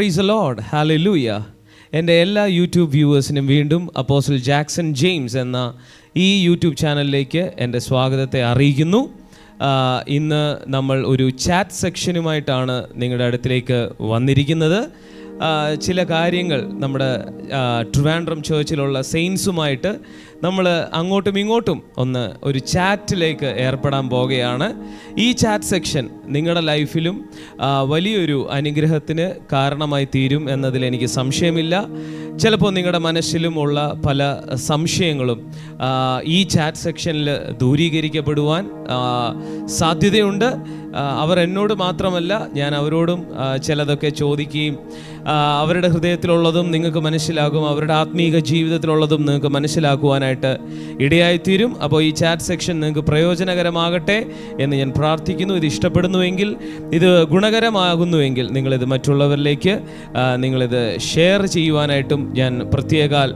Praise the Lord, hallelujah. എൻ്റെ എല്ലാ YouTube വ്യൂവേഴ്സിനും വീണ്ടും അപ്പോസ്റ്റൽ ജാക്സൺ ജെയിംസ് എന്ന ഈ യൂട്യൂബ് ചാനലിലേക്ക് എൻ്റെ സ്വാഗതത്തെ അറിയിക്കുന്നു. ഇന്ന് നമ്മൾ ഒരു ചാറ്റ് സെക്ഷനുമായിട്ടാണ് നിങ്ങളുടെ അടുത്തിലേക്ക് വന്നിരിക്കുന്നത്. ചില കാര്യങ്ങൾ നമ്മുടെ ട്രിവാൻഡ്രം ചേർച്ചിലുള്ള സെയിൻസുമായിട്ട് നമ്മൾ അങ്ങോട്ടും ഇങ്ങോട്ടും ഒരു ചാറ്റിലേക്ക് ഏർപ്പെടാൻ പോകുകയാണ്. ഈ ചാറ്റ് സെക്ഷൻ നിങ്ങളുടെ ലൈഫിലും വലിയൊരു അനുഗ്രഹത്തിന് കാരണമായി തീരും എന്നതിൽ എനിക്ക് സംശയമില്ല. ചിലപ്പോൾ നിങ്ങളുടെ മനസ്സിലും ഉള്ള പല സംശയങ്ങളും ഈ ചാറ്റ് സെക്ഷനിൽ ദൂരീകരിക്കപ്പെടുവാൻ സാധ്യതയുണ്ട്. അവർ എന്നോട് മാത്രമല്ല, ഞാൻ അവരോടും ചിലതൊക്കെ ചോദിക്കുകയും അവരുടെ ഹൃദയത്തിലുള്ളതും നിങ്ങൾക്ക് മനസ്സിലാകും, അവരുടെ ആത്മീക ജീവിതത്തിലുള്ളതും നിങ്ങൾക്ക് മനസ്സിലാക്കുവാനായിട്ട് ഇടയായിത്തീരും. അപ്പോൾ ഈ ചാറ്റ് സെക്ഷൻ നിങ്ങൾക്ക് പ്രയോജനകരമാകട്ടെ എന്ന് ഞാൻ പ്രാർത്ഥിക്കുന്നു. ഇത് ഇഷ്ടപ്പെടുന്നുവെങ്കിൽ, ഇത് ഗുണകരമാകുന്നുവെങ്കിൽ നിങ്ങളിത് മറ്റുള്ളവരിലേക്ക് നിങ്ങളിത് ഷെയർ ചെയ്യുവാനായിട്ടും ഞാൻ പ്രത്യേകാൽ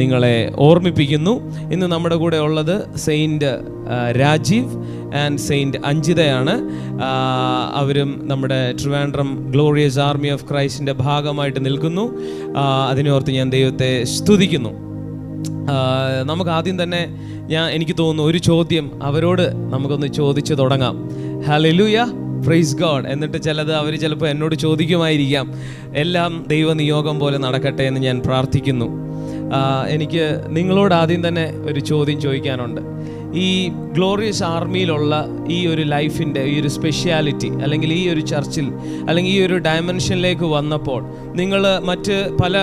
നിങ്ങളെ ഓർമ്മിപ്പിക്കുന്നു. ഇന്ന് നമ്മുടെ കൂടെ ഉള്ളത് സെയിൻറ്റ് രാജീവ് ആൻഡ് സെയിൻറ്റ് അഞ്ജിതയാണ്. അവരും നമ്മുടെ ട്രിവാൻഡ്രം ഗ്ലോറിയസ് ആർമി ഓഫ് ക്രൈസ്റ്റിൻ്റെ ഭാഗമായിട്ട് നിൽക്കുന്നു. അതിനോർത്ത് ഞാൻ ദൈവത്തെ സ്തുതിക്കുന്നു. നമുക്ക് ആദ്യം തന്നെ എനിക്ക് തോന്നുന്നു ഒരു ചോദ്യം അവരോട് നമുക്കൊന്ന് ചോദിച്ചു തുടങ്ങാം. Hallelujah, praise God. എന്നിട്ട് അവർ ചിലപ്പോൾ എന്നോട് ചോദിക്കുമായിരിക്കാം. എല്ലാം ദൈവനിയോഗം പോലെ നടക്കട്ടെ എന്ന് ഞാൻ പ്രാർത്ഥിക്കുന്നു. എനിക്ക് നിങ്ങളോട് ആദ്യം തന്നെ ഒരു ചോദ്യം ചോദിക്കാനുണ്ട്. ഈ ഗ്ലോറിയസ് ആർമിയിലുള്ള ഈ ഒരു ലൈഫിൻ്റെ ഈ ഒരു സ്പെഷ്യാലിറ്റി, അല്ലെങ്കിൽ ഈ ഒരു ചർച്ചിൽ, അല്ലെങ്കിൽ ഈ ഒരു ഡയമെൻഷനിലേക്ക് വന്നപ്പോൾ നിങ്ങൾ മറ്റ് പല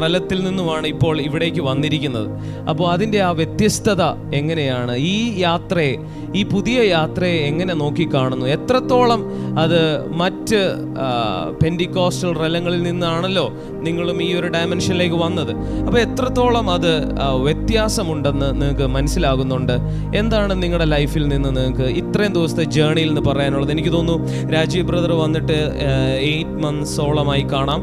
റലത്തിൽ നിന്നുമാണ് ഇപ്പോൾ ഇവിടേക്ക് വന്നിരിക്കുന്നത്. അപ്പോൾ അതിൻ്റെ ആ വ്യത്യസ്തത എങ്ങനെയാണ്? ഈ യാത്രയെ, ഈ പുതിയ യാത്രയെ എങ്ങനെ നോക്കിക്കാണുന്നു? എത്രത്തോളം അത് മറ്റ് പെന്റിക്കോസ്റ്റൽ റലങ്ങളിൽ നിന്നാണല്ലോ നിങ്ങളും ഈ ഒരു ഡയമെൻഷനിലേക്ക് വന്നത്. അപ്പോൾ എത്രത്തോളം അത് വ്യത്യാസമുണ്ടെന്ന് നിങ്ങൾക്ക് മനസ്സിലാകുന്നുണ്ട്? എന്താണ് നിങ്ങളുടെ ലൈഫിൽ നിന്ന് നിങ്ങൾക്ക് ഇത്രയും ദിവസത്തെ ജേർണിയിൽ നിന്ന് പറയാനുള്ളത്? എനിക്ക് തോന്നുന്നു രാജീവ് ബ്രദർ വന്നിട്ട് 8 months കാണാം.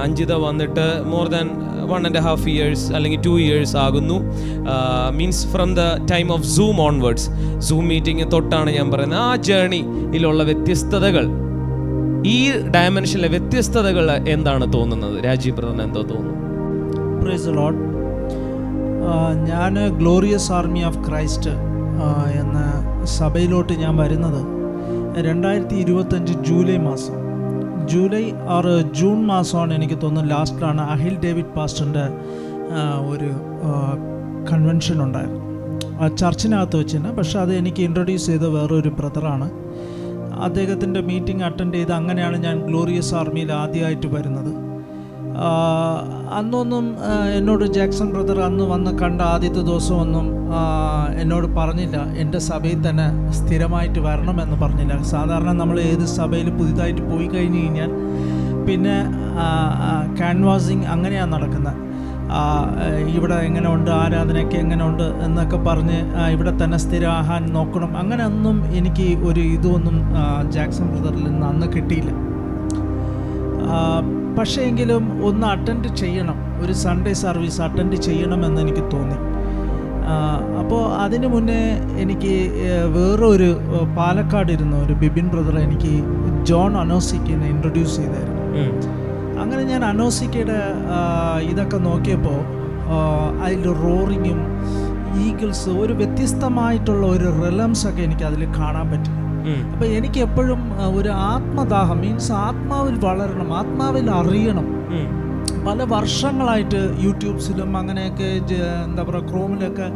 അഞ്ജിത വന്നിട്ട് മോർ ദാൻ 1.5 years അല്ലെങ്കിൽ 2 years ആകുന്നു. Means from the time of zoom onwards, zoom meeting തൊട്ടാണ് ഞാൻ പറയുന്നത്. ആ ജേർണിയിലുള്ള വ്യത്യസ്തതകൾ, ഈ ഡയമെൻഷനിലെ വ്യത്യസ്തതകൾ എന്താണ് തോന്നുന്നത്? രാജീവ് ബ്രദറിന് എന്തോ തോന്നുന്നു? Praise the Lord. ഞാൻ ഗ്ലോറിയസ് ആർമി ഓഫ് ക്രൈസ്റ്റ് എന്ന സഭയിലോട്ട് ഞാൻ വരുന്നത് 2025 ജൂലൈ മാസം, ജൂൺ മാസമാണ് എനിക്ക് തോന്നുന്നു. ലാസ്റ്റിലാണ് അഹിൽ ഡേവിഡ് പാസ്റ്ററിൻ്റെ ഒരു കൺവെൻഷൻ ഉണ്ടായിരുന്നു, ചർച്ചിനകത്ത് വെച്ച് തന്നെ. പക്ഷേ അത് എനിക്ക് ഇൻട്രൊഡ്യൂസ് ചെയ്ത വേറൊരു ബ്രദറാണ്. അദ്ദേഹത്തിൻ്റെ മീറ്റിംഗ് അറ്റൻഡ് ചെയ്ത് അങ്ങനെയാണ് ഞാൻ ഗ്ലോറിയസ് ആർമിയിൽ ആദ്യമായിട്ട് വരുന്നത്. അന്നൊന്നും എന്നോട് ജാക്സൺ ബ്രദർ അന്ന് വന്ന് കണ്ട ആദ്യത്തെ ദിവസമൊന്നും എന്നോട് പറഞ്ഞില്ല എൻ്റെ സഭയിൽ തന്നെ സ്ഥിരമായിട്ട് വരണമെന്ന് പറഞ്ഞില്ല. സാധാരണ നമ്മൾ ഏത് സഭയിൽ പുതിയതായിട്ട് പോയി കഴിഞ്ഞ് കഴിഞ്ഞാൽ പിന്നെ ക്യാൻവാസിങ് അങ്ങനെയാണ് നടക്കുന്നത്. ഇവിടെ എങ്ങനെ ഉണ്ട്, ആരാധനയൊക്കെ എങ്ങനെ ഉണ്ട് എന്നൊക്കെ പറഞ്ഞ് ഇവിടെ തന്നെ സ്ഥിരമാകാൻ നോക്കണം. അങ്ങനെ ഒന്നും എനിക്ക് ഒരു ഇതൊന്നും ജാക്സൺ ബ്രദറിൽ നിന്ന് അന്ന് കിട്ടിയില്ല. പക്ഷേ എങ്കിലും ഒന്ന് അറ്റൻഡ് ചെയ്യണം, ഒരു സൺഡേ സർവീസ് അറ്റൻഡ് ചെയ്യണമെന്ന് എനിക്ക് തോന്നി. അപ്പോൾ അതിന് മുന്നേ എനിക്ക് വേറൊരു പാലക്കാട് ഇരുന്ന ഒരു ബിബിൻ ബ്രദർ എനിക്ക് ജോൺ അനോസിക്കിനെ ഇൻട്രൊഡ്യൂസ് ചെയ്തായിരുന്നു. അങ്ങനെ ഞാൻ അനോസിക്കയുടെ ഇതൊക്കെ നോക്കിയപ്പോൾ അതിൽ റോറിങ്ങും ഈഗിൾസ്, ഒരു വ്യത്യസ്തമായിട്ടുള്ള ഒരു റിലംസൊക്കെ എനിക്ക് അതിൽ കാണാൻ പറ്റി. അപ്പോൾ എനിക്ക് എപ്പോഴും ഒരു ആത്മദാഹം, മീൻസ് ആത്മാവിൽ വളരണം, ആത്മാവിൽ അറിയണം. പല വർഷങ്ങളായിട്ട് യൂട്യൂബ്സിലും അങ്ങനെയൊക്കെ എന്താ പറയുക, ക്രോമിലൊക്കെ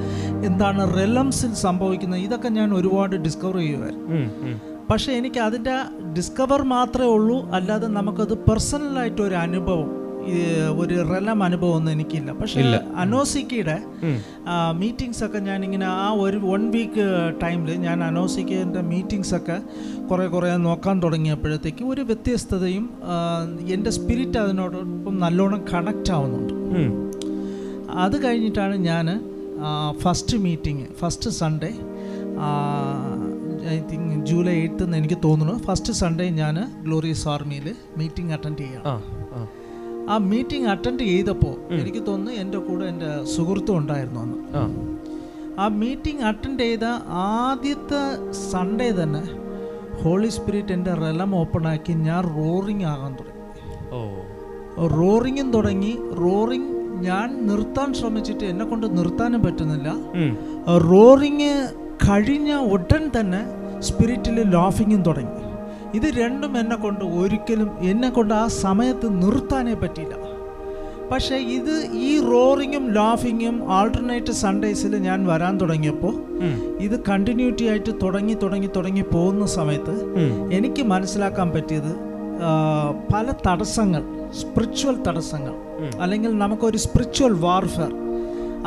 എന്താണ് റിലംസിൽ സംഭവിക്കുന്നത് ഇതൊക്കെ ഞാൻ ഒരുപാട് ഡിസ്കവർ ചെയ്യുമായിരുന്നു. പക്ഷേ എനിക്ക് അതിൻ്റെ ഡിസ്കവർ മാത്രമേ ഉള്ളൂ, അല്ലാതെ നമുക്കത് പേഴ്സണലായിട്ടൊരു അനുഭവം, ഒരു റെലം അനുഭവം ഒന്നും എനിക്കില്ല. പക്ഷേ അനോസിക്കയുടെ മീറ്റിംഗ്സ് ഒക്കെ ഞാനിങ്ങനെ ആ ഒരു 1 week ടൈമിൽ ഞാൻ അനോസിക്കയുടെ മീറ്റിംഗ്സൊക്കെ കുറേ നോക്കാൻ തുടങ്ങിയപ്പോഴത്തേക്ക് ഒരു വ്യത്യസ്തതയും എൻ്റെ സ്പിരിറ്റ് അതിനോടൊപ്പം നല്ലോണം കണക്റ്റ് ആവുന്നുണ്ട്. അത് കഴിഞ്ഞിട്ടാണ് ഞാൻ first Sunday, I think July 8 എനിക്ക് തോന്നുന്നു, ഫസ്റ്റ് സൺഡേ ഞാൻ ഗ്ലോറിയസ് ആർമിയിൽ മീറ്റിംഗ് അറ്റൻഡ് ചെയ്യാം. ആ മീറ്റിംഗ് അറ്റൻഡ് ചെയ്തപ്പോൾ എനിക്ക് തോന്നുന്നു എൻ്റെ കൂടെ എൻ്റെ സുഹൃത്തും ഉണ്ടായിരുന്നു അന്ന്. ആ മീറ്റിംഗ് അറ്റൻഡ് ചെയ്ത ആദ്യത്തെ സൺഡേ തന്നെ ഹോളി സ്പിരിറ്റ് എൻ്റെ റെലം ഓപ്പൺ ആക്കി ഞാൻ റോറിങ് ആകാൻ തുടങ്ങി. റോറിങ്ങും തുടങ്ങി. റോറിങ് ഞാൻ നിർത്താൻ ശ്രമിച്ചിട്ട് എന്നെ കൊണ്ട് നിർത്താനും പറ്റുന്നില്ല. റോറിങ് കഴിഞ്ഞ ഉടൻ തന്നെ സ്പിരിറ്റിൽ ലാഫിങ്ങും തുടങ്ങി. ഇത് രണ്ടും എന്നെ കൊണ്ട് ആ സമയത്ത് നിർത്താനേ പറ്റിയില്ല. പക്ഷേ ഈ റോറിങ്ങും ലാഫിങ്ങും ആൾട്ടർനേറ്റ് സൺഡേസിൽ ഞാൻ വരാൻ തുടങ്ങിയപ്പോൾ ഇത് കണ്ടിന്യൂറ്റി ആയിട്ട് തുടങ്ങി പോകുന്ന സമയത്ത് എനിക്ക് മനസ്സിലാക്കാൻ പറ്റിയത് പല തടസ്സങ്ങൾ, സ്പിരിച്വൽ തടസ്സങ്ങൾ, അല്ലെങ്കിൽ നമുക്കൊരു സ്പിരിച്വൽ വാർഫെയർ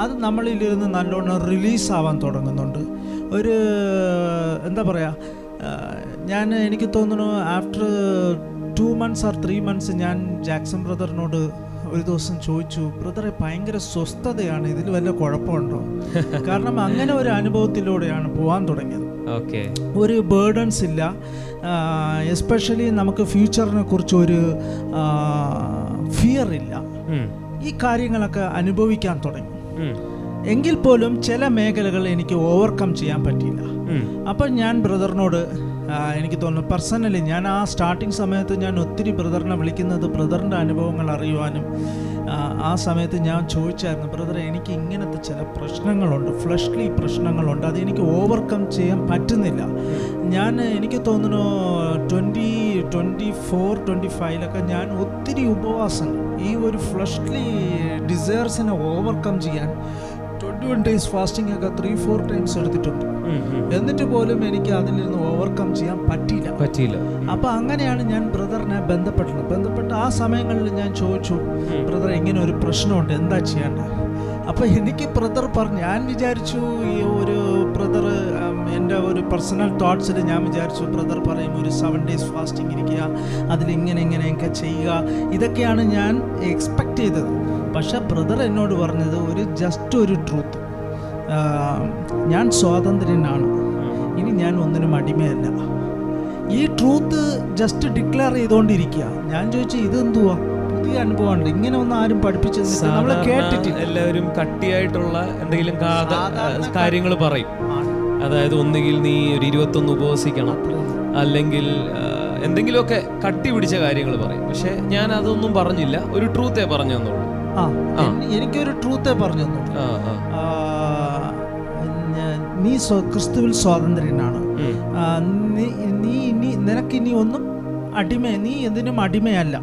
അത് നമ്മളിലിരുന്ന് നല്ലോണം റിലീസാവാൻ തുടങ്ങുന്നുണ്ട്. ഒരു എന്താ പറയുക, എനിക്ക് തോന്നുന്നു ആഫ്റ്റർ 2 months or 3 months ഞാൻ ജാക്സൺ ബ്രദറിനോട് ഒരു ദിവസം ചോദിച്ചു, ബ്രദറെ ഭയങ്കര സ്വസ്ഥതയാണ്, ഇതിൽ വല്ല കുഴപ്പമുണ്ടോ? കാരണം അങ്ങനെ ഒരു അനുഭവത്തിലൂടെയാണ് പോകാൻ തുടങ്ങിയത്. ഒരു ബേർഡൻസ് ഇല്ല, എസ്പെഷ്യലി നമുക്ക് ഫ്യൂച്ചറിനെ കുറിച്ച് ഒരു ഫിയർ ഇല്ല. ഈ കാര്യങ്ങളൊക്കെ അനുഭവിക്കാൻ തുടങ്ങി. എങ്കിൽ പോലും ചില മേഖലകൾ എനിക്ക് ഓവർകം ചെയ്യാൻ പറ്റിയില്ല. അപ്പം ഞാൻ ബ്രദറിനോട് എനിക്ക് തോന്നുന്നു പേഴ്സണലി ഞാൻ ആ സ്റ്റാർട്ടിങ് സമയത്ത് ഞാൻ ഒത്തിരി ബ്രദറിനെ വിളിക്കുന്നത് ബ്രദറിൻ്റെ അനുഭവങ്ങൾ അറിയുവാനും. ആ സമയത്ത് ഞാൻ ചോദിച്ചായിരുന്നു, ബ്രദറെ എനിക്ക് ഇങ്ങനത്തെ ചില പ്രശ്നങ്ങളുണ്ട്, ഫ്ലഷ്ലി പ്രശ്നങ്ങളുണ്ട്, അതെനിക്ക് ഓവർകം ചെയ്യാൻ പറ്റുന്നില്ല. എനിക്ക് തോന്നുന്നു 2024-25 ഞാൻ ഒത്തിരി ഉപവാസങ്ങൾ ഈ ഒരു ഫ്ലഷ്ലി ഡിസയർസിനെ ഓവർകം ചെയ്യാൻ 21 days ഫാസ്റ്റിംഗ് ഒക്കെ 3-4 times എടുത്തിട്ടുണ്ട്. എന്നിട്ട് പോലും എനിക്ക് അതിൽ നിന്ന് ഓവർകം ചെയ്യാൻ പറ്റിയില്ല. അപ്പൊ അങ്ങനെയാണ് ഞാൻ ബ്രദറിനെ ബന്ധപ്പെട്ട് ആ സമയങ്ങളിൽ ഞാൻ ചോദിച്ചു, ബ്രദർ ഇങ്ങനെ ഒരു പ്രശ്നമുണ്ട്, എന്താ ചെയ്യേണ്ടത്? അപ്പൊ എനിക്ക് ബ്രദർ പറഞ്ഞു, ഞാൻ വിചാരിച്ചു ഈ ഒരു ബ്രദർ എൻ്റെ ഒരു പേഴ്സണൽ തോട്ട്സിൽ ഞാൻ വിചാരിച്ചു ബ്രദർ പറയും ഒരു 7 days ഫാസ്റ്റിംഗ് ഇരിക്കുക, അതിലിങ്ങനെയൊക്കെ ചെയ്യുക, ഇതൊക്കെയാണ് ഞാൻ എക്സ്പെക്റ്റ് ചെയ്തത്. പക്ഷെ ബ്രദർ എന്നോട് പറഞ്ഞത് ജസ്റ്റ് ഒരു ട്രൂത്ത്, ഞാൻ സ്വാതന്ത്ര്യനാണ്, ഇനി ഞാൻ ഒന്നിനും അടിമയല്ല. ഈ ട്രൂത്ത് ജസ്റ്റ് ഡിക്ലെയർ ചെയ്തുകൊണ്ടിരിക്കുക. ഞാൻ ചോദിച്ചു, ഇതെന്തുവാ പുതിയ അനുഭവമാണ്, ഇങ്ങനെ ഒന്നും ആരും പഠിപ്പിച്ചത് നമ്മൾ കേട്ടിട്ടില്ല. എല്ലാവരും കട്ടിയായിട്ടുള്ള എന്തെങ്കിലും കാര്യങ്ങൾ പറയും. അതായത് ഒന്നുകിൽ നീ ഒരു 21 ഉപവസിക്കണം, അല്ലെങ്കിൽ എന്തെങ്കിലുമൊക്കെ കട്ടി പിടിച്ച കാര്യങ്ങൾ പറയും. പക്ഷെ ഞാൻ അതൊന്നും പറഞ്ഞില്ല, ഒരു ട്രൂത്തേ പറഞ്ഞു തന്നുള്ളൂ. എനിക്കൊരു ട്രൂത്തേ പറഞ്ഞു തന്നു, നീ ക്രിസ്തുവിൽ സ്വാതന്ത്ര്യനാണ്, നിനക്കിനി ഒന്നും നീ എന്തിനും അടിമയല്ല.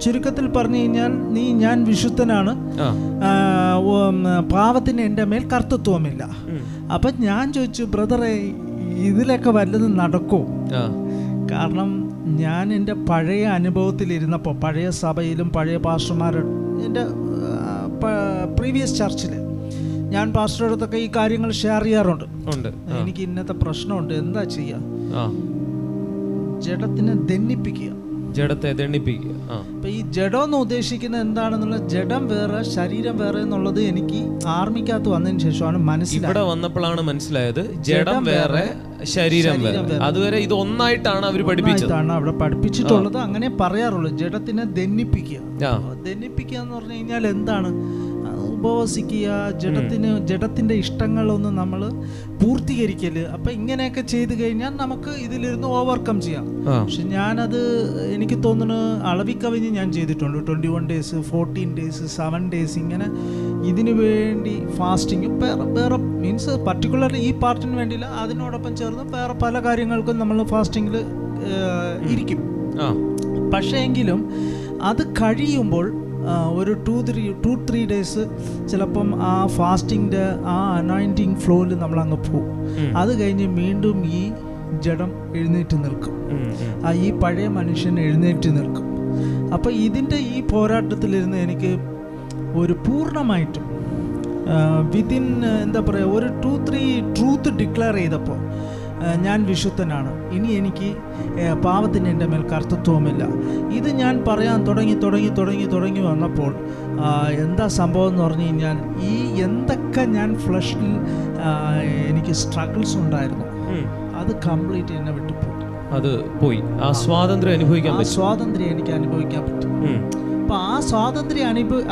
ചുരുക്കത്തിൽ പറഞ്ഞു കഴിഞ്ഞാൽ ഞാൻ വിശുദ്ധനാണ്, പാവത്തിന് എൻ്റെ മേൽ കർത്തൃത്വമില്ല. അപ്പൊ ഞാൻ ചോദിച്ചു, ബ്രദറെ ഇതിലൊക്കെ വല്ലതും നടക്കോ? കാരണം ഞാൻ എൻ്റെ പഴയ അനുഭവത്തിലിരുന്നപ്പോൾ, പഴയ സഭയിലും പഴയ പാസ്റ്റർമാരും എൻ്റെ പ്രീവിയസ് ചർച്ചിൽ ഞാൻ പാസ്റ്ററുടെ അടുത്തൊക്കെ ഈ കാര്യങ്ങൾ ഷെയർ ചെയ്യാറുണ്ട്. എനിക്ക് ഇന്നത്തെ പ്രശ്നമുണ്ട്, എന്താ ചെയ്യുക? ജഡത്തിനെ ദണ്ഡിപ്പിക്കുക. അപ്പൊ ഈ ജഡം എന്ന് ഉദ്ദേശിക്കുന്നത് എന്താണെന്നുള്ള, ജഡം വേറെ ശരീരം വേറെ എന്നുള്ളത് എനിക്ക് ആർമിക്കകത്ത് വന്നതിന് ശേഷമാണ് വന്നപ്പോഴാണ് മനസ്സിലായത്, ജഡം വേറെ ശരീരം വേറെ. അതുവരെ ഇത് ഒന്നായിട്ടാണ് അവർ അവിടെ പഠിപ്പിച്ചിട്ടുള്ളത്. അങ്ങനെ പറയാറുള്ളൂ, ജഡത്തിനെ ദണ്ഡിപ്പിക്കുക. ദണ്ഡിപ്പിക്കുക എന്ന് പറഞ്ഞു കഴിഞ്ഞാൽ എന്താണ്? ഉപവസിക്കുക, ജഡത്തിന്റെ ഇഷ്ടങ്ങളൊന്ന് നമ്മൾ പൂർത്തീകരിക്കല്. അപ്പൊ ഇങ്ങനെയൊക്കെ ചെയ്തു കഴിഞ്ഞാൽ നമുക്ക് ഇതിലിരുന്ന് ഓവർകം ചെയ്യാം. പക്ഷെ ഞാനത് എനിക്ക് തോന്നുന്നു അളവിക്കവിഞ്ഞ് ഞാൻ ചെയ്തിട്ടുണ്ട്. 21 days, 14 days, 7 days ഇങ്ങനെ ഇതിനു വേണ്ടി ഫാസ്റ്റിങ്ങും വേറെ മീൻസ് പർട്ടിക്കുലർലി ഈ പാർട്ടിന് വേണ്ടിയില്ല, അതിനോടൊപ്പം ചേർന്ന് വേറെ പല കാര്യങ്ങൾക്കും നമ്മൾ ഫാസ്റ്റിങ്ങിൽ ഇരിക്കും. പക്ഷേ എങ്കിലും അത് കഴിയുമ്പോൾ ഒരു 2-3 days ചിലപ്പം ആ ഫാസ്റ്റിങ്ങിൻ്റെ ആ അനോയിൻറ്റിങ് ഫ്ലോയിൽ നമ്മളങ്ങ് പോകും. അത് കഴിഞ്ഞ് വീണ്ടും ഈ ജഡം എഴുന്നേറ്റ് നിൽക്കും, ഈ പഴയ മനുഷ്യൻ എഴുന്നേറ്റ് നിൽക്കും. അപ്പം ഇതിൻ്റെ ഈ പോരാട്ടത്തിലിരുന്ന് എനിക്ക് ഒരു പൂർണ്ണമായിട്ടും വിതിൻ എന്താ പറയുക ഒരു 2-3 ട്രൂത്ത് ഡിക്ലെയർ ചെയ്തപ്പോൾ, ഞാൻ വിശുദ്ധനാണ്, ഇനി എനിക്ക് പാവത്തിന് എൻ്റെ മേൽ കർത്തൃത്വമില്ല, ഇത് ഞാൻ പറയാൻ തുടങ്ങി വന്നപ്പോൾ എന്താ സംഭവം എന്ന് പറഞ്ഞു കഴിഞ്ഞാൽ, ഈ എന്തൊക്കെ ഞാൻ ഫ്ലഷിൽ എനിക്ക് സ്ട്രഗിൾസ് ഉണ്ടായിരുന്നു അത് കംപ്ലീറ്റ് എന്നെ വിട്ടുപോയി. ആ സ്വാതന്ത്ര്യം എനിക്ക് അനുഭവിക്കാൻ പറ്റും. അപ്പൊ ആ സ്വാതന്ത്ര്യം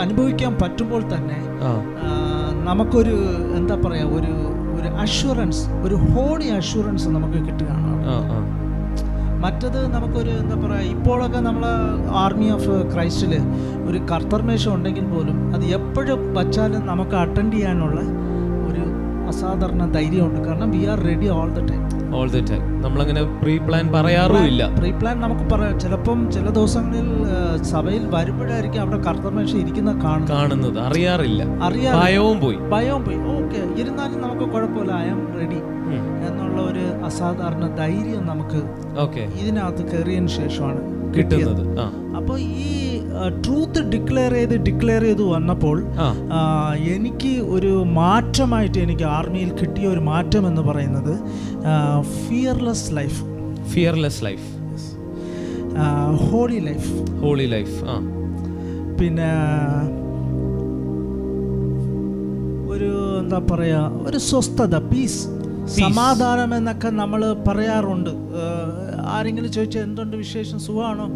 അനുഭവിക്കാൻ പറ്റുമ്പോൾ തന്നെ നമുക്കൊരു എന്താ പറയാ ഒരു അഷ്വറൻസ്, ഒരു ഹോളി അഷ്വറൻസ് നമുക്ക് കിട്ടുകയാണ്. മറ്റത് നമുക്കൊരു എന്താ പറയുക, ഇപ്പോഴൊക്കെ നമ്മൾ ആർമി ഓഫ് ക്രൈസ്റ്റിൽ ഒരു കർത്തർമേശ ഉണ്ടെങ്കിൽ പോലും അത് എപ്പോഴും വച്ചാലും നമുക്ക് അറ്റൻഡ് ചെയ്യാനുള്ള ഒരു അസാധാരണ ധൈര്യമുണ്ട്. കാരണം we are ready all the time. നമ്മളങ്ങനെ പ്രീ പ്ലാൻ പറയാറുമില്ല. പ്രീ പ്ലാൻ നമുക്ക് പറയാം. ചിലപ്പം ചില ദിവസങ്ങളിൽ സഭയിൽ വരുമ്പോഴായിരിക്കും അവിടെ കർത്തർമേശ ഇരിക്കുന്ന കാണുന്നത്, അറിയാറില്ല. ഭയവും പോയി. ഓക്കെ, ഇരുന്നാലും നമുക്ക് കുഴപ്പമില്ല, ഐ ആം റെഡി എന്നുള്ള ഒരു അസാധാരണ ധൈര്യം നമുക്ക് ഇതിനകത്ത് കയറിയതിന് ശേഷമാണ് കിട്ടുന്നത്. അപ്പോൾ ഈ ട്രൂത്ത് ഡിക്ലെയർ ചെയ്ത് വന്നപ്പോൾ എനിക്ക് ഒരു മാറ്റമായിട്ട് എനിക്ക് ആർമിയിൽ കിട്ടിയ ഒരു മാറ്റം എന്ന് പറയുന്നത് ഫിയർലെസ് ലൈഫ്, ഹോളി ലൈഫ്, പിന്നെ ഒരു എന്താ പറയുക, ഒരു സ്വസ്ഥത, പീസ്, സമാധാനം എന്നൊക്കെ നമ്മൾ പറയാറുണ്ട്. ആരെങ്കിലും ചോദിച്ചാൽ എന്തുണ്ട് വിശേഷം, സുഖമാണോ?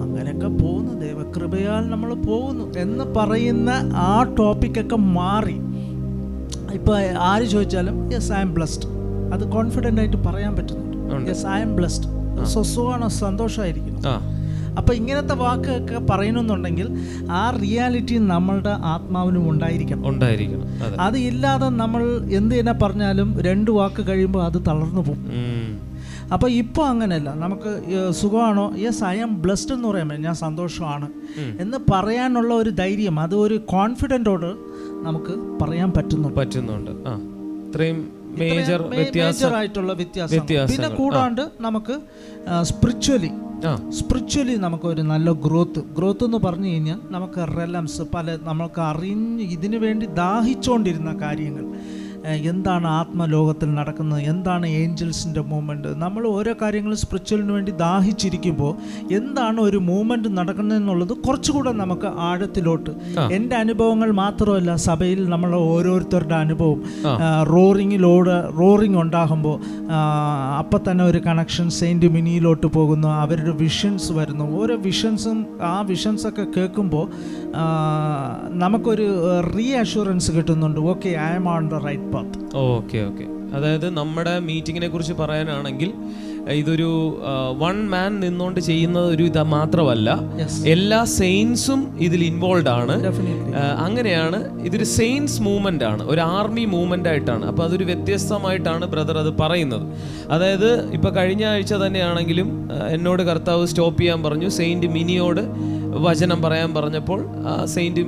അങ്ങനെയൊക്കെ പോകുന്നു, ദൈവകൃപയാൽ നമ്മൾ പോകുന്നു എന്ന് പറയുന്ന ആ ടോപ്പിക്കൊക്കെ മാറി ഇപ്പോൾ ആര് ചോദിച്ചാലും യെസ് ഐ എം ബ്ലെസ്ഡ്, അത് കോൺഫിഡൻ്റ് ആയിട്ട് പറയാൻ പറ്റുന്നുണ്ട്. യെസ് ഐ എം ബ്ലെസ്ഡ്, സുഖമാണോ, സന്തോഷമായിരിക്കുന്നു. അപ്പോൾ ഇങ്ങനത്തെ വാക്കൊക്കെ പറയണമെന്നുണ്ടെങ്കിൽ ആ റിയാലിറ്റി നമ്മളുടെ ആത്മാവിനും ഉണ്ടായിരിക്കണം. അത് ഇല്ലാതെ നമ്മൾ എന്ത് തന്നെ പറഞ്ഞാലും 2 വാക്ക് കഴിയുമ്പോൾ അത് തളർന്നു പോകും. അപ്പോൾ ഇപ്പോൾ അങ്ങനെയല്ല, നമുക്ക് സുഖമാണോ, യെസ് ഐ ആം ബ്ലെസ്ഡ് എന്ന് പറയാൻ പറ്റും, ഞാൻ സന്തോഷമാണ് എന്ന് പറയാനുള്ള ഒരു ധൈര്യം, അത് ഒരു കോൺഫിഡൻറ്റോട് നമുക്ക് പറയാൻ പറ്റുന്നുണ്ട്. മേജർ ആയിട്ടുള്ള വ്യത്യാസം. പിന്നെ കൂടാണ്ട് നമുക്ക് സ്പിരിച്വലി നമുക്ക് ഒരു നല്ല ഗ്രോത്ത് എന്ന് പറഞ്ഞു കഴിഞ്ഞാൽ നമുക്ക് റെലംസ് നമുക്ക് ഇതിനു വേണ്ടി ദാഹിച്ചുകൊണ്ടിരുന്ന കാര്യങ്ങൾ, എന്താണ് ആത്മലോകത്തിൽ നടക്കുന്നത്, എന്താണ് ഏഞ്ചൽസിൻ്റെ മൂവ്മെൻറ്റ്, നമ്മൾ ഓരോ കാര്യങ്ങളും സ്പിരിച്വലിന് വേണ്ടി ദാഹിച്ചിരിക്കുമ്പോൾ എന്താണ് ഒരു മൂവ്മെൻറ്റ് നടക്കുന്നതെന്നുള്ളത് കുറച്ചുകൂടെ നമുക്ക് ആഴത്തിലോട്ട്, എൻ്റെ അനുഭവങ്ങൾ മാത്രമല്ല, സഭയിൽ നമ്മൾ ഓരോരുത്തരുടെ അനുഭവം, റോറിങ് ഉണ്ടാകുമ്പോൾ അപ്പം തന്നെ ഒരു കണക്ഷൻ സെയിൻറ്റ് മിനിയിലോട്ട് പോകുന്നു, അവരുടെ വിഷൻസ് വരുന്നു, ഓരോ വിഷൻസും ആ വിഷൻസൊക്കെ കേൾക്കുമ്പോൾ നമുക്കൊരു റീഅഷുറൻസ് കിട്ടുന്നുണ്ട്. Okay, I am on the right path. Okay. അതായത് നമ്മുടെ മീറ്റിങ്ങിനെ കുറിച്ച് പറയാനാണെങ്കിൽ ഇതൊരു വൺ മാൻ നിന്നുകൊണ്ട് ചെയ്യുന്ന ഒരു ഇത് മാത്രമല്ല, എല്ലാ സെയിൻസും ഇതിൽ ഇൻവോൾവ് ആണ്. അങ്ങനെയാണ്, ഇതൊരു സെയിൻസ് മൂവ്മെന്റ് ആണ്, ഒരു ആർമി മൂവ്മെന്റ് ആയിട്ടാണ്. അപ്പോൾ അതൊരു വ്യത്യസ്തമായിട്ടാണ് ബ്രദർ അത് പറയുന്നത്. അതായത് ഇപ്പൊ കഴിഞ്ഞ ആഴ്ച തന്നെയാണെങ്കിലും എന്നോട് കർത്താവ് സ്റ്റോപ്പ് ചെയ്യാൻ പറഞ്ഞു. സെയിന്റ് മിനിയോട് വചനം പറയാൻ പറഞ്ഞപ്പോൾ സെയിന്റ്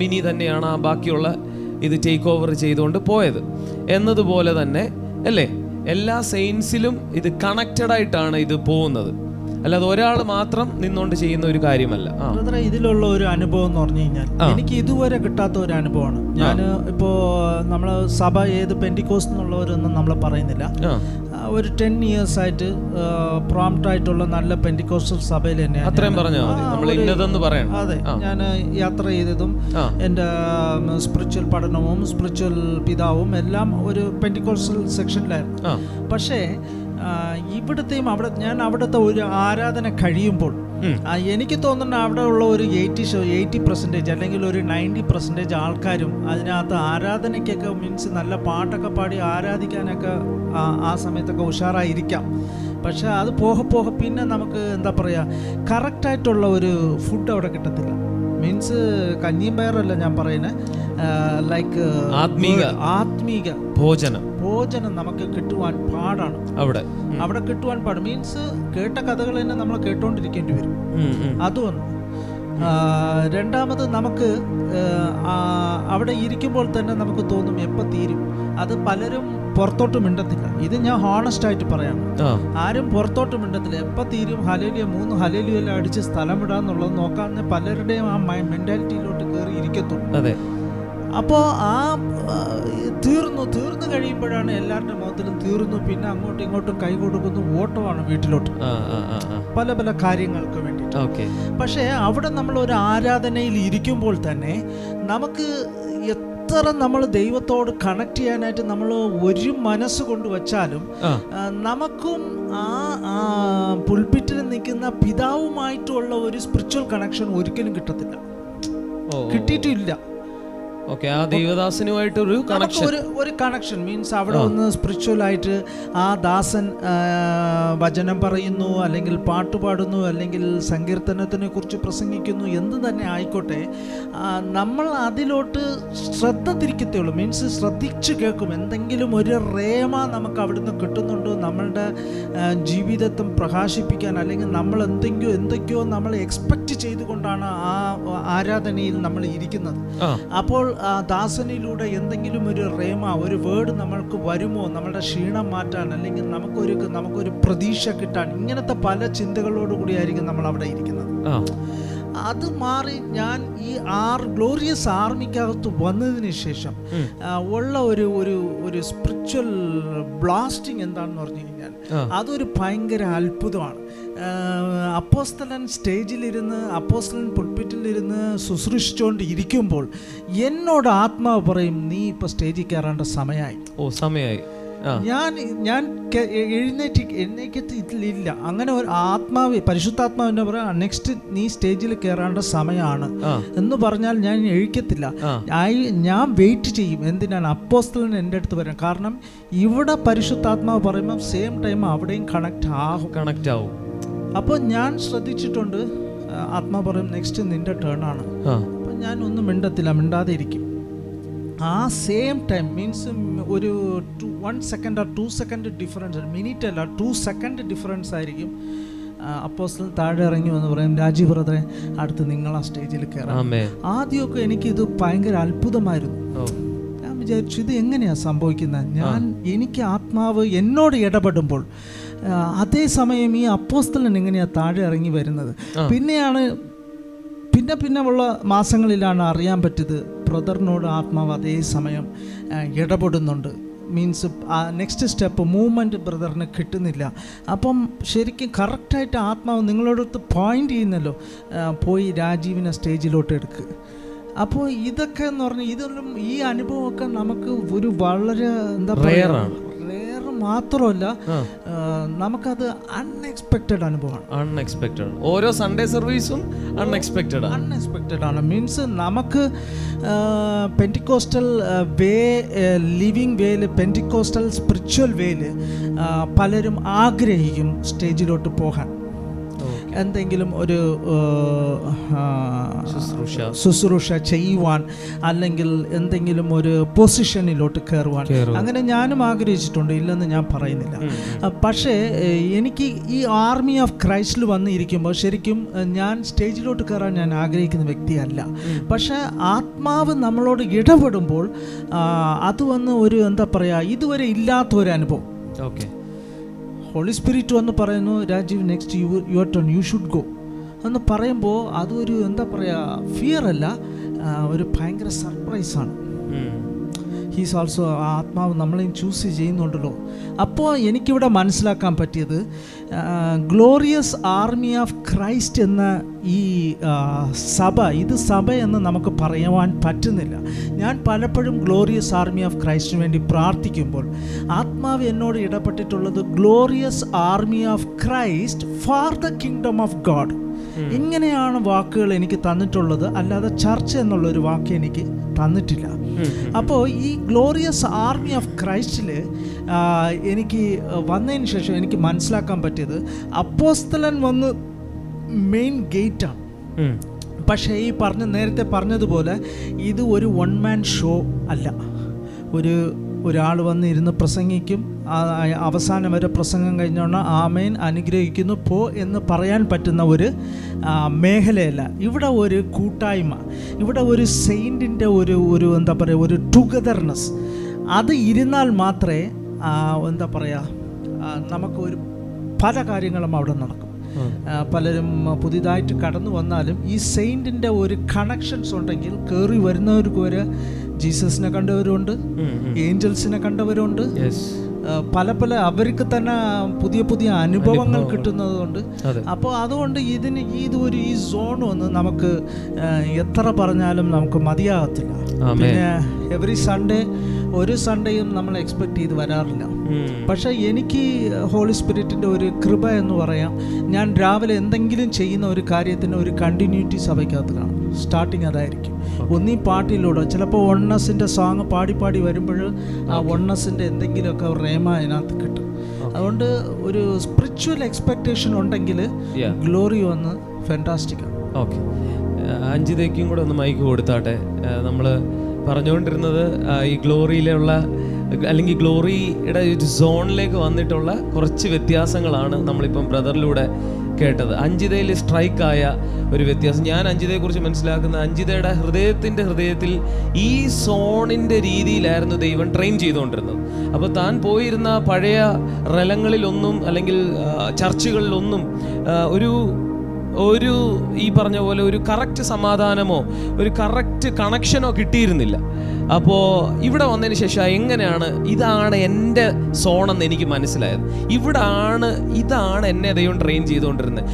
മിനി തന്നെയാണ് ആ ബാക്കിയുള്ള ഇത് ടേക്ക് ഓവർ ചെയ്തുകൊണ്ട് പോയത് എന്നതുപോലെ തന്നെ അല്ലേ, എല്ലാ സെയിൻസിലും ഇത് കണക്റ്റഡ് ആയിട്ടാണ് ഇത് പോകുന്നത്, അല്ലാതെ ഒരാൾ മാത്രം നിന്നുകൊണ്ട് ചെയ്യുന്ന ഒരു കാര്യമല്ല. ഇതിലുള്ള ഒരു അനുഭവം എന്ന് പറഞ്ഞു കഴിഞ്ഞാൽ എനിക്ക് ഇതുവരെ കിട്ടാത്ത ഒരു അനുഭവമാണ്. ഞാൻ ഇപ്പോൾ നമ്മൾ സഭ ഏത് പെന്റിക്കോസ്റ്റ് എന്നുള്ളവരൊന്നും നമ്മൾ പറയുന്നില്ല, ഒരു 10 years ആയിട്ട് പ്രോംപ്റ്റ് ആയിട്ടുള്ള നല്ല പെന്റിക്കോസ്റ്റൽ സഭയിൽ തന്നെ അതെ ഞാൻ യാത്ര ചെയ്തതും എൻ്റെ സ്പിരിച്വൽ പഠനവും സ്പിരിച്വൽ പിതാവും എല്ലാം ഒരു പെന്റിക്കോസ്റ്റൽ സെക്ഷനിലായിരുന്നു. പക്ഷേ ഇവിടുത്തെയും ഞാൻ അവിടുത്തെ ഒരു ആരാധന കഴിയുമ്പോൾ എനിക്ക് തോന്നുന്ന അവിടെ ഉള്ള ഒരു 80% അല്ലെങ്കിൽ ഒരു 90% ആൾക്കാരും അതിനകത്ത് ആരാധനയ്ക്കൊക്കെ മീൻസ് നല്ല പാട്ടൊക്കെ പാടി ആരാധിക്കാനൊക്കെ ആ സമയത്തൊക്കെ ഉഷാറായിരിക്കാം. പക്ഷെ അത് പോകെ പിന്നെ നമുക്ക് എന്താ പറയുക, കറക്റ്റായിട്ടുള്ള ഒരു ഫുഡ് അവിടെ കിട്ടത്തില്ല. മീൻസ് കഞ്ഞിയും പയറല്ല ഞാൻ പറയുന്നത്, ലൈക്ക് ആത്മീക ഭോജനം നമുക്ക് കിട്ടുവാൻ പാടാണ്. അവിടെ കിട്ടുവാൻ പാട് മീൻസ് കേട്ട കഥകൾ തന്നെ നമ്മൾ കേട്ടോണ്ടിരിക്കേണ്ടി വരും. അതൊന്ന്. രണ്ടാമത് നമുക്ക് അവിടെ ഇരിക്കുമ്പോൾ തന്നെ നമുക്ക് തോന്നും എപ്പോൾ തീരും. അത് പലരും പുറത്തോട്ട് മിണ്ടത്തില്ല. ഇത് ഞാൻ ഹോണസ്റ്റ് ആയിട്ട് പറയാണ്, ആരും പുറത്തോട്ട് മിണ്ടത്തില്ല. എപ്പോൾ തീരും, ഹല്ലേലൂയ 3 ഹല്ലേലൂയ അടിച്ച് സ്ഥലം വിടാന്നുള്ളത് നോക്കാന്ന് പലരുടെയും ആ മെന്റാലിറ്റിയിലോട്ട് കയറി ഇരിക്കത്തുള്ളൂ. അപ്പോൾ തീർന്നു കഴിയുമ്പോഴാണ് എല്ലാവരുടെ മുഖത്തിലും തീർന്നു. പിന്നെ അങ്ങോട്ടും ഇങ്ങോട്ടും കൈ കൊടുക്കുന്നു, ഓട്ടമാണ് വീട്ടിലോട്ട് പല കാര്യങ്ങൾക്ക് വേണ്ടിയിട്ട്. പക്ഷേ അവിടെ നമ്മൾ ഒരു ആരാധനയിൽ ഇരിക്കുമ്പോൾ തന്നെ നമുക്ക് എത്ര നമ്മൾ ദൈവത്തോട് കണക്ട് ചെയ്യാനായിട്ട് നമ്മൾ ഒരു മനസ്സ് കൊണ്ട് വച്ചാലും നമുക്കും ആ പുൽപിറ്റിൽ നിൽക്കുന്ന പിതാവുമായിട്ടുള്ള ഒരു സ്പിരിച്വൽ കണക്ഷൻ ഒരിക്കലും കിട്ടത്തില്ല, കിട്ടിയിട്ടില്ല. ഓക്കെ, ആ ദൈവദാസനുമായിട്ടൊരു കണക്ഷൻ, ഒരു കണക്ഷൻ മീൻസ് അവിടെ ഒന്ന് സ്പിരിച്വലായിട്ട് ആ ദാസൻ വചനം പറയുന്നു, അല്ലെങ്കിൽ പാട്ട് പാടുന്നു, അല്ലെങ്കിൽ സങ്കീർത്തനത്തിനെ കുറിച്ച് പ്രസംഗിക്കുന്നു, എന്ത് തന്നെ ആയിക്കോട്ടെ, നമ്മൾ അതിലോട്ട് ശ്രദ്ധ തിരിക്കത്തേയുള്ളൂ. മീൻസ് ശ്രദ്ധിച്ച് കേൾക്കും. എന്തെങ്കിലും ഒരു റേമ നമുക്ക് അവിടുന്ന് കിട്ടുന്നുണ്ടോ നമ്മളുടെ ജീവിതത്തെ പ്രകാശിപ്പിക്കാൻ, അല്ലെങ്കിൽ നമ്മൾ എന്തൊക്കെയോ നമ്മൾ എക്സ്പെക്റ്റ് ചെയ്തുകൊണ്ടാണ് ആ ആരാധനയിൽ നമ്മൾ ഇരിക്കുന്നത്. അപ്പോൾ ദാസനിലൂടെ എന്തെങ്കിലും ഒരു റേമ, ഒരു വേർഡ് നമ്മൾക്ക് വരുമോ, നമ്മളുടെ ക്ഷീണം മാറ്റാൻ, അല്ലെങ്കിൽ നമുക്കൊരു പ്രതീക്ഷ കിട്ടാൻ, ഇങ്ങനത്തെ പല ചിന്തകളോടുകൂടിയായിരിക്കും നമ്മൾ അവിടെ ഇരിക്കുന്നത്. അത് മാറി ഞാൻ ഈ ഗ്ലോറിയസ് ആർമിക്കകത്ത് വന്നതിന് ശേഷം ഉള്ള ഒരു സ്പിരിച്വൽ ബ്ലാസ്റ്റിംഗ് എന്താണെന്ന് പറഞ്ഞു കഴിഞ്ഞാൽ അതൊരു ഭയങ്കര അത്ഭുതമാണ്. അപ്പോസ്തലൻ സ്റ്റേജിലിരുന്ന്, അപ്പോസ്തലൻ പുൾപിറ്റിലിരുന്ന് ശുശ്രൂഷിച്ചുകൊണ്ട് ഇരിക്കുമ്പോൾ എന്നോട് ആത്മാവ് പറയും, നീ ഇപ്പോൾ സ്റ്റേജിൽ കയറേണ്ട സമയമായി. ഞാൻ എഴുന്നേറ്റില്ല. അങ്ങനെ ഒരു പരിശുദ്ധാത്മാവിനെ പറയാം, നെക്സ്റ്റ് നീ സ്റ്റേജിൽ കയറേണ്ട സമയമാണ് എന്ന് പറഞ്ഞാൽ ഞാൻ എഴുക്കത്തില്ല. ഞാൻ വെയിറ്റ് ചെയ്യും. എന്തിനാണ്? അപ്പോസ്തലൻ എൻ്റെ അടുത്ത് വരാം. കാരണം ഇവിടെ പരിശുദ്ധാത്മാവ് പറയുമ്പോൾ സെയിം ടൈം അവിടെയും കണക്റ്റ് ആവും. അപ്പോൾ ഞാൻ ശ്രദ്ധിച്ചിട്ടുണ്ട്, ആത്മാവ് പറയും നെക്സ്റ്റ് നിന്റെ ടേൺ ആണ്. അപ്പം ഞാൻ ഒന്നും മിണ്ടാതെ ഇരിക്കും. ആ സെയിം ടൈം മീൻസ് ഒരു 1 സെക്കൻഡ് 2 സെക്കൻഡ് ഡിഫറൻസ്, മിനിറ്റ് അല്ല 2 സെക്കൻഡ് ഡിഫറൻസ് ആയിരിക്കും. അപ്പോസ്തലൻ താഴെ ഇറങ്ങി വന്ന് പറയും, രാജീവ് ബ്രദറെ അടുത്ത് നിങ്ങൾ ആ സ്റ്റേജിൽ കയറാം. ആദ്യമൊക്കെ എനിക്കിത് ഭയങ്കര അത്ഭുതമായിരുന്നു. ഞാൻ വിചാരിച്ചു ഇത് എങ്ങനെയാണ് സംഭവിക്കുന്നത്? എനിക്ക് ആത്മാവ് എന്നോട് ഇടപെടുമ്പോൾ അതേസമയം ഈ അപ്പോസ്തലൻ എങ്ങനെയാണ് താഴെ ഇറങ്ങി വരുന്നത്? പിന്നെ ഉള്ള മാസങ്ങളിലാണ് അറിയാൻ പറ്റിയത്, ബ്രദറിനോട് ആത്മാവ് അതേ സമയം ഇടപെടുന്നുണ്ട്. മീൻസ് നെക്സ്റ്റ് സ്റ്റെപ്പ് മൂവ്മെൻറ്റ് ബ്രദറിന് കിട്ടുന്നില്ല. അപ്പം ശരിക്കും കറക്റ്റായിട്ട് ആത്മാവ് നിങ്ങളോടടുത്ത് പോയിൻ്റ് ചെയ്യുന്നല്ലോ, പോയി രാജീവിനെ സ്റ്റേജിലോട്ട് എടുക്കുക. അപ്പോൾ ഇതൊക്കെ എന്ന് പറഞ്ഞാൽ ഇതെല്ലാം ഈ അനുഭവമൊക്കെ നമുക്ക് ഒരു വളരെ എന്താ പറയുക, റെയർ മാത്രമല്ല, നമുക്കത് അൺഎക്സ്പെക്റ്റഡ് അനുഭവമാണ്. ഓരോ സൺഡേ സർവീസും അൺഎക്സ്പെക്റ്റഡ് ആണ്. മീൻസ് നമുക്ക് പെന്റിക്കോസ്റ്റൽ ലിവിങ് വേയിൽ, പെന്റിക്കോസ്റ്റൽ സ്പിരിച്വൽ വേയിൽ പലരും ആഗ്രഹിക്കും സ്റ്റേജിലോട്ട് പോകാൻ, എന്തെങ്കിലും ഒരു ശുശ്രൂഷ ചെയ്യുവാൻ, അല്ലെങ്കിൽ എന്തെങ്കിലും ഒരു പൊസിഷനിലോട്ട് കയറുവാൻ. അങ്ങനെ ഞാനും ആഗ്രഹിച്ചിട്ടുണ്ട്, ഇല്ലെന്ന് ഞാൻ പറയുന്നില്ല. പക്ഷേ എനിക്ക് ഈ ആർമി ഓഫ് ക്രൈസ്റ്റിൽ വന്നിരിക്കുമ്പോൾ ശരിക്കും ഞാൻ സ്റ്റേജിലോട്ട് കയറാൻ ഞാൻ ആഗ്രഹിക്കുന്ന വ്യക്തിയല്ല. പക്ഷേ ആത്മാവ് നമ്മളോട് ഇടപെടുമ്പോൾ അത് വന്ന് ഒരു എന്താ പറയുക, ഇതുവരെ ഇല്ലാത്തൊരു അനുഭവം. ഹോളി സ്പിരിറ്റ് വന്ന് പറയുന്നു, Rajeev next your turn, you should go എന്ന് പറയുമ്പോൾ അതൊരു എന്താ പറയുക, ഫിയർ അല്ല, ഒരു ഭയങ്കര സർപ്രൈസാണ്. ഹീസ് ഓൾസോ, ആത്മാവ് നമ്മളെയും ചൂസ് ചെയ്യുന്നുണ്ടല്ലോ. അപ്പോൾ എനിക്കിവിടെ മനസ്സിലാക്കാൻ പറ്റിയത് ഗ്ലോറിയസ് ആർമി ഓഫ് ക്രൈസ്റ്റ് എന്ന ഈ സഭ, ഇത് സഭ എന്ന് നമുക്ക് പറയുവാൻ പറ്റുന്നില്ല. ഞാൻ പലപ്പോഴും ഗ്ലോറിയസ് ആർമി ഓഫ് ക്രൈസ്റ്റിന് വേണ്ടി പ്രാർത്ഥിക്കുമ്പോൾ ആത്മാവ് എന്നോട് ഇടപെട്ടിട്ടുള്ളത് glorious army of Christ for the kingdom of God. ഇങ്ങനെയാണ് വാക്കുകൾ എനിക്ക് തന്നിട്ടുള്ളത്, അല്ലാതെ ചർച്ച എന്നുള്ളൊരു വാക്ക് എനിക്ക് തന്നിട്ടില്ല. അപ്പോൾ ഈ ഗ്ലോറിയസ് ആർമി ഓഫ് ക്രൈസ്റ്റിൽ എനിക്ക് വന്നതിന് ശേഷം എനിക്ക് മനസ്സിലാക്കാൻ പറ്റിയത്, അപ്പോസ്തലൻ വന്ന് മെയിൻ ഗേറ്റാണ്. പക്ഷേ ഈ നേരത്തെ പറഞ്ഞതുപോലെ ഇത് ഒരു 1 മാൻ ഷോ അല്ല. ഒരാൾ വന്ന് ഇരുന്ന് പ്രസംഗിക്കും, അവസാനം വരെ പ്രസംഗം കഴിഞ്ഞോണ്ട് ആമേൻ അനുഗ്രഹിക്കുന്നു പോ എന്ന് പറയാൻ പറ്റുന്ന ഒരു മേഖലയല്ല. ഇവിടെ ഒരു കൂട്ടായ്മ, ഇവിടെ ഒരു സെയിൻറ്റിൻ്റെ ഒരു എന്താ പറയുക, ഒരു ടുഗദർനെസ്, അത് ഇരുന്നാൽ മാത്രമേ എന്താ പറയുക, നമുക്ക് പല കാര്യങ്ങളും അവിടെ നടക്കും. പലരും പുതിയതായിട്ട് കടന്നു വന്നാലും ഈ സെയിൻറ്റിൻ്റെ ഒരു കണക്ഷൻസ് ഉണ്ടെങ്കിൽ കയറി വരുന്നവർക്ക് വരെ ജീസസിനെ കണ്ടവരുണ്ട്, ഏഞ്ചൽസിനെ കണ്ടവരുണ്ട്, പല അവർക്ക് തന്നെ പുതിയ അനുഭവങ്ങൾ കിട്ടുന്നതുകൊണ്ട്. അപ്പോൾ അതുകൊണ്ട് ഈ സോൺ ഒന്ന് നമുക്ക് എത്ര പറഞ്ഞാലും നമുക്ക് മതിയാകത്തില്ല. പിന്നെ എവറി സൺഡേ ഒരു സൺഡേയും നമ്മൾ എക്സ്പെക്ട് ചെയ്ത് വരാറില്ല. പക്ഷേ എനിക്ക് ഹോളി സ്പിരിറ്റിൻ്റെ ഒരു കൃപ എന്ന് പറയാം. ഞാൻ രാവിലെ എന്തെങ്കിലും ചെയ്യുന്ന ഒരു കാര്യത്തിന് ഒരു കണ്ടിന്യൂറ്റി സഭയ്ക്കകത്ത് കാണും. സ്റ്റാർട്ടിങ് അതായിരിക്കും. ഒന്നീ പാട്ടിലൂടെ ചിലപ്പോൾ ഒണ്ണസിൻ്റെ സോങ് പാടി പാടി വരുമ്പോൾ ആ ഒണ്ണസിൻ്റെ എന്തെങ്കിലുമൊക്കെ റേമ അതിനകത്ത് കിട്ടും. അതുകൊണ്ട് ഒരു സ്പിരിച്വൽ എക്സ്പെക്റ്റേഷൻ ഉണ്ടെങ്കിൽ ഗ്ലോറി വന്ന് ഫാന്റാസ്റ്റിക്കാണ്. ഓക്കെ, അഞ്ജിതയ്ക്കും കൂടെ ഒന്ന് മൈക്ക് കൊടുത്താട്ടെ. നമ്മൾ പറഞ്ഞുകൊണ്ടിരുന്നത് ഈ ഗ്ലോറിയിലുള്ള അല്ലെങ്കിൽ ഗ്ലോറിയുടെ ഒരു സോണിലേക്ക് വന്നിട്ടുള്ള കുറച്ച് വ്യത്യാസങ്ങളാണ് നമ്മളിപ്പം ബ്രദറിലൂടെ കേട്ടത്. അഞ്ജിതയിൽ സ്ട്രൈക്കായ ഒരു വ്യത്യാസം ഞാൻ അഞ്ജിതയെക്കുറിച്ച് മനസ്സിലാക്കുന്ന, അഞ്ജിതയുടെ ഹൃദയത്തിൽ ഈ സോണിൻ്റെ രീതിയിലായിരുന്നു ദൈവം ട്രെയിൻ ചെയ്തുകൊണ്ടിരുന്നത്. അപ്പോൾ താൻ പോയിരുന്ന പഴയ റലങ്ങളിലൊന്നും അല്ലെങ്കിൽ ചർച്ചുകളിലൊന്നും ഒരു ഈ പറഞ്ഞ പോലെ ഒരു കറക്റ്റ് സമാധാനമോ ഒരു കറക്റ്റ് കണക്ഷനോ കിട്ടിയിരുന്നില്ല. അപ്പോൾ ഇവിടെ വന്നതിന് ശേഷം എങ്ങനെയാണ് ഇതാണ് എൻ്റെ സോണെന്ന് എനിക്ക് മനസ്സിലായത്. ഇതാണ് എന്നെ ദൈവം ട്രെയിൻ ചെയ്തുകൊണ്ടിരുന്നത്,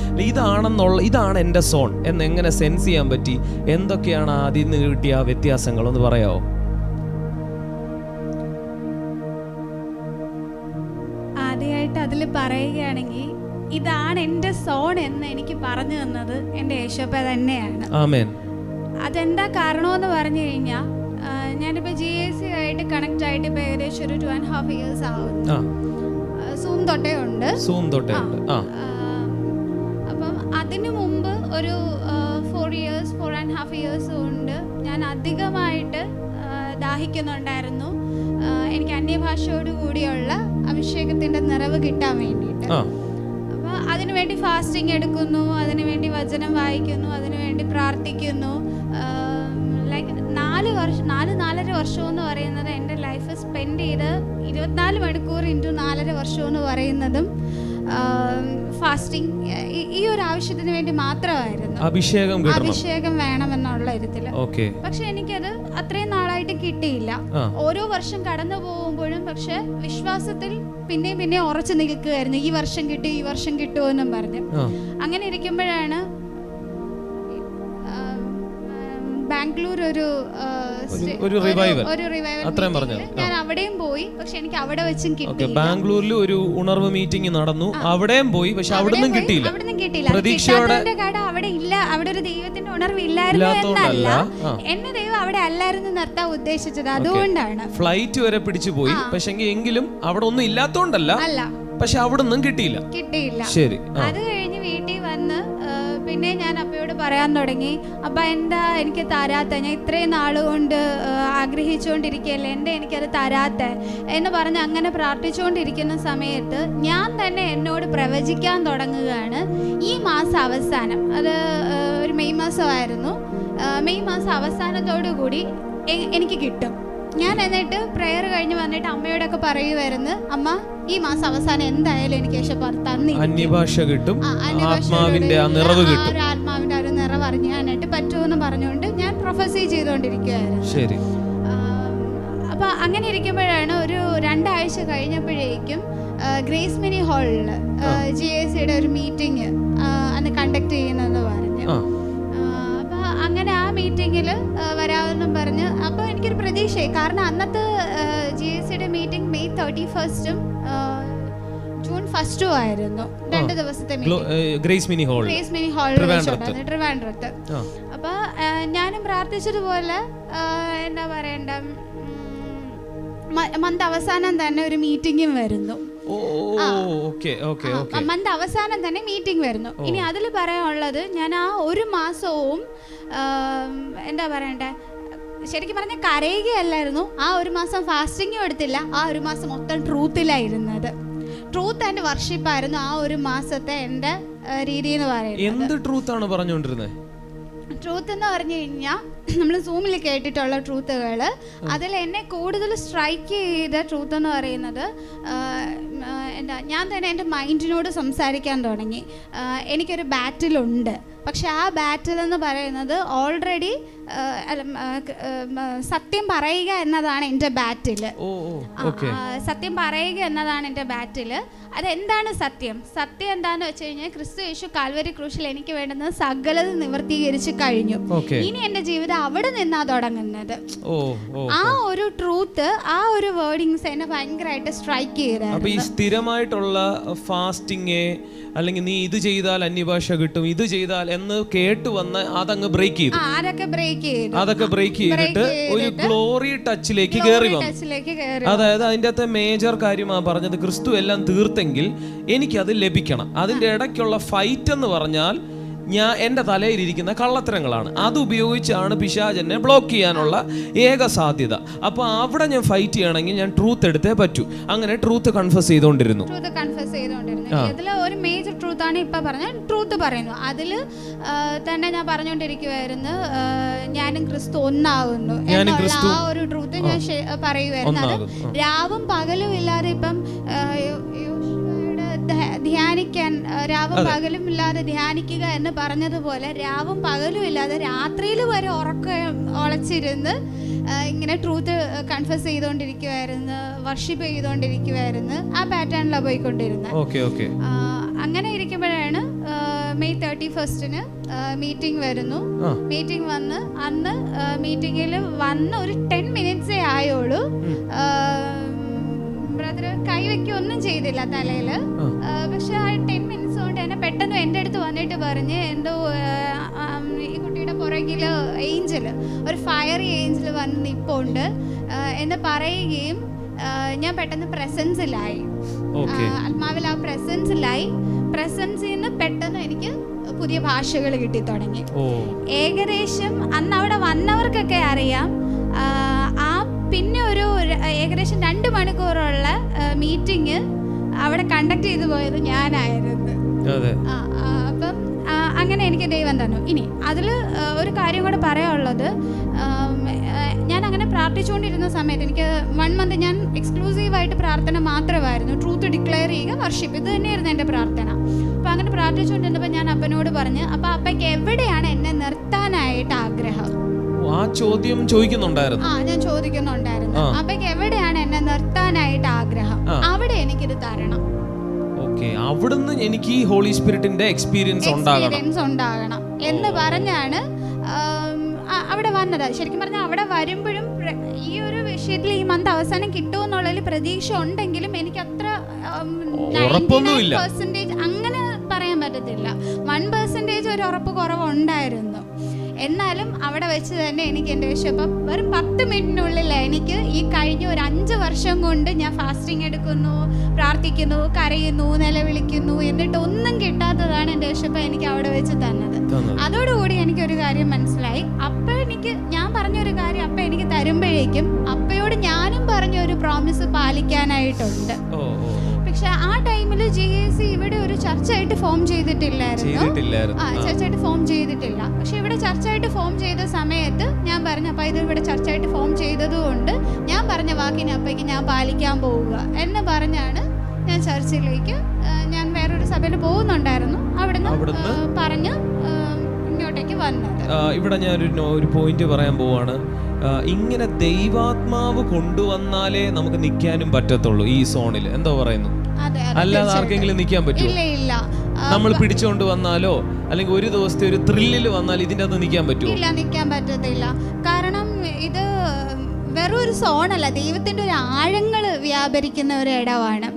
ഇതാണ് എൻ്റെ സോൺ എന്നെങ്ങനെ സെൻസ് ചെയ്യാൻ പറ്റി? എന്തൊക്കെയാണ് ആദ്യം നിന്ന് കിട്ടിയ വ്യത്യാസങ്ങൾ ഒന്ന് പറയാമോ? ആദ്യമായിട്ട് അതിൽ പറയുകയാണെങ്കിൽ ഇതാണ് എൻ്റെ സോൺ എന്ന് എനിക്ക് പറഞ്ഞു തന്നത് എൻ്റെ യേശുപ്പ തന്നെയാണ്. ആമേൻ. അതെന്താ കാരണമെന്ന് പറഞ്ഞു കഴിഞ്ഞാൽ, ഞാനിപ്പോൾ GAC ആയിട്ട് കണക്ട് ആയിട്ട് ഇപ്പോൾ ഏകദേശം ഒരു 2.5 years ആവുന്നു. സൂം തൊട്ടേ ഉണ്ട്. അപ്പം അതിനു മുമ്പ് ഒരു 4.5 years കൊണ്ട് ഞാൻ അധികമായിട്ട് ദാഹിക്കുന്നുണ്ടായിരുന്നു. എനിക്ക് അന്യഭാഷയോട് കൂടിയുള്ള അഭിഷേകത്തിൻ്റെ നിറവ് കിട്ടാൻ വേണ്ടിയിട്ട്. അപ്പോൾ അതിനുവേണ്ടി ഫാസ്റ്റിംഗ് എടുക്കുന്നു, അതിനുവേണ്ടി വചനം വായിക്കുന്നു, അതിനുവേണ്ടി പ്രാർത്ഥിക്കുന്നു. ലൈക്ക് 4.5 വർഷം എന്ന് പറയുന്നത് എൻ്റെ ലൈഫ് സ്പെൻഡ് ചെയ്ത് 24 മണിക്കൂർ ഇൻറ്റു 4.5 വർഷം എന്ന് പറയുന്നതും ഫാസ്റ്റിംഗ് ഈ ഒരു ആവശ്യത്തിന് വേണ്ടി മാത്രമായിരുന്നു. അഭിഷേകം വേണമെന്നുള്ള ഇതിൽ. പക്ഷെ എനിക്കത് അത്രയും നാളായിട്ട് കിട്ടിയില്ല. ഓരോ വർഷം കടന്നു പോകുമ്പോഴും പക്ഷെ വിശ്വാസത്തിൽ പിന്നെ ഉറച്ചു നിൽക്കുകയായിരുന്നു. ഈ വർഷം കിട്ടുമെന്നും പറഞ്ഞ്. അങ്ങനെ ഇരിക്കുമ്പോഴാണ് ബാംഗ്ലൂർ ഒരു റിവൈവൽ ഞാൻ അവിടെയും പോയി. പക്ഷെ എനിക്ക് അവിടെ വെച്ചും കിട്ടി. ബാംഗ്ലൂരിൽ ഒരു ഉണർവ് മീറ്റിംഗ് നടന്നു, അവിടെയും പോയി. പക്ഷെ അവിടുന്ന് കിട്ടിയില്ല. പ്രതീക്ഷയോടെ അവിടെ ഇല്ല. അവിടെ ഒരു ദൈവത്തിന്റെ ഉണർവ് ഇല്ലായിരുന്നു എന്നല്ല, എന്നെ ദൈവം അവിടെ അല്ലായിരുന്നു നിർത്താൻ ഉദ്ദേശിച്ചത്. അതുകൊണ്ടാണ് ഫ്ലൈറ്റ് വരെ പിടിച്ചു പോയി. പക്ഷെ എങ്കിലും അവിടെ ഒന്നും ഇല്ലാത്തോണ്ടല്ല, പക്ഷെ അവിടെ ഒന്നും കിട്ടിയില്ല. ശരി. അത് കഴിഞ്ഞ് വീട്ടിൽ വന്ന് പിന്നെ ഞാൻ അപ്പയോട് പറയാൻ തുടങ്ങി, അപ്പ എനിക്ക് തരാത്ത, ഞാൻ ഇത്രയും നാളുകൊണ്ട് ആഗ്രഹിച്ചുകൊണ്ടിരിക്കുകയല്ലേ, എനിക്കത് തരാത്ത എന്ന് പറഞ്ഞ് അങ്ങനെ പ്രാർത്ഥിച്ചുകൊണ്ടിരിക്കുന്ന സമയത്ത് ഞാൻ തന്നെ എന്നോട് പ്രവചിക്കാൻ തുടങ്ങുകയാണ്. ഈ മാസം അവസാനം, അത് ഒരു മെയ് മാസമായിരുന്നു, മെയ് മാസം അവസാനത്തോടു കൂടി എനിക്ക് കിട്ടും. ഞാൻ എന്നിട്ട് പ്രെയർ കഴിഞ്ഞ് വന്നിട്ട് അമ്മയോടൊക്കെ പറയുമായിരുന്നു, അമ്മ ഈ മാസം അവസാനം എന്തായാലും എനിക്ക് അന്യഭാഷ കിട്ടും, ആത്മാവിന്റെ ആ ഒരു നിറവ് അറിഞ്ഞാനായിട്ട് പറ്റുമെന്ന് പറഞ്ഞുകൊണ്ട് ഞാൻ പ്രൊഫസി ചെയ്തുകൊണ്ടിരിക്കുകയായിരുന്നു. ശരി. അപ്പൊ അങ്ങനെ ഇരിക്കുമ്പോഴാണ് ഒരു 2 ആഴ്ച കഴിഞ്ഞപ്പോഴേക്കും ഗ്രേസ് മിനി ഹാളിൽ GACയുടെ ഒരു മീറ്റിംഗ് അന്ന് കണ്ടക്ട് ചെയ്യുന്നെന്ന് പറഞ്ഞു. അപ്പൊ അങ്ങനെ ആ മീറ്റിങ്ങിൽ വരാമെന്നും പറഞ്ഞ്, അപ്പോൾ എനിക്കൊരു പ്രതീക്ഷയായി. കാരണം അന്നത്തെ GACയുടെ മീറ്റിംഗ് മെയ് 31 ജൂൺ 1 ആയിരുന്നു. 2 ദിവസത്തെ ഗ്രേസ് മിനി ഹാളിൽ ട്രിവാൻഡ്രത്ത്. അപ്പൊ ഞാനും പ്രാർത്ഥിച്ചതുപോലെ എന്താ പറയണ്ട, മന്ത് അവസാനം തന്നെ ഒരു മീറ്റിംഗും വരുന്നു. മന്ത് അവസാനം തന്നെ മീറ്റിംഗ് വരുന്നു. ഇനി അതിൽ പറയാനുള്ളത്, ഞാൻ ആ ഒരു മാസവും എന്താ പറയണ്ടേ, ശരിക്കും പറഞ്ഞാൽ കരയുകയല്ലായിരുന്നു. ആ ഒരു മാസം ഫാസ്റ്റിങ്ങും എടുത്തില്ല. ആ ഒരു മാസം മൊത്തം ട്രൂത്തിലായിരുന്നത്. ട്രൂത്ത് ആൻഡ് വർഷിപ്പായിരുന്നു ആ ഒരു മാസത്തെ എൻ്റെ രീതി എന്ന് പറയുന്നത്. എന്ത് ട്രൂത്താണ് പറഞ്ഞുകൊണ്ടിരുന്നത്? ട്രൂത്ത് എന്ന് പറഞ്ഞു കഴിഞ്ഞാൽ നമ്മൾ സൂമിൽ കേട്ടിട്ടുള്ള ട്രൂത്തുകൾ, അതിൽ എന്നെ കൂടുതൽ സ്ട്രൈക്ക് ചെയ്ത ട്രൂത്ത് എന്ന് പറയുന്നത്, ഞാൻ തന്നെ എൻ്റെ മൈൻഡിനോട് സംസാരിക്കാൻ തുടങ്ങി. എനിക്കൊരു ബാറ്റിലുണ്ട്, പക്ഷെ ആ ബാറ്റിൽ എന്ന് പറയുന്നത് ഓൾറെഡി സത്യം പറയുക എന്നതാണ് എൻ്റെ ബാറ്റിൽ. ഓക്കേ. സത്യം പറയുക എന്നതാണ് എൻ്റെ ബാറ്റിൽ. അതെന്താണ് സത്യം? സത്യം എന്താണെന്ന് വെച്ച് കഴിഞ്ഞാൽ ക്രിസ്തു യേശു കാൽവരി ക്രൂശിൽ എനിക്ക് വേണ്ടുന്നത് സകലത് നിവർത്തീകരിച്ച് കഴിഞ്ഞു. ഇനി എൻ്റെ ജീവിതം അവിടെ നിന്നാ തുടങ്ങുന്നത്. ആ ഒരു ട്രൂത്ത്, ആ ഒരു വേർഡിങ്സ് എന്നെ ഭയങ്കരമായിട്ട് സ്ട്രൈക്ക് ചെയ്തായിരുന്നു. അപ്പൊ ഈ സ്ഥിരമായിട്ടുള്ള ഫാസ്റ്റിംഗ്, അല്ലെങ്കിൽ നീ ഇത് ചെയ്താൽ അന്യഭാഷ കിട്ടും, ഇത് ചെയ്താൽ എന്ന് കേട്ട് വന്ന് അതങ്ങ് ബ്രേക്ക് ചെയ്തു. അതൊക്കെ ബ്രേക്ക് ചെയ്തിട്ട് ഒരു ഗ്ലോറി ടച്ചിലേക്ക് കയറി വന്നു. അതായത് അതിൻ്റെ അകത്തെ മേജർ കാര്യമാണ് പറഞ്ഞത്, ക്രിസ്തു എല്ലാം തീർത്തെങ്കിൽ എനിക്കത് ലഭിക്കണം. അതിൻ്റെ ഇടയ്ക്കുള്ള ഫൈറ്റ് എന്ന് പറഞ്ഞാൽ എൻ്റെ തലയിലിരിക്കുന്ന കള്ളത്തരങ്ങളാണ്. അത് ഉപയോഗിച്ചാണ് പിശാചെന്നെ ബ്ലോക്ക് ചെയ്യാനുള്ള ഏക സാധ്യത. അപ്പോൾ അവിടെ ഞാൻ ഫൈറ്റ് ചെയ്യണമെങ്കിൽ ഞാൻ ട്രൂത്ത് എടുത്തേ പറ്റൂ. അങ്ങനെ ട്രൂത്ത് കൺഫസ് ചെയ്തുകൊണ്ടിരുന്നു. അതിൽ ഒരു മേജർ ട്രൂത്ത് ആണ് ഇപ്പൊ പറഞ്ഞ ട്രൂത്ത് പറയുന്നു. അതിൽ തന്നെ ഞാൻ പറഞ്ഞുകൊണ്ടിരിക്കുവായിരുന്നു, ഞാനും ക്രിസ്തു ഒന്നാകുന്നു എന്നുള്ള ആ ഒരു ട്രൂത്ത് ഞാൻ പറയുമായിരുന്നു. അത് രാവും പകലും ഇല്ലാതെ ഇപ്പം ധ്യാനിക്കാൻ, രാവും പകലും ഇല്ലാതെ ധ്യാനിക്കുക എന്ന് പറഞ്ഞതുപോലെ രാവും പകലും ഇല്ലാതെ രാത്രിയിൽ വരെ ഉളച്ചിരുന്ന് ഇങ്ങനെ ട്രൂത്ത് കൺഫസ് ചെയ്തുകൊണ്ടിരിക്കുവായിരുന്നു, വർഷിപ്പ് ചെയ്തുകൊണ്ടിരിക്കുവായിരുന്നു. ആ പാറ്റേണിലാണ് പോയിക്കൊണ്ടിരുന്നത്. അങ്ങനെ ഇരിക്കുമ്പോഴാണ് മെയ് 31 മീറ്റിംഗ് വരുന്നു. മീറ്റിംഗ് വന്ന് അന്ന് മീറ്റിങ്ങിൽ വന്ന് ഒരു 10 മിനിറ്റ്സേ ആയുള്ളൂ. ബ്രദർ കൈവയ്ക്കൊന്നും ചെയ്തില്ല തലയിൽ. പക്ഷെ ആ 10 മിനിറ്റ്സ് കൊണ്ട് എന്നെ പെട്ടെന്ന് എൻ്റെ അടുത്ത് വന്നിട്ട് പറഞ്ഞ്, എന്തോ ഈ കുട്ടിയുടെ പുറകിൽ ഏഞ്ചൽ, ഒരു ഫയറി ഏഞ്ചൽ വന്ന് നിൽപ്പുണ്ട് എന്ന് പറയുകയും ഞാൻ പെട്ടെന്ന് പ്രസൻസിലായി. ആത്മാവിൽ ആ പ്രസൻസിലായി. പ്രസൻസിൽ നിന്ന് പെട്ടെന്ന് എനിക്ക് പുതിയ ഭാഷകൾ കിട്ടി തുടങ്ങി. ഏകദേശം അന്ന് അവിടെ വന്നവർക്കൊക്കെ അറിയാം. ആ പിന്നെ ഒരു ഏകദേശം 2 മണിക്കൂറുള്ള മീറ്റിംഗ് അവിടെ കണ്ടക്ട് ചെയ്തു പോയത് ഞാനായിരുന്നു. അപ്പം അങ്ങനെ എനിക്ക് ദൈവം തന്നു. ഇനി അതിൽ ഒരു കാര്യം കൂടെ പറയാനുള്ളത്, ഞാൻ അങ്ങനെ പ്രാർത്ഥിച്ചുകൊണ്ടിരുന്ന സമയത്ത് എനിക്ക് 1 മന്ത് ഞാൻ എക്സ്ക്ലൂസീവായിട്ട് പ്രാർത്ഥന മാത്രമായിരുന്നു. ട്രൂത്ത് ഡിക്ലെയർ ചെയ്യുക, വർഷിപ്പ്, ഇത് തന്നെയായിരുന്നു എൻ്റെ പ്രാർത്ഥന. അപ്പോൾ അങ്ങനെ പ്രാർത്ഥിച്ചുകൊണ്ടിരുന്നപ്പോൾ ഞാൻ അപ്പനോട് പറഞ്ഞു, അപ്പോൾ അപ്പയ്ക്ക് എവിടെയാണ് എന്നെ നിർത്താനായിട്ട് ആഗ്രഹം? ആ ചോദ്യം ചോദിക്കുന്നുണ്ടായിരുന്നു. ഞാൻ ചോദിക്കുന്നുണ്ടായിരുന്നു, അപ്പയ്ക്ക് എവിടെയാണ് എന്നെ നിർത്താനായിട്ട് ആഗ്രഹം? അവിടെ എനിക്കിത് തരണം. അവിടുന്ന് എനിക്ക് ഈ ഹോളി സ്പിരിറ്റിന്റെ എക്സ്പീരിയൻസ് ഉണ്ടാകണം എന്ന് പറഞ്ഞാണ് അവിടെ വന്നത്. ശരിക്കും പറഞ്ഞാൽ അവിടെ വരുമ്പോഴും ഈ ഒരു വിഷയത്തിൽ ഈ മന്ത് അവസാനം കിട്ടുമെന്നുള്ളതിൽ പ്രതീക്ഷ ഉണ്ടെങ്കിലും എനിക്ക് അത്ര 99% അങ്ങനെ പറയാൻ പറ്റത്തില്ല. 1% ഒരു ഉറപ്പ് കുറവുണ്ടായിരുന്നു. എന്നാലും അവിടെ വെച്ച് തന്നെ എനിക്ക് എൻ്റെ വിഷയം വെറും 10 മിനിറ്റിനുള്ളിൽ എനിക്ക് ഈ കഴിഞ്ഞ ഒരു 5 വർഷം കൊണ്ട് ഞാൻ ഫാസ്റ്റിംഗ് എടുക്കുന്നു, പ്രാർത്ഥിക്കുന്നു, കരയുന്നു, നിലവിളിക്കുന്നു, എന്നിട്ട് ഒന്നും കിട്ടാത്തതാണ് എൻ്റെ വിഷയം എനിക്ക് അവിടെ വെച്ച് തന്നത്. അതോടുകൂടി എനിക്കൊരു കാര്യം മനസ്സിലായി. അപ്പം ഞാൻ പറഞ്ഞൊരു കാര്യം അപ്പം എനിക്ക് തരുമ്പോഴേക്കും അപ്പയോട് ഞാനും പറഞ്ഞൊരു പ്രോമിസ് പാലിക്കാനായിട്ടുണ്ട്. പക്ഷെ ആ ടൈമിൽ GAC ഇവിടെ ഒരു ചർച്ചായിട്ട് ഫോം ചെയ്തിട്ടില്ലായിരുന്നു. ചർച്ചായിട്ട് ഫോം ചെയ്തിട്ടില്ല. പക്ഷെ ഇവിടെ ചർച്ചായിട്ട് ഫോം ചെയ്ത സമയത്ത് ഞാൻ പറഞ്ഞു, അപ്പം ഇത് ഇവിടെ ചർച്ചായിട്ട് ഫോം ചെയ്തതുകൊണ്ട് ഞാൻ പറഞ്ഞ വാക്കിന് അപ്പയ്ക്ക് ഞാൻ പാലിക്കാൻ പോവുക എന്ന് പറഞ്ഞാണ് ഞാൻ ചർച്ചിലേക്ക്, ഞാൻ വേറൊരു സഭയിൽ പോകുന്നുണ്ടായിരുന്നു, അവിടുന്ന് പറഞ്ഞ് ഇങ്ങോട്ടേക്ക് വന്നത്. ഇവിടെ ഞാനൊരു പോയിന്റ് പറയാൻ പോവാണ്. ഇങ്ങനെ ദൈവാത്മാവ് കൊണ്ടുവന്നാലേ നമുക്ക് നിൽക്കാനും പറ്റത്തുള്ളൂ ഈ സോണിൽ. എന്താ പറയുന്നു? അല്ലാതെ ആർക്കെങ്കിലും നിൽക്കാൻ പറ്റുമോ? നമ്മൾ പിടിച്ചുകൊണ്ട് വന്നാലോ അല്ലെങ്കിൽ ഒരു ദിവസത്തെ ഒരു ത്രില്ലിൽ വന്നാൽ ഇതിൻ്റെ അകത്ത് നിൽക്കാൻ പറ്റുമോ? ഇല്ല, നിൽക്കാൻ പറ്റത്തില്ല. കാരണം ഇത് വെറും ഒരു സോണല്ല, ദൈവത്തിന്റെ ഒരു ആഴങ്ങൾ വ്യാപരിക്കുന്ന ഒരു ഇടമാണ്.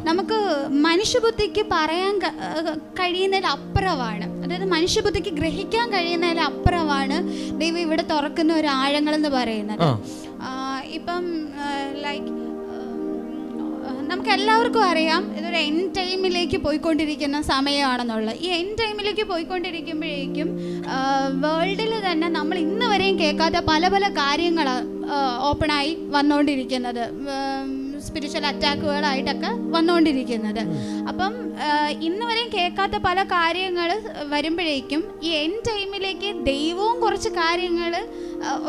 നമുക്ക് മനുഷ്യബുദ്ധിക്ക് പറയാൻ കഴിയുന്നതിൽ അപ്പുറമാണ്, അതായത് മനുഷ്യബുദ്ധിക്ക് ഗ്രഹിക്കാൻ കഴിയുന്നതിൽ അപ്പുറമാണ് ദൈവം ഇവിടെ തുറക്കുന്ന ഒരു ആഴങ്ങൾ എന്ന് പറയുന്നത്. ഇപ്പം ലൈക്ക് നമുക്ക് എല്ലാവർക്കും അറിയാം ഇതൊരു എൻഡ് ടൈമിലേക്ക് പോയിക്കൊണ്ടിരിക്കുന്ന സമയമാണെന്നുള്ളത്. ഈ എൻഡ് ടൈമിലേക്ക് പോയിക്കൊണ്ടിരിക്കുമ്പോഴേക്കും വേൾഡിൽ തന്നെ നമ്മൾ ഇന്ന് വരെയും കേൾക്കാത്ത പല പല കാര്യങ്ങൾ ഓപ്പണായി വന്നുകൊണ്ടിരിക്കുന്നത്, സ്പിരിച്വൽ അറ്റാക്കുകളായിട്ടൊക്കെ വന്നുകൊണ്ടിരിക്കുന്നത്. അപ്പം ഇന്ന് വരെയും കേൾക്കാത്ത പല കാര്യങ്ങൾ വരുമ്പോഴേക്കും ഈ എൻഡ് ടൈമിലേക്ക് ദൈവവും കുറച്ച് കാര്യങ്ങൾ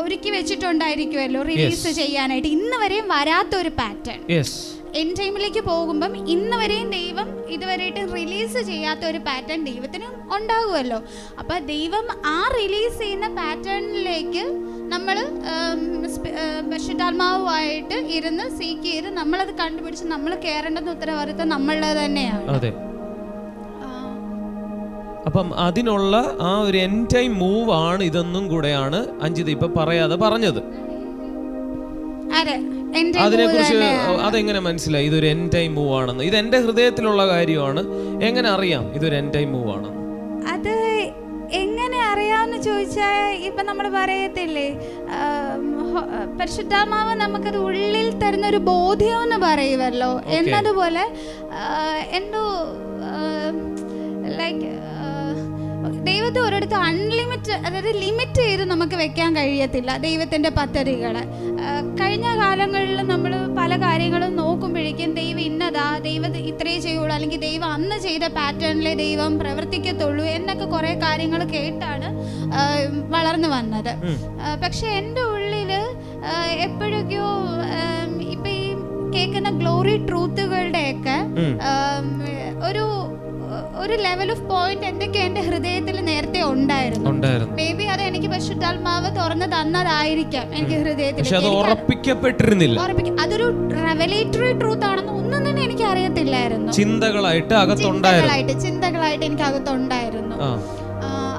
ഒരുക്കി വെച്ചിട്ടുണ്ടായിരിക്കുമല്ലോ റിലീസ് ചെയ്യാനായിട്ട്, ഇന്ന് വരെയും വരാത്തൊരു പാറ്റേൺ. എൻഡ് ടൈമിലേക്ക് പോകുമ്പം ഇന്ന് വരെയും ദൈവം ഇതുവരെയായിട്ട് റിലീസ് ചെയ്യാത്ത ഒരു പാറ്റേൺ ദൈവത്തിനും ഉണ്ടാകുമല്ലോ. അപ്പോൾ ദൈവം ആ റിലീസ് ചെയ്യുന്ന പാറ്റേണിലേക്ക് നമ്മൾ പരിശുദ്ധാത്മാവുമായിട്ട് ഇരുന്ന് സീക്ക് ചെയ്ത് നമ്മളത് കണ്ടുപിടിച്ച് നമ്മൾ കയറേണ്ടുന്ന ഉത്തരവാദിത്വം നമ്മളുടെ തന്നെയാണ്. അതെ. അപ്പം അതിനുള്ള ആ ഒരു എൻഡ് ടൈം മൂവ് ആണ് ഇതെന്നും കൂടെയാണ് അഞ്ജിത ഇപ്പൊ പറയാതെ പറഞ്ഞത്. അതിനെക്കുറിച്ച് അതെങ്ങനെ മനസ്സിലായി ഇതൊരു എൻഡ് ടൈം മൂവ് ആണെന്ന്? ഇത് എന്റെ ഹൃദയത്തിലുള്ള കാര്യമാണ്. എങ്ങനെ അറിയാം ഇതൊരു എൻഡ് ടൈം മൂവ് ആണെന്ന്? അത് എങ്ങനെ അറിയാമെന്ന് ചോദിച്ചാൽ ഇപ്പം നമ്മൾ പറയത്തില്ലേ, പരിശുദ്ധാത്മാവ് നമുക്കത് ഉള്ളിൽ തരുന്നൊരു ബോധ്യം എന്ന് പറയുമല്ലോ. എന്നതുപോലെ എന്തോ ലൈക്ക് ദൈവത്തെ ഒരിടത്ത് അൺലിമിറ്റ്, അതായത് ലിമിറ്റ് ചെയ്ത് നമുക്ക് വെക്കാൻ കഴിയത്തില്ല ദൈവത്തിൻ്റെ പദ്ധതികളെ. കഴിഞ്ഞ കാലങ്ങളിൽ നമ്മൾ പല കാര്യങ്ങളും നോക്കുമ്പോഴേക്കും ദൈവം ഇന്നതാ, ദൈവം ഇത്രയേ ചെയ്യുള്ളൂ, അല്ലെങ്കിൽ ദൈവം അന്ന് ചെയ്ത പാറ്റേണിലെ ദൈവം പ്രവർത്തിക്കത്തുള്ളൂ എന്നൊക്കെ കുറേ കാര്യങ്ങൾ കേട്ടാണ് വളർന്നു വന്നത്. പക്ഷെ എൻ്റെ ഉള്ളിൽ എപ്പോഴൊക്കെയോ ഇപ്പം ഈ കേൾക്കുന്ന ഗ്ലോറി ട്രൂത്തുകളുടെയൊക്കെ ഒരു ലെവൽ ഓഫ് പോയിന്റ് എന്തൊക്കെ എന്റെ ഹൃദയത്തിൽ നേരത്തെ ഉണ്ടായിരുന്നു. മേ ബി അത് എനിക്ക് പരിശുദ്ധാത്മാവ് തുറന്നു തന്നതായിരിക്കാം എനിക്ക് ഹൃദയത്തിൽ. അതൊരു റെവലേറ്ററി ട്രൂത്ത് ആണെന്ന് ഒന്നും തന്നെ എനിക്ക് അറിയത്തില്ലായിരുന്നു. ചിന്തകളായിട്ട് എനിക്ക് അകത്തുണ്ടായിരുന്നു.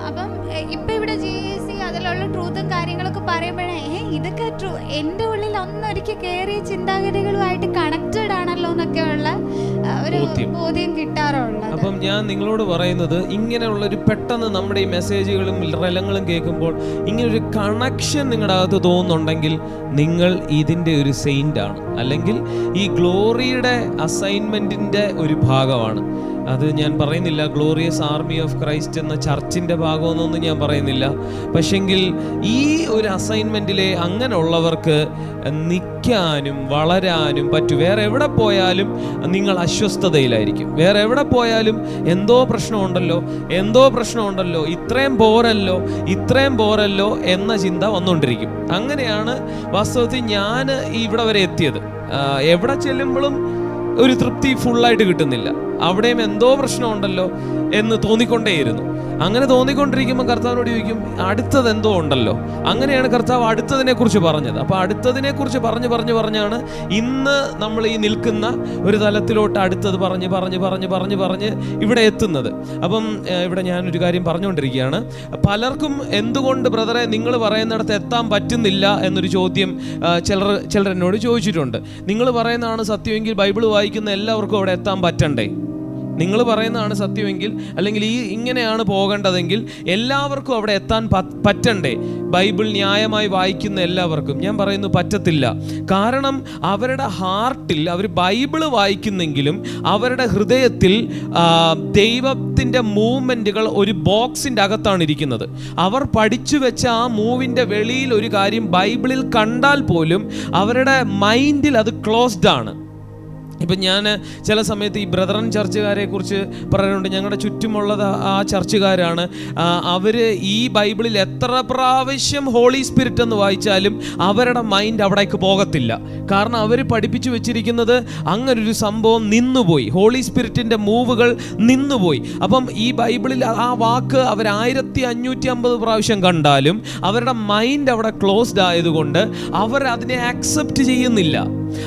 അപ്പം ഇപ്പൊ ഇവിടെ GAC അതിലുള്ള ട്രൂത്തും കാര്യങ്ങളൊക്കെ പറയുമ്പോഴേ ഇതൊക്കെ എന്റെ ഉള്ളിൽ ഒന്നൊരിക്കൽ കയറിയ ചിന്താഗതികളുമായിട്ട് കണക്റ്റഡ് ആണല്ലോ എന്നൊക്കെയുള്ള ഒരു ബോധ്യം കിട്ടാറുള്ളത്. അപ്പം ഞാൻ നിങ്ങളോട് പറയുന്നത്, ഇങ്ങനെയുള്ള ഒരു പെട്ടെന്ന് നമ്മുടെ ഈ മെസ്സേജുകളും റലങ്ങളും കേൾക്കുമ്പോൾ ഇങ്ങനൊരു കണക്ഷൻ നിങ്ങളുടെ അകത്ത് തോന്നുന്നുണ്ടെങ്കിൽ നിങ്ങൾ ഇതിൻ്റെ ഒരു സെയിന്റ് ആണ്, അല്ലെങ്കിൽ ഈ ഗ്ലോറിയുടെ അസൈൻമെന്റിന്റെ ഒരു ഭാഗമാണ്. അത് ഞാൻ പറയുന്നില്ല ഗ്ലോറിയസ് ആർമി ഓഫ് ക്രൈസ്റ്റ് എന്ന ചർച്ചിൻ്റെ ഭാഗമെന്നൊന്നും ഞാൻ പറയുന്നില്ല. പക്ഷെങ്കിൽ ഈ ഒരു അസൈൻമെൻറ്റിലെ അങ്ങനെയുള്ളവർക്ക് നിൽക്കാനും വളരാനും പറ്റും. വേറെ എവിടെ പോയാലും നിങ്ങൾ അസ്വസ്ഥതയിലായിരിക്കും. വേറെ എവിടെ പോയാലും എന്തോ പ്രശ്നമുണ്ടല്ലോ, ഇത്രയും പോരല്ലോ എന്ന ചിന്ത വന്നുകൊണ്ടിരിക്കും. അങ്ങനെയാണ് വാസ്തവത്തിൽ ഞാൻ ഇവിടെ വരെ എത്തിയത്. എവിടെ ചെല്ലുമ്പോഴും ഒരു തൃപ്തി ഫുള്ളായിട്ട് കിട്ടുന്നില്ല. അവിടെയും എന്തോ പ്രശ്നമുണ്ടല്ലോ എന്ന് തോന്നിക്കൊണ്ടേയിരുന്നു. അങ്ങനെ തോന്നിക്കൊണ്ടിരിക്കുമ്പോൾ കർത്താവിനോട് ചോദിക്കും, അടുത്തത് എന്തോ ഉണ്ടല്ലോ. അങ്ങനെയാണ് കർത്താവ് അടുത്തതിനെ കുറിച്ച് പറഞ്ഞത്. അപ്പോൾ അടുത്തതിനെ കുറിച്ച് പറഞ്ഞാണ് ഇന്ന് നമ്മൾ ഈ നിൽക്കുന്ന ഒരു തലത്തിലോട്ട് അടുത്തത് പറഞ്ഞ് ഇവിടെ എത്തുന്നത്. അപ്പം ഇവിടെ ഞാനൊരു കാര്യം പറഞ്ഞുകൊണ്ടിരിക്കുകയാണ്. പലർക്കും എന്തുകൊണ്ട് ബ്രദറെ നിങ്ങൾ പറയുന്നിടത്ത് എത്താൻ പറ്റുന്നില്ല എന്നൊരു ചോദ്യം ചിലർ എന്നോട് ചോദിച്ചിട്ടുണ്ട്. നിങ്ങൾ പറയുന്നതാണ് സത്യമെങ്കിൽ ബൈബിൾ വായിക്കുന്ന എല്ലാവർക്കും അവിടെ എത്താൻ പറ്റണ്ടേ? നിങ്ങൾ പറയുന്നതാണ് സത്യമെങ്കിൽ, അല്ലെങ്കിൽ ഇങ്ങനെയാണ് പോകേണ്ടതെങ്കിൽ എല്ലാവർക്കും അവിടെ എത്താൻ പറ്റണ്ടേ? ബൈബിൾ ന്യായമായി വായിക്കുന്ന എല്ലാവർക്കും? ഞാൻ പറയുന്നു പറ്റത്തില്ല. കാരണം അവരുടെ ഹാർട്ടിൽ അവർ ബൈബിള് വായിക്കുന്നെങ്കിലും അവരുടെ ഹൃദയത്തിൽ ദൈവത്തിൻ്റെ മൂവ്മെൻറ്റുകൾ ഒരു ബോക്സിൻ്റെ അകത്താണ് ഇരിക്കുന്നത്. അവർ പഠിച്ചു വെച്ച ആ മൂവിൻ്റെ വെളിയിൽ ഒരു കാര്യം ബൈബിളിൽ കണ്ടാൽ പോലും അവരുടെ മൈൻഡിൽ അത് ക്ലോസ്ഡ് ആണ്. ഇപ്പം ഞാൻ ചില സമയത്ത് ഈ ബ്രദറൻ ചർച്ചുകാരെ കുറിച്ച് പറയാറുണ്ട്. ഞങ്ങളുടെ ചുറ്റുമുള്ളത് ആ ചർച്ചുകാരാണ്. അവർ ഈ ബൈബിളിൽ എത്ര പ്രാവശ്യം ഹോളി സ്പിരിറ്റ് എന്ന് വായിച്ചാലും അവരുടെ മൈൻഡ് അവിടേക്ക് പോകത്തില്ല. കാരണം അവർ പഠിപ്പിച്ചു വെച്ചിരിക്കുന്നത് അങ്ങനൊരു സംഭവം നിന്നുപോയി, ഹോളി സ്പിരിറ്റിൻ്റെ മൂവുകൾ നിന്നുപോയി. അപ്പം ഈ ബൈബിളിൽ ആ വാക്ക് അവർ 1550 പ്രാവശ്യം കണ്ടാലും അവരുടെ മൈൻഡ് അവിടെ ക്ലോസ്ഡ് ആയതുകൊണ്ട് അവർ അതിനെ ആക്സെപ്റ്റ് ചെയ്യുന്നില്ല.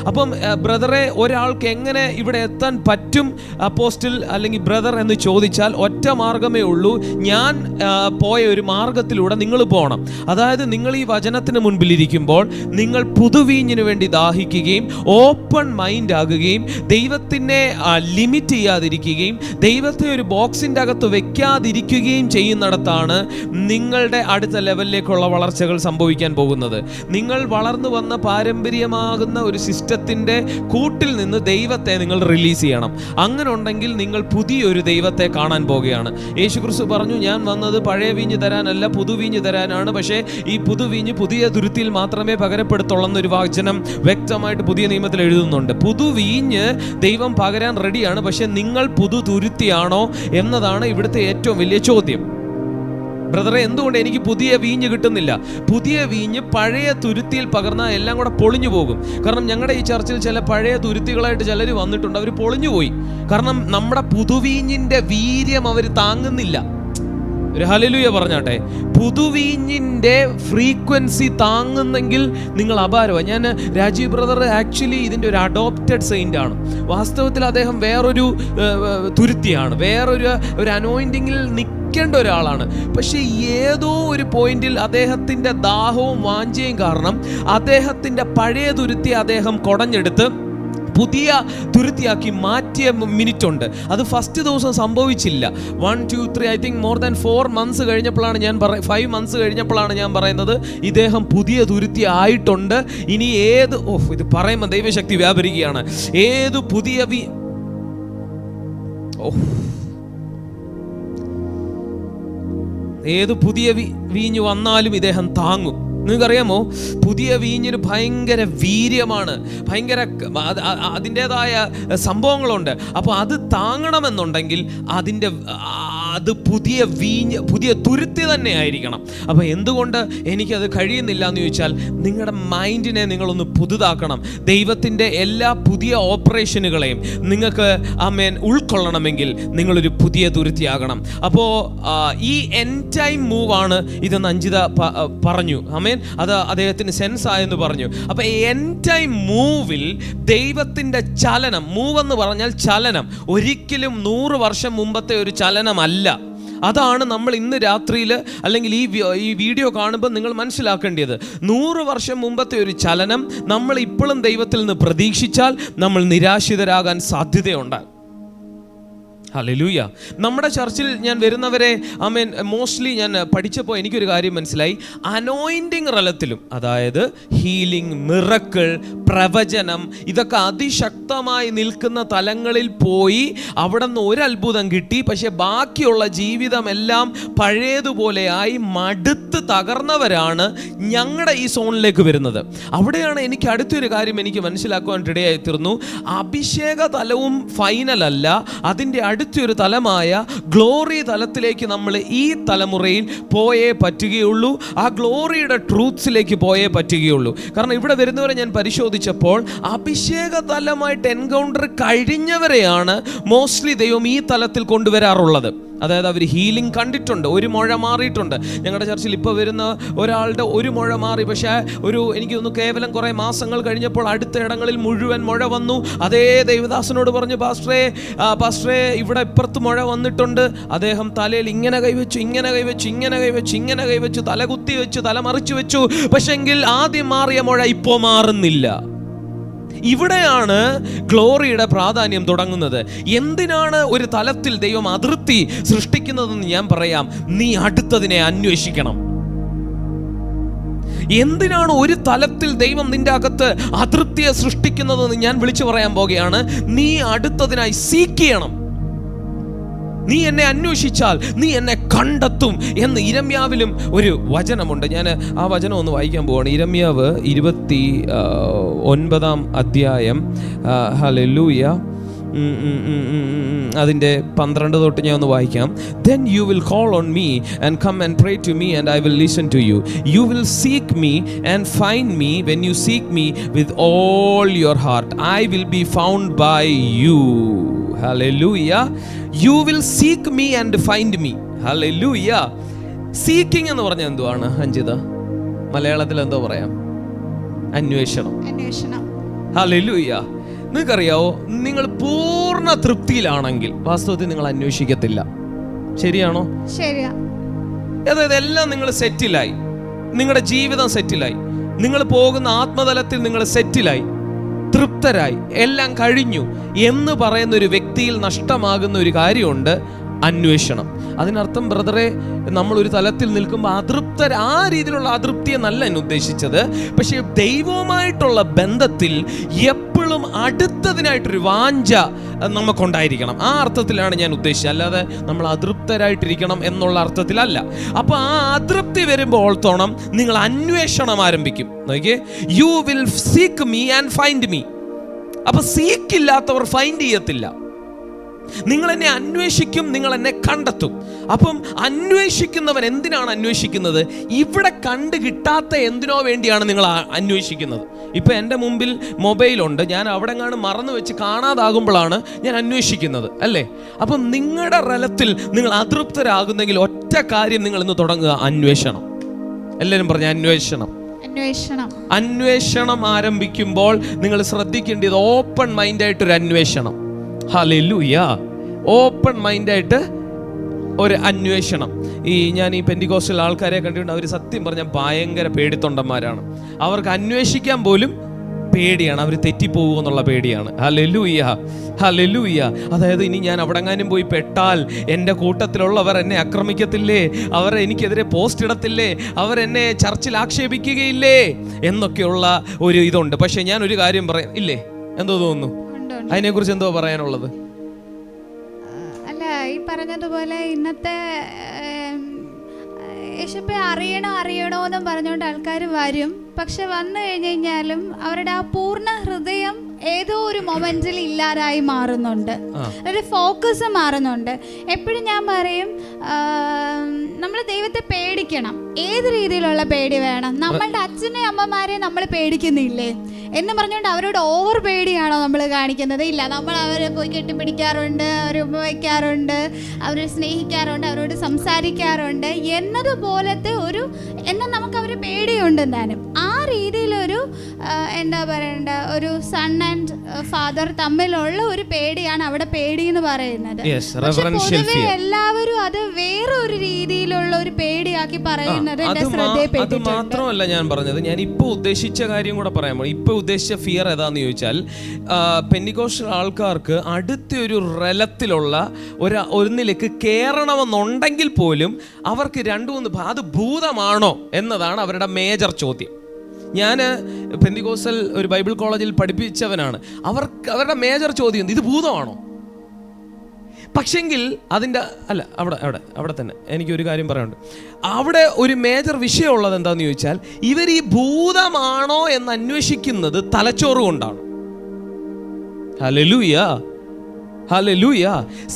അപ്പം ബ്രദറെ, ഒരാൾക്ക് എങ്ങനെ ഇവിടെ എത്താൻ പറ്റും അപ്പോസ്റ്റിൽ അല്ലെങ്കിൽ ബ്രദർ എന്ന് ചോദിച്ചാൽ ഒറ്റ മാർഗമേ ഉള്ളൂ. ഞാൻ പോയ ഒരു മാർഗത്തിലൂടെ നിങ്ങൾ പോകണം. അതായത് നിങ്ങൾ ഈ വചനത്തിന് മുൻപിലിരിക്കുമ്പോൾ നിങ്ങൾ പുതുവീഞ്ഞിന് വേണ്ടി ദാഹിക്കുകയും ഓപ്പൺ മൈൻഡ് ആകുകയും ദൈവത്തിനെ ലിമിറ്റ് ചെയ്യാതിരിക്കുകയും ദൈവത്തെ ഒരു ബോക്സിൻ്റെ അകത്ത് വെക്കാതിരിക്കുകയും ചെയ്യുന്നിടത്താണ് നിങ്ങളുടെ അടുത്ത ലെവലിലേക്കുള്ള വളർച്ചകൾ സംഭവിക്കാൻ പോകുന്നത്. നിങ്ങൾ വളർന്നു വന്ന പാരമ്പര്യമാകുന്ന ഒരു സിസ്റ്റത്തിൻ്റെ കൂട്ടിൽ നിന്ന് ദൈവത്തെ നിങ്ങൾ റിലീസ് ചെയ്യണം. അങ്ങനെ ഉണ്ടെങ്കിൽ നിങ്ങൾ പുതിയൊരു ദൈവത്തെ കാണാൻ പോകുകയാണ്. യേശുക്രിസ്തു പറഞ്ഞു, ഞാൻ വന്നത് പഴയ വീഞ്ഞ് തരാനല്ല പുതുവീഞ്ഞ് തരാനാണ്. പക്ഷേ ഈ പുതുവീഞ്ഞ് പുതിയ തുരുത്തിയിൽ മാത്രമേ പകരപ്പെടുത്തുള്ളെന്നൊരു വചനം വ്യക്തമായിട്ട് പുതിയ നിയമത്തിൽ എഴുതുന്നുണ്ട്. പുതുവീഞ്ഞ് ദൈവം പകരാൻ റെഡിയാണ്. പക്ഷെ നിങ്ങൾ പുതു തുരുത്തിയാണോ എന്നതാണ് ഇവിടുത്തെ ഏറ്റവും വലിയ ചോദ്യം. ബ്രദറെ, എന്തുകൊണ്ട് എനിക്ക് പുതിയ വീഞ്ഞ് കിട്ടുന്നില്ല? പുതിയ വീഞ്ഞ് പഴയ തുരുത്തിയിൽ പകർന്നാൽ എല്ലാം കൂടെ പൊളിഞ്ഞു പോകും. കാരണം ഞങ്ങളുടെ ഈ ചർച്ചിൽ ചില പഴയ തുരുത്തികളായിട്ട് ചിലർ വന്നിട്ടുണ്ട്, അവർ പൊളിഞ്ഞു പോയി. കാരണം നമ്മുടെ പുതുവീഞ്ഞിൻ്റെ വീര്യം അവർ താങ്ങുന്നില്ല. ഒരു ഹല്ലേലൂയ പറഞ്ഞാട്ടെ. പുതുവീഞ്ഞിൻ്റെ ഫ്രീക്വൻസി താങ്ങുന്നെങ്കിൽ നിങ്ങൾ അപാരമാണ്. ഞാൻ രാജീവ് ബ്രദർ ആക്ച്വലി ഇതിൻ്റെ ഒരു അഡോപ്റ്റഡ് സെയിൻ്റ് ആണ്. വാസ്തവത്തിൽ അദ്ദേഹം വേറൊരു തുരുത്തിയാണ്, വേറൊരു അനോയിൻറ്റിങ്ങിൽ നിൽക്കേണ്ട ഒരാളാണ്. പക്ഷേ ഏതോ ഒരു പോയിന്റിൽ അദ്ദേഹത്തിൻ്റെ ദാഹവും വാഞ്ചയും കാരണം അദ്ദേഹത്തിൻ്റെ പഴയ തുരുത്തി അദ്ദേഹം കുടഞ്ഞെടുത്ത് പുതിയ തുരുത്തിയാക്കി മാറ്റിയ മിനിറ്റ് ഉണ്ട്. അത് ഫസ്റ്റ് ദിവസം സംഭവിച്ചില്ല. 1 2 3 I think more than 4 months കഴിഞ്ഞപ്പോഴാണ് 5 months കഴിഞ്ഞപ്പോഴാണ് ഞാൻ പറയുന്നത് ഇദ്ദേഹം പുതിയ തുരുത്തി ആയിട്ടുണ്ട്. ഇനി ഇത് പറയുമ്പോൾ ദൈവശക്തി വ്യാപരിക്കുകയാണ്. ഏത് പുതിയ വീഞ്ഞ് വന്നാലും ഇദ്ദേഹം താങ്ങും. നിങ്ങൾക്കറിയാമോ, പുതിയ വീഞ്ഞിന് ഭയങ്കര വീര്യമാണ്, അതിൻ്റെതായ സംഭവങ്ങളുണ്ട്. അപ്പോൾ അത് താങ്ങണമെന്നുണ്ടെങ്കിൽ അത് പുതിയ തുരുത്തി തന്നെ ആയിരിക്കണം. അപ്പോൾ എന്തുകൊണ്ട് എനിക്കത് കഴിയുന്നില്ല എന്ന് ചോദിച്ചാൽ, നിങ്ങളുടെ മൈൻഡിനെ നിങ്ങളൊന്ന് പുതുതാക്കണം. ദൈവത്തിൻ്റെ എല്ലാ പുതിയ ഓപ്പറേഷനുകളെയും നിങ്ങൾക്ക് ഉൾക്കൊള്ളണമെങ്കിൽ നിങ്ങളൊരു പുതിയ തുരുത്തിയാകണം. അപ്പോൾ ഈ എൻഡ് ടൈം മൂവാണ് ഇതെന്ന് അഞ്ജിത പറഞ്ഞു. അത് അദ്ദേഹത്തിന് സെൻസ് ആയെന്ന് പറഞ്ഞു. അപ്പോൾ എൻഡ് ടൈം മൂവിൽ ദൈവത്തിൻ്റെ ചലനം, മൂവ് എന്ന് പറഞ്ഞാൽ ചലനം, ഒരിക്കലും 100 വർഷം മുമ്പത്തെ ഒരു ചലനമല്ല. അതാണ് നമ്മൾ ഇന്ന് രാത്രിയിൽ അല്ലെങ്കിൽ ഈ വീഡിയോ കാണുമ്പോൾ നിങ്ങൾ മനസ്സിലാക്കേണ്ടത്. 100 വർഷം മുമ്പത്തെ ഒരു ചലനം നമ്മൾ ഇപ്പോഴും ദൈവത്തിൽ നിന്ന് പ്രതീക്ഷിച്ചാൽ നമ്മൾ നിരാശിതരാകാൻ സാധ്യതയുണ്ട്. ഹല്ലേലൂയ. നമ്മുടെ ചർച്ചിൽ ഞാൻ വരുന്നവരെ മോസ്റ്റ്ലി ഞാൻ പഠിച്ചപ്പോൾ എനിക്കൊരു കാര്യം മനസ്സിലായി. അനോയിൻറ്റിങ് തലത്തിലും, അതായത് ഹീലിംഗ്, മിറക്കിൾ, പ്രവചനം, ഇതൊക്കെ അതിശക്തമായി നിൽക്കുന്ന തലങ്ങളിൽ പോയി അവിടെ നിന്ന് ഒരു അത്ഭുതം കിട്ടി. പക്ഷേ ബാക്കിയുള്ള ജീവിതമെല്ലാം പഴയതുപോലെയായി മടുത്ത് തകർന്നവരാണ് ഞങ്ങളുടെ ഈ സോണിലേക്ക് വരുന്നത്. അവിടെയാണ് എനിക്ക് അടുത്തൊരു കാര്യം എനിക്ക് മനസ്സിലാക്കുവാൻ ഇടയായി തീർന്നു. അഭിഷേക തലവും ഫൈനലല്ല, അതിൻ്റെ അടുത്തൊരു തലമായ ഗ്ലോറി തലത്തിലേക്ക് നമ്മൾ ഈ തലമുറയിൽ പോയേ പറ്റുകയുള്ളൂ. ആ ഗ്ലോറിയുടെ ട്രൂത്ത്സിലേക്ക് പോയേ പറ്റുകയുള്ളൂ. കാരണം ഇവിടെ വരുന്നവരെ ഞാൻ പരിശോധിച്ചപ്പോൾ അഭിഷേക തലമായിട്ട് എൻകൗണ്ടർ കഴിഞ്ഞവരെയാണ് മോസ്റ്റ്ലി ദൈവം ഈ തലത്തിൽ കൊണ്ടുവരാറുള്ളത്. അതായത് അവർ ഹീലിംഗ് കണ്ടിട്ടുണ്ട്, ഒരു മുഴ മാറിയിട്ടുണ്ട്. ഞങ്ങളുടെ ചർച്ചിൽ ഇപ്പോൾ വരുന്ന ഒരാളുടെ ഒരു മുഴ മാറി, പക്ഷേ എനിക്ക് തോന്നുന്നു കേവലം കുറേ മാസങ്ങൾ കഴിഞ്ഞപ്പോൾ അടുത്ത ഇടങ്ങളിൽ മുഴുവൻ മുഴ വന്നു. അതേ ദൈവദാസനോട് പറഞ്ഞു, പാസ്റ്ററേ ഇവിടെ ഇപ്പുറത്ത് മുഴ വന്നിട്ടുണ്ട്. അദ്ദേഹം തലയിൽ ഇങ്ങനെ കൈവച്ചു, തല കുത്തി വെച്ചു, തല മറിച്ചു വെച്ചു. പക്ഷെങ്കിൽ ആദ്യം മാറിയ മുഴ ഇപ്പോൾ മാറുന്നില്ല. ഇവിടെയാണ് ഗ്ലോറിയുടെ പ്രാധാന്യം തുടങ്ങുന്നത്. എന്തിനാണ് ഒരു തലത്തിൽ ദൈവം അതൃപ്തി സൃഷ്ടിക്കുന്നതെന്ന് ഞാൻ പറയാം. നീ അടുത്തതിനെ അന്വേഷിക്കണം. എന്തിനാണ് ഒരു തലത്തിൽ ദൈവം നിന്റെ അകത്ത് അതൃപ്തിയെ സൃഷ്ടിക്കുന്നതെന്ന് ഞാൻ വിളിച്ചു പറയാൻ പോകുകയാണ്. നീ അടുത്തതിനായി സീക്ക് ചെയ്യണം. നീ എന്നെ അന്വേഷിച്ചാൽ നീ എന്നെ കണ്ടെത്തും എന്ന് ഇരമ്യാവിലും ഒരു വചനമുണ്ട്. ഞാൻ ആ വചനം ഒന്ന് വായിക്കാൻ പോവാണ്. ഇരമ്യാവ് 29-ാം അധ്യായം. ഹല്ലേലൂയ. അതിൻ്റെ 12 തൊട്ട് ഞാൻ ഒന്ന് വായിക്കാം. Then you will call on me and come and pray to me and I will listen to you. You will seek me and find me when you seek me with all your heart. I will be found by you. Hallelujah. You will seek me and find me. Hallelujah. Seeking എന്ന് പറഞ്ഞാൽ എന്തുവാണ് അഞ്ജിത? മലയാളത്തിൽ എന്തോ പറയാം? അന്വേഷണം. Hallelujah. നിങ്ങൾക്കറിയാവോ, നിങ്ങൾ പൂർണ്ണ തൃപ്തിയിലാണെങ്കിൽ വാസ്തവത്തിൽ നിങ്ങൾ അന്വേഷിക്കത്തില്ല. ശരിയാണോ? ശരിയാ. അതായത് എല്ലാം നിങ്ങൾ സെറ്റിലായി, നിങ്ങളുടെ ജീവിതം സെറ്റിലായി, നിങ്ങൾ പോകുന്ന ആത്മതലത്തിൽ നിങ്ങൾ സെറ്റിലായി, തൃപ്തരായി, എല്ലാം കഴിഞ്ഞു എന്ന് പറയുന്ന ഒരു വ്യക്തിയിൽ നഷ്ടമാകുന്ന ഒരു കാര്യമുണ്ട്, അന്വേഷണം. അതിനർത്ഥം ബ്രദറെ, നമ്മളൊരു തലത്തിൽ നിൽക്കുമ്പോൾ ആ രീതിയിലുള്ള അതൃപ്തിയെ നല്ല ഞാൻ ഉദ്ദേശിച്ചത്. പക്ഷേ ദൈവവുമായിട്ടുള്ള ബന്ധത്തിൽ എപ്പോഴും അടുത്തതിനായിട്ടൊരു വാഞ്ച നമുക്കുണ്ടായിരിക്കണം. ആ അർത്ഥത്തിലാണ് ഞാൻ ഉദ്ദേശിച്ചത്, അല്ലാതെ നമ്മൾ അതൃപ്തരായിട്ടിരിക്കണം എന്നുള്ള അർത്ഥത്തിലല്ല. അപ്പോൾ ആ അതൃപ്തി വരുമ്പോൾ തോണം നിങ്ങൾ അന്വേഷണം ആരംഭിക്കും. നോക്കിയേ, you will seek me and find me. അപ്പോൾ സീക്കില്ലാത്തവർ ഫൈൻഡ് ചെയ്യത്തില്ല. നിങ്ങൾ എന്നെ അന്വേഷിക്കും, നിങ്ങൾ എന്നെ കണ്ടെത്തും. അപ്പം അന്വേഷിക്കുന്നവൻ എന്തിനാണ് അന്വേഷിക്കുന്നത്? ഇവിടെ കണ്ടു കിട്ടാത്ത എന്തിനോ വേണ്ടിയാണ് നിങ്ങൾ അന്വേഷിക്കുന്നത്. ഇപ്പം എൻ്റെ മുമ്പിൽ മൊബൈലുണ്ട്, ഞാൻ അവിടെ എങ്ങാനും മറന്നു വെച്ച് കാണാതാകുമ്പോഴാണ് ഞാൻ അന്വേഷിക്കുന്നത്, അല്ലേ? അപ്പം നിങ്ങളുടെ റലത്തിൽ നിങ്ങൾ അതൃപ്തരാകുന്നെങ്കിൽ ഒറ്റ കാര്യം നിങ്ങൾ ഇന്ന് തുടങ്ങുക: അന്വേഷണം. എല്ലാവരും പറഞ്ഞ അന്വേഷണം ആരംഭിക്കുമ്പോൾ നിങ്ങൾ ശ്രദ്ധിക്കേണ്ടത് ഓപ്പൺ മൈൻഡായിട്ടൊരു അന്വേഷണം. ഹല്ലേലൂയ. ഓപ്പൺ മൈൻഡായിട്ട് ഒരു അന്വേഷണം. ഞാൻ ഈ പെന്തിക്കോസ്റ്റൽ ആൾക്കാരെ കണ്ടിട്ടുണ്ട്, അവർ സത്യം പറഞ്ഞാൽ ഭയങ്കര പേടിത്തൊണ്ടന്മാരാണ്. അവർക്ക് അന്വേഷിക്കാൻ പോലും പേടിയാണ്, അവർ തെറ്റിപ്പോകുമെന്നുള്ള പേടിയാണ്. Hallelujah, hallelujah. അതായത് ഇനി ഞാൻ അവിടെങ്ങാനും പോയി പെട്ടാൽ എൻ്റെ കൂട്ടത്തിലുള്ളവർ എന്നെ ആക്രമിക്കത്തില്ലേ, അവർ എനിക്കെതിരെ പോസ്റ്റ് ഇടത്തില്ലേ, അവരെന്നെ ചർച്ചിൽ ആക്ഷേപിക്കുകയില്ലേ എന്നൊക്കെയുള്ള ഒരു ഇതുണ്ട്. പക്ഷെ ഞാൻ ഒരു കാര്യം പറയാം, ഇല്ലേ? എന്തോ തോന്നുന്നു അതിനെക്കുറിച്ച് എന്തോ പറയാനുള്ളത്? അല്ല, ഈ പറഞ്ഞതുപോലെ ഇന്നത്തെ യേശുവെ അറിയണോ എന്നും പറഞ്ഞുകൊണ്ട് ആൾക്കാർ വരും. പക്ഷെ വന്നു കഴിഞ്ഞാലും അവരുടെ ആ പൂർണ്ണ ഹൃദയം ഏതോ ഒരു മൊമെന്റിൽ ഇല്ലാതായി മാറുന്നുണ്ട്, ഒരു ഫോക്കസ് മാറുന്നുണ്ട്. എപ്പോഴും ഞാൻ പറയും, നമ്മൾ ദൈവത്തെ പേടിക്കണം. ഏത് രീതിയിലുള്ള പേടി വേണം? നമ്മളുടെ അച്ഛനെ അമ്മമാരെ നമ്മൾ പേടിക്കുന്നില്ലേ എന്ന് പറഞ്ഞുകൊണ്ട് അവരോട് ഓവർ പേടിയാണോ നമ്മൾ കാണിക്കുന്നത്? ഇല്ല, നമ്മൾ അവരെ പോയി കെട്ടിപ്പിടിക്കാറുണ്ട്, അവരെ ഉപയോഗിക്കാറുണ്ട്, അവരെ സ്നേഹിക്കാറുണ്ട്, അവരോട് സംസാരിക്കാറുണ്ട് എന്നതുപോലത്തെ എന്നാൽ നമുക്ക് അവരെ പേടിയുണ്ട് താനും. ആ രീതിയിലൊരു എന്താ പറയണ്ട, ഒരു സൺ ആൻഡ് ഫാദർ തമ്മിലുള്ള ഒരു പേടിയാണ് അവിടെ പേടി എന്ന് പറയുന്നത്. പൊതുവെ എല്ലാവരും അത് വേറെ ഒരു രീതിയിലുള്ള ഒരു പേടിയാക്കി പറയുന്നത് എന്റെ ശ്രദ്ധയിൽപ്പെട്ടിട്ടുണ്ട്. അത് മാത്രമല്ല ഞാൻ പറഞ്ഞത്, ഞാൻ ഇപ്പൊ ഉദ്ദേശിച്ച കാര്യം കൂടെ പറയാൻ. ഇപ്പൊ ഉദ്ദേശിച്ച ഫിയർ ഏതാന്ന് ചോദിച്ചാൽ, പെന്തിക്കോസ്റ്റൽ ആൾക്കാർക്ക് അടുത്തൊരു റലത്തിലുള്ള ഒന്നിലേക്ക് കയറണമെന്നുണ്ടെങ്കിൽ പോലും അവർക്ക് അത് ഭൂതമാണോ എന്നതാണ് അവരുടെ മേജർ ചോദ്യം. ഞാൻ പെന്തിക്കോസ്റ്റൽ ഒരു ബൈബിൾ കോളേജിൽ പഠിപ്പിച്ചവനാണ്. അവരുടെ മേജർ ചോദ്യം ഇത് ഭൂതമാണോ? പക്ഷെങ്കിൽ അതിൻ്റെ അല്ല, അവിടെ തന്നെ എനിക്കൊരു കാര്യം പറയാനുണ്ട്. അവിടെ ഒരു മേജർ വിഷയമുള്ളത് എന്താണെന്ന് ചോദിച്ചാൽ, ഇവർ ഈ ഭൂതമാണോ എന്ന് അന്വേഷിക്കുന്നത് തലച്ചോറ് കൊണ്ടാണ്. Hallelujah, hallelujah.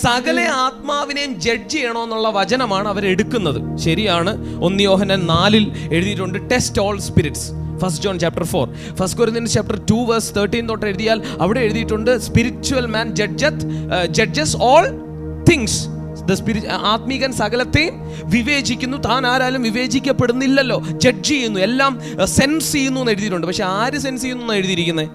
സകല ആത്മാവിനെയും ജഡ്ജ് ചെയ്യണമെന്നുള്ള വചനമാണ് അവരെടുക്കുന്നത്. ശരിയാണ്, 1 യോഹന്നാൻ 4 എഴുതിയിട്ടുണ്ട്, test all spirits. 1 John chapter 4, 1 Corinthians chapter 2 verse 13 തൊട്ട് എഴുതിയാൽ അവിടെ എഴുതിയിട്ടുണ്ട്, spiritual man judges all things. ആത്മീകൻ സകലത്തെയും വിവേചിക്കുന്നു, താൻ ആരാലും വിവേചിക്കപ്പെടുന്നില്ലല്ലോ, ജഡ്ജ് ചെയ്യുന്നു, എല്ലാം സെൻസ് ചെയ്യുന്നു എന്ന് എഴുതിയിട്ടുണ്ട്. പക്ഷെ ആര് സെൻസ് ചെയ്യുന്നു എന്ന് എഴുതിയിരിക്കുന്നത്?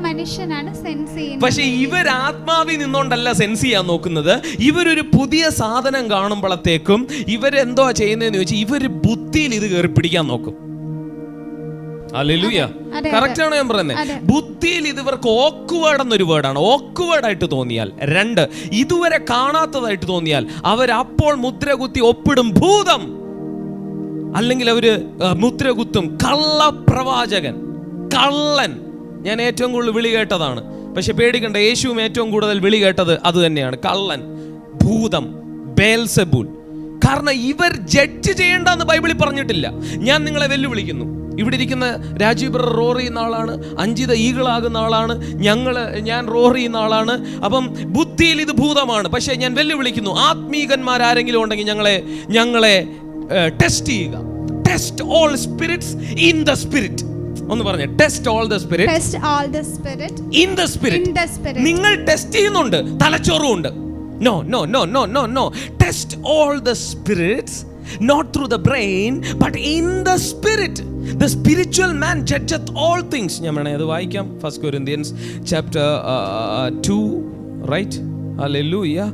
മനുഷ്യനാണ് സെൻസ് ചെയ്യുന്നത്. പക്ഷെ ഇവർ ആത്മാവിൽ നിന്നോണ്ടല്ല സെൻസ് ചെയ്യാൻ നോക്കുന്നത്. ഇവരൊരു പുതിയ സാധനം കാണുമ്പോഴത്തേക്കും ഇവരെന്തോ ചെയ്യുന്നതെന്ന് ചോദിച്ചാൽ ഇവര് ബുദ്ധിയിൽ ഇത് കയറി പിടിക്കാൻ നോക്കും. ഹല്ലേലൂയ, കറക്റ്റ് ആണോ ഞാൻ പറയുന്നത്? ബുദ്ധിയിൽ ഇത് ഇവർക്ക് ഓക്വേർഡ് എന്നൊരു വേർഡാണ്. ഓക്വേർഡ് ആയിട്ട് തോന്നിയാൽ, 2 ഇതുവരെ കാണാത്തതായിട്ട് തോന്നിയാൽ അവരപ്പോൾ മുദ്ര കുത്തി ഒപ്പിടും ഭൂതം, അല്ലെങ്കിൽ അവര് മുദ്ര കുത്തും കള്ളപ്രവാചകൻ, കള്ളൻ. ഞാൻ ഏറ്റവും കൂടുതൽ വിളി കേട്ടതാണ്. പക്ഷെ പേടിക്കണ്ട, യേശുവും ഏറ്റവും കൂടുതൽ വിളി കേട്ടത് അത് തന്നെയാണ്, കള്ളൻ, ഭൂതം, ബേൽസെബൂൽ. കാരണം ഇവർ ജഡ്ജ് ചെയ്യേണ്ടെന്ന് ബൈബിളിൽ പറഞ്ഞിട്ടില്ല. ഞാൻ നിങ്ങളെ വെല്ലുവിളിക്കുന്നു. ഇവിടെ ഇരിക്കുന്ന രാജീവ് ബ്രദർ റോർ ചെയ്യുന്ന ആളാണ്, അഞ്ജിത ഈഗിളാകുന്ന ആളാണ്, ഞാൻ റോർ ചെയ്യുന്ന ആളാണ്. അപ്പം ബുദ്ധിയിൽ ഇത് ഭൂതമാണ്. പക്ഷെ ഞാൻ വെല്ലുവിളിക്കുന്നു, ആത്മീകന്മാരാരെങ്കിലും ഉണ്ടെങ്കിൽ ഞങ്ങളെ ടെസ്റ്റ് ചെയ്യുക. Test all spirits in the spirit. ഒന്ന് പറഞ്ഞേ, test all the spirit in the spirit. നിങ്ങൾ ടെസ്റ്റ് ചെയ്യുന്നുണ്ട്, തലച്ചോറുണ്ട്. No. Test all the spirits, not through the brain, but in the spirit. The spiritual man judgeth all things. ഞാൻ വേണേ അത് വായിക്കാം. 1 Corinthians chapter 2, right? Hallelujah.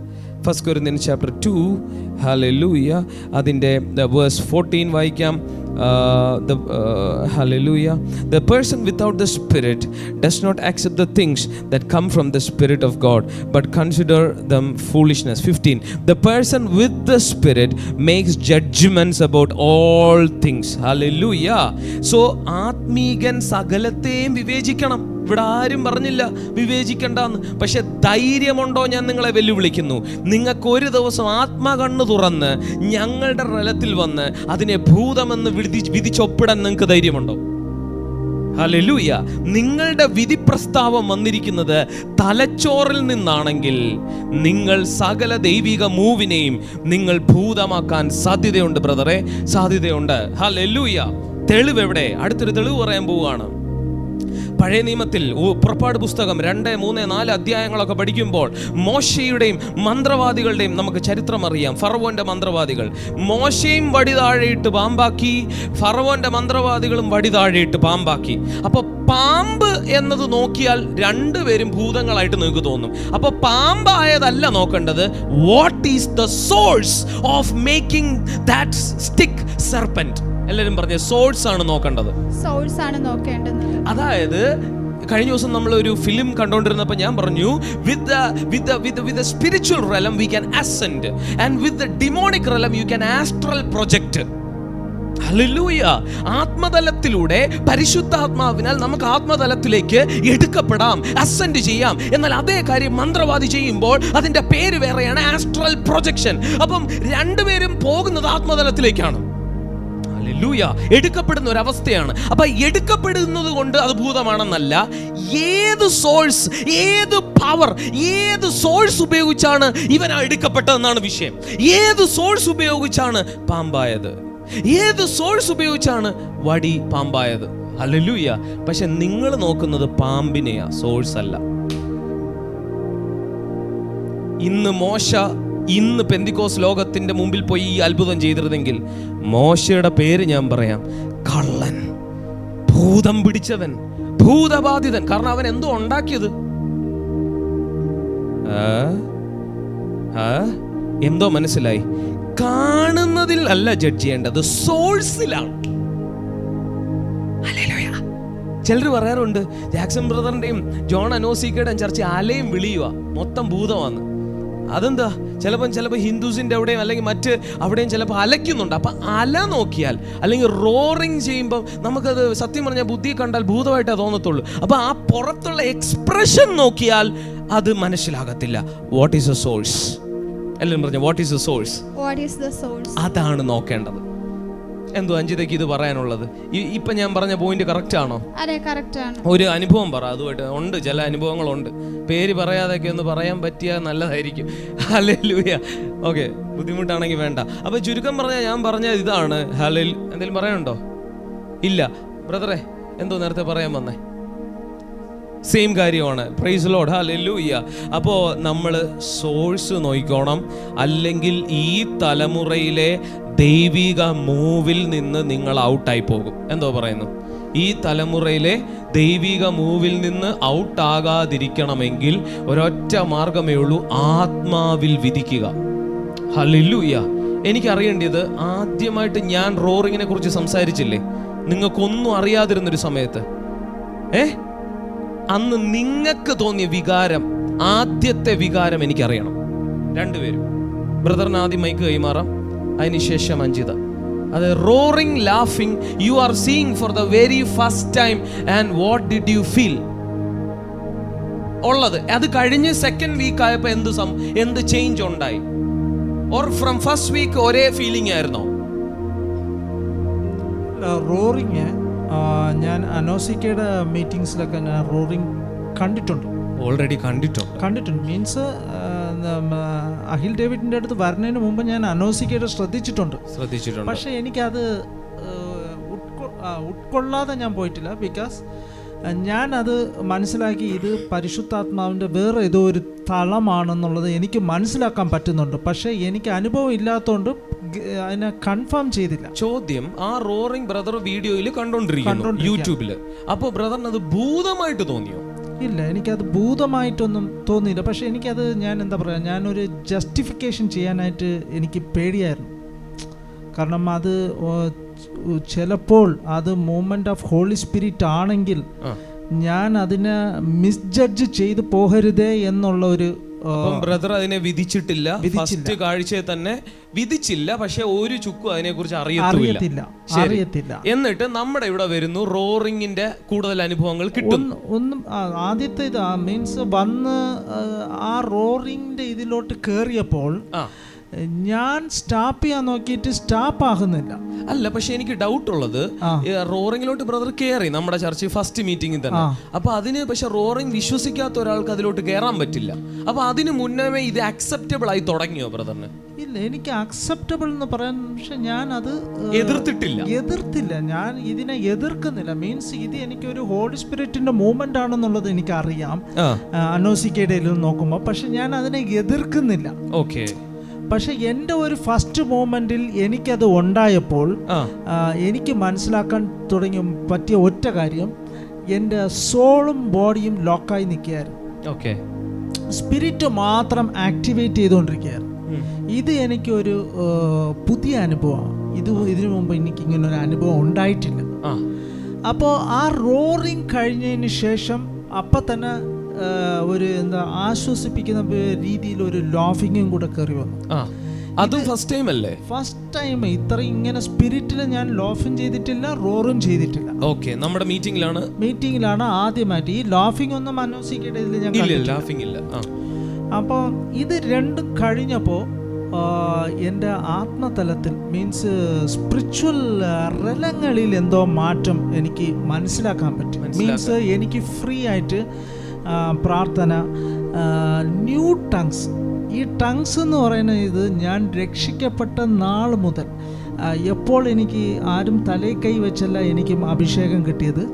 1 Corinthians chapter 2, hallelujah. അതിൻ്റെ verse 14 വായിക്കാം. Hallelujah. The person without the spirit does not accept the things that come from the spirit of God, but consider them foolishness. 15. The person with the spirit makes judgments about all things. Hallelujah. So ആത്മീകൻ സകലത്തെയും വിവേചിക്കണം. ഇവിടെ ആരും പറഞ്ഞില്ല വിവേചിക്കണ്ടെന്ന്. പക്ഷെ ധൈര്യമുണ്ടോ? ഞാൻ നിങ്ങളെ വെല്ലുവിളിക്കുന്നു. നിങ്ങൾക്ക് ഒരു ദിവസം ആത്മകണ്ണ് തുറന്ന് ഞങ്ങളുടെ റലത്തിൽ വന്ന് അതിനെ ഭൂതമെന്ന് വിധിച്ചൊപ്പിടാൻ നിങ്ങൾക്ക് ധൈര്യമുണ്ടോ? ഹല്ലേലൂയ. നിങ്ങളുടെ വിധി പ്രസ്താവം വന്നിരിക്കുന്നത് തലച്ചോറിൽ നിന്നാണെങ്കിൽ നിങ്ങൾ സകല ദൈവിക മൂവിനെയും നിങ്ങൾ ഭൂതമാക്കാൻ സാധ്യതയുണ്ട് ബ്രദറെ, സാധ്യതയുണ്ട്. ഹല്ലേലൂയ. തെളിവ് എവിടെ? അടുത്തൊരു തെളിവ് പറയാൻ പോവുകയാണ്. പഴയ നിയമത്തിൽ പുറപ്പാട് പുസ്തകം 2, 3, 4 അധ്യായങ്ങളൊക്കെ പഠിക്കുമ്പോൾ മോശയുടെയും മന്ത്രവാദികളുടെയും നമുക്ക് ചരിത്രം അറിയാം. ഫറവോന്റെ മന്ത്രവാദികൾ, മോശയും വടി താഴെയിട്ട് പാമ്പാക്കി, ഫറവോന്റെ മന്ത്രവാദികളും വടി താഴെയിട്ട് പാമ്പാക്കി. അപ്പൊ പാമ്പ് എന്നത് നോക്കിയാൽ രണ്ടുപേരും ഭൂതങ്ങളായിട്ട് നിങ്ങൾക്ക് തോന്നും. അപ്പൊ പാമ്പായതല്ല നോക്കേണ്ടത്, what is the source of making that stick serpent. എല്ലാവരും പറഞ്ഞ സോഴ്സ് ആണ് നോക്കേണ്ടത്. സോഴ്സ് ആണ് നോക്കേണ്ടത്. അതായത് കഴിഞ്ഞ ദിവസം നമ്മൾ ഒരു ഫിലിം കണ്ടുകൊണ്ടിരുന്നപ്പോൾ ഞാൻ പറഞ്ഞു, with the spiritual realm we can ascend and with the demonic realm you can astral project. Hallelujah. ആത്മതലത്തിലൂടെ പരിശുദ്ധാത്മാവിനാൽ നമുക്ക് ആത്മതലത്തിലേക്ക് എടുക്കപ്പെടാം, അസെൻഡ് ചെയ്യാം. എന്നാൽ അതേ കാര്യം മന്ത്രവാദി ചെയ്യുമ്പോൾ അതിന്റെ പേര് വേറെയാണ്, ആസ്ട്രൽ പ്രൊജക്ഷൻ. അപ്പം രണ്ടുപേരും പോകുന്നത് ആത്മതലത്തിലേക്കാണ്. ഹല്ലേലൂയ. എടുക്കപ്പെടുന്ന ഒരു അവസ്ഥയാണ്. അപ്പൊ എടുക്കപ്പെടുന്നത് കൊണ്ട് അത് ഭൂതമാണെന്നല്ല, ഏത് സോഴ്സ്, ഏത് പവർ, ഏത് സോഴ്സ് ഉപയോഗിച്ചാണ് ഇവൻ എടുക്കപ്പെട്ടതെന്നാണ് വിഷയം. ഏത് സോഴ്സ് ഉപയോഗിച്ചാണ് പാമ്പായത്, ഏത് സോഴ്സ് ഉപയോഗിച്ചാണ് വടി പാമ്പായത്. ഹല്ലേലൂയ. പക്ഷെ നിങ്ങൾ നോക്കുന്നത് പാമ്പിനെയാ, സോഴ്സ് അല്ല. ഇന്ന് പെന്തിക്കോസ് ലോകത്തിന്റെ മുമ്പിൽ പോയി ഈ അത്ഭുതം ചെയ്തിരുന്നെങ്കിൽ മോശയുടെ പേര് ഞാൻ പറയാം, കള്ളൻ, ഭൂതം പിടിച്ചവൻ, ഭൂതബാധിതൻ. കാരണം അവൻ എന്തോ ഉണ്ടാക്കിയത്, എന്തോ മനസ്സിലായി. കാണുന്നതിൽ അല്ല ജഡ്ജ് ചെയ്യേണ്ടത്, സോഴ്സിലാണ്. ചിലർ പറയാറുണ്ട്, ജാക്സൺ ബ്രദറിന്റെയും ജോൺ അനോസിക്കയുടെയും ചർച്ച അലയും വിളിയുക, മൊത്തം ഭൂതമാണ്. അതെന്താ? ചിലപ്പോൾ ഹിന്ദുസിന്റെ അവിടെയും അല്ലെങ്കിൽ മറ്റ് അവിടെയും ചിലപ്പോൾ അലയ്ക്കുന്നുണ്ട്. അപ്പൊ അല നോക്കിയാൽ അല്ലെങ്കിൽ റോറിങ് ചെയ്യുമ്പോൾ നമുക്കത് സത്യം പറഞ്ഞാൽ ബുദ്ധി കണ്ടാൽ ഭൂതമായിട്ടേ തോന്നത്തുള്ളൂ. അപ്പൊ ആ പുറത്തുള്ള എക്സ്പ്രഷൻ നോക്കിയാൽ അത് മനസ്സിലാകത്തില്ല. What is a source? എല്ലാവരും പറഞ്ഞു, വാട്ട് ഈസ് എ സോഴ്സ്? അതാണ് നോക്കേണ്ടത്. എന്തോ അഞ്ജിതയ്ക്ക് ഇത് പറയാനുള്ളത്? ഇപ്പൊ ഞാൻ പറഞ്ഞ പോയിന്റ് കറക്റ്റ് ആണോ? അതെ, കറക്റ്റ് ആണ്. ഒരു അനുഭവം പറ. അതുമായിട്ട് ഉണ്ട്, ചില അനുഭവങ്ങളുണ്ട്. പേര് പറയാതെയൊക്കെ ഒന്ന് പറയാൻ പറ്റിയാൽ നല്ലതായിരിക്കും. ഹല്ലേലൂയ. ഓക്കെ, ബുദ്ധിമുട്ടാണെങ്കിൽ വേണ്ട. അപ്പൊ ചുരുക്കം പറഞ്ഞാൽ ഞാൻ പറഞ്ഞ ഇതാണ്. എന്തെങ്കിലും പറയാനുണ്ടോ? ഇല്ല. ബ്രദറെ എന്തോ നേരത്തെ പറയാൻ വന്നേ? സെയിം കാര്യമാണ്. Praise Lord. ഹല്ലേലൂയ. അപ്പോൾ നമ്മൾ സോഴ്സ് നോക്കിക്കോണം, അല്ലെങ്കിൽ ഈ തലമുറയിലെ ദൈവിക മൂവിൽ നിന്ന് നിങ്ങൾ ഔട്ടായി പോകും. എന്തോ പറയുന്നു? ഈ തലമുറയിലെ ദൈവിക മൂവിൽ നിന്ന് ഔട്ടാകാതിരിക്കണമെങ്കിൽ ഒരൊറ്റ മാർഗമേ ഉള്ളൂ, ആത്മാവിൽ വിധിക്കുക. ഹല്ലേലൂയ. എനിക്കറിയേണ്ടത്, ആദ്യമായിട്ട് ഞാൻ റോറിങ്ങിനെ കുറിച്ച് സംസാരിച്ചില്ലേ നിങ്ങൾക്കൊന്നും അറിയാതിരുന്നൊരു സമയത്ത്? അന്ന് നിങ്ങൾക്ക് തോന്നിയ വികാരം, ആദ്യത്തെ വികാരം എനിക്കറിയണം. രണ്ടുപേരും. ബ്രദറിന് ആദ്യം മൈക്ക് കൈമാറാം, അതിനുശേഷം അഞ്ജിത. അത് റോറിങ്, ലാഫിങ്, you are seeing for the very first time and what did you feel ഉള്ളത്. അത് കഴിഞ്ഞ് സെക്കൻഡ് വീക്ക് ആയപ്പോൾ എന്ത് ചേഞ്ച് ഉണ്ടായി? ഓർ ഫ്രം ഫസ്റ്റ് വീക്ക് ഒരേ ഫീലിംഗ് ആയിരുന്നോ? റോറിങ് ഞാൻ അനോസിക്കയുടെ മീറ്റിംഗ്സിലൊക്കെ ഞാൻ റോറിങ് കണ്ടിട്ടുണ്ട്. ഓൾറെഡി കണ്ടിട്ടുണ്ട് മീൻസ് അഖിൽ ഡേവിഡിന്റെ അടുത്ത് വരുന്നതിന് മുമ്പ് ഞാൻ അനോസിക്കയുടെ ശ്രദ്ധിച്ചിട്ടുണ്ട്. പക്ഷെ എനിക്കത് ഉൾക്കൊള്ളാതെ ഞാൻ പോയിട്ടില്ല. ബിക്കോസ് ഞാനത് മനസ്സിലാക്കി, ഇത് പരിശുദ്ധാത്മാവിൻ്റെ വേറെ ഏതോ ഒരു തളമാണെന്നുള്ളത് എനിക്ക് മനസ്സിലാക്കാൻ പറ്റുന്നുണ്ട്. പക്ഷേ എനിക്ക് അനുഭവം ഇല്ലാത്തതുകൊണ്ട് അതിനെ കൺഫേം ചെയ്തില്ല. ചോദ്യം, ആ റോറിങ് ബ്രദർ വീഡിയോയിൽ കണ്ടോണ്ടിരിക്കുന്നു യൂട്യൂബിൽ. അപ്പോൾ ബ്രദറിന് അത് ഭൂതമായിട്ട് തോന്നിയോ? ഇല്ല, എനിക്കത് ഭൂതമായിട്ടൊന്നും തോന്നിയില്ല. പക്ഷെ എനിക്കത് ഞാനൊരു ജസ്റ്റിഫിക്കേഷൻ ചെയ്യാനായിട്ട് എനിക്ക് പേടിയായിരുന്നു. കാരണം അത് ചിലപ്പോൾ അത് മൂവ്മെന്റ് ഓഫ് ഹോളി സ്പിരിറ്റ് ആണെങ്കിൽ ഞാൻ അതിനെ മിസ്ജഡ്ജ് ചെയ്ത് പോകരുതേ എന്നുള്ള ഒരു ബ്രദർ അതിനെ വിധിച്ചിട്ടില്ല. ഫസ്റ്റ് കാഴ്ചയെ തന്നെ വിധിച്ചില്ല. പക്ഷെ ഒരു ചുക്കും അതിനെ കുറിച്ച് അറിയത്തില്ല. എന്നിട്ട് നമ്മുടെ ഇവിടെ വരുന്നു, റോറിങ്ങിന്റെ കൂടുതൽ അനുഭവങ്ങൾ കിട്ടും. ഒന്നും ആദ്യത്തെ ഇത് മീൻസ് വന്ന് ആ റോറിങ്ങിന്റെ ഇതിലോട്ട് കേറിയപ്പോൾ ഞാൻ സ്റ്റാപ്പ് ചെയ്യാൻ നോക്കിയിട്ട് സ്റ്റാപ്പ് ആകുന്നില്ല. അല്ല, പക്ഷെ എനിക്ക് ഡൗട്ട് ഉള്ളത്, റോറിങ്ങിലോട്ട് ബ്രദർ കയറി നമ്മുടെ ചർച്ച് ഫസ്റ്റ് മീറ്റിംഗിൽ തന്നെ. അപ്പൊ അതിന് പക്ഷെ റോറിങ് വിശ്വസിക്കാത്ത ഒരാൾക്ക് അതിലോട്ട് കയറാൻ പറ്റില്ല. അപ്പൊ അതിന് മുന്നേ ഇത് അക്സെപ്റ്റബിൾ ആയി തുടങ്ങിയോ ബ്രദറിന്? ഇല്ല, എനിക്ക് അക്സെപ്റ്റബിൾ എന്ന് പറയാൻ, പക്ഷെ ഞാൻ അത് എതിർത്തില്ല. ഞാൻ ഇതിനെ എതിർക്കുന്നില്ല. മീൻസ് ഇത് എനിക്കൊരു ഹോളി സ്പിരിറ്റിന്റെ മൂവ്മെന്റ് ആണെന്നുള്ളത് എനിക്കറിയാം അനോസിക്കയിടയിൽ നോക്കുമ്പോൾ. പക്ഷെ ഞാൻ അതിനെ എതിർക്കുന്നില്ല. ഓക്കെ. പക്ഷെ എൻ്റെ ഒരു ഫസ്റ്റ് മൂമെന്റിൽ എനിക്കത് ഉണ്ടായപ്പോൾ എനിക്ക് മനസ്സിലാക്കാൻ പറ്റിയ ഒറ്റ കാര്യം, എൻ്റെ സോളും ബോഡിയും ലോക്കായി നിൽക്കുകയായിരുന്നു. ഓക്കെ. സ്പിരിറ്റ് മാത്രം ആക്ടിവേറ്റ് ചെയ്തുകൊണ്ടിരിക്കുകയായിരുന്നു. ഇത് എനിക്കൊരു പുതിയ അനുഭവമാണ്. ഇതിനു മുമ്പ് എനിക്ക് ഇങ്ങനെ ഒരു അനുഭവം ഉണ്ടായിട്ടില്ല. അപ്പോൾ ആ റോറിങ് കഴിഞ്ഞതിന് ശേഷം അപ്പം തന്നെ ഒരു ആശ്വസിപ്പിക്കുന്ന രീതിയിൽ ഒരു ലോഫിങ്ങും കൂടെ കയറി വന്നു. അതും ഫസ്റ്റ് ടൈം അല്ലേ? ഫസ്റ്റ് ടൈം ഇത്ര ഇങ്ങനെ സ്പിരിറ്റിൽ ഞാൻ ലോഫിങ് ചെയ്തിട്ടില്ല, റോറും ചെയ്തിട്ടില്ല. ഓക്കെ. നമ്മുടെ മീറ്റിംഗിലാണ് ആദ്യമായിട്ട്. ഈ ലോഫിംഗ് ഒന്നും മനോസിക്കയിടയിൽ ഞാൻ ഇല്ല. അപ്പോൾ ഇത് രണ്ടും കഴിഞ്ഞപ്പോൾ എൻ്റെ ആത്മതലത്തിൽ, മീൻസ് സ്പിരിച്വൽ റലങ്ങളിൽ എന്തോ മാറ്റം എനിക്ക് മനസ്സിലാക്കാൻ പറ്റും. മീൻസ് എനിക്ക് ഫ്രീ ആയിട്ട് പ്രാർത്ഥന, ന്യൂ ടങ്സ്. ഈ ടങ്സ് എന്ന് പറയുന്ന ഇത് ഞാൻ രക്ഷിക്കപ്പെട്ട നാൾ മുതൽ എപ്പോൾ എനിക്ക് ആരും തലയിൽ കൈ വെച്ചല്ല എനിക്ക് അഭിഷേകം കിട്ടിയത്.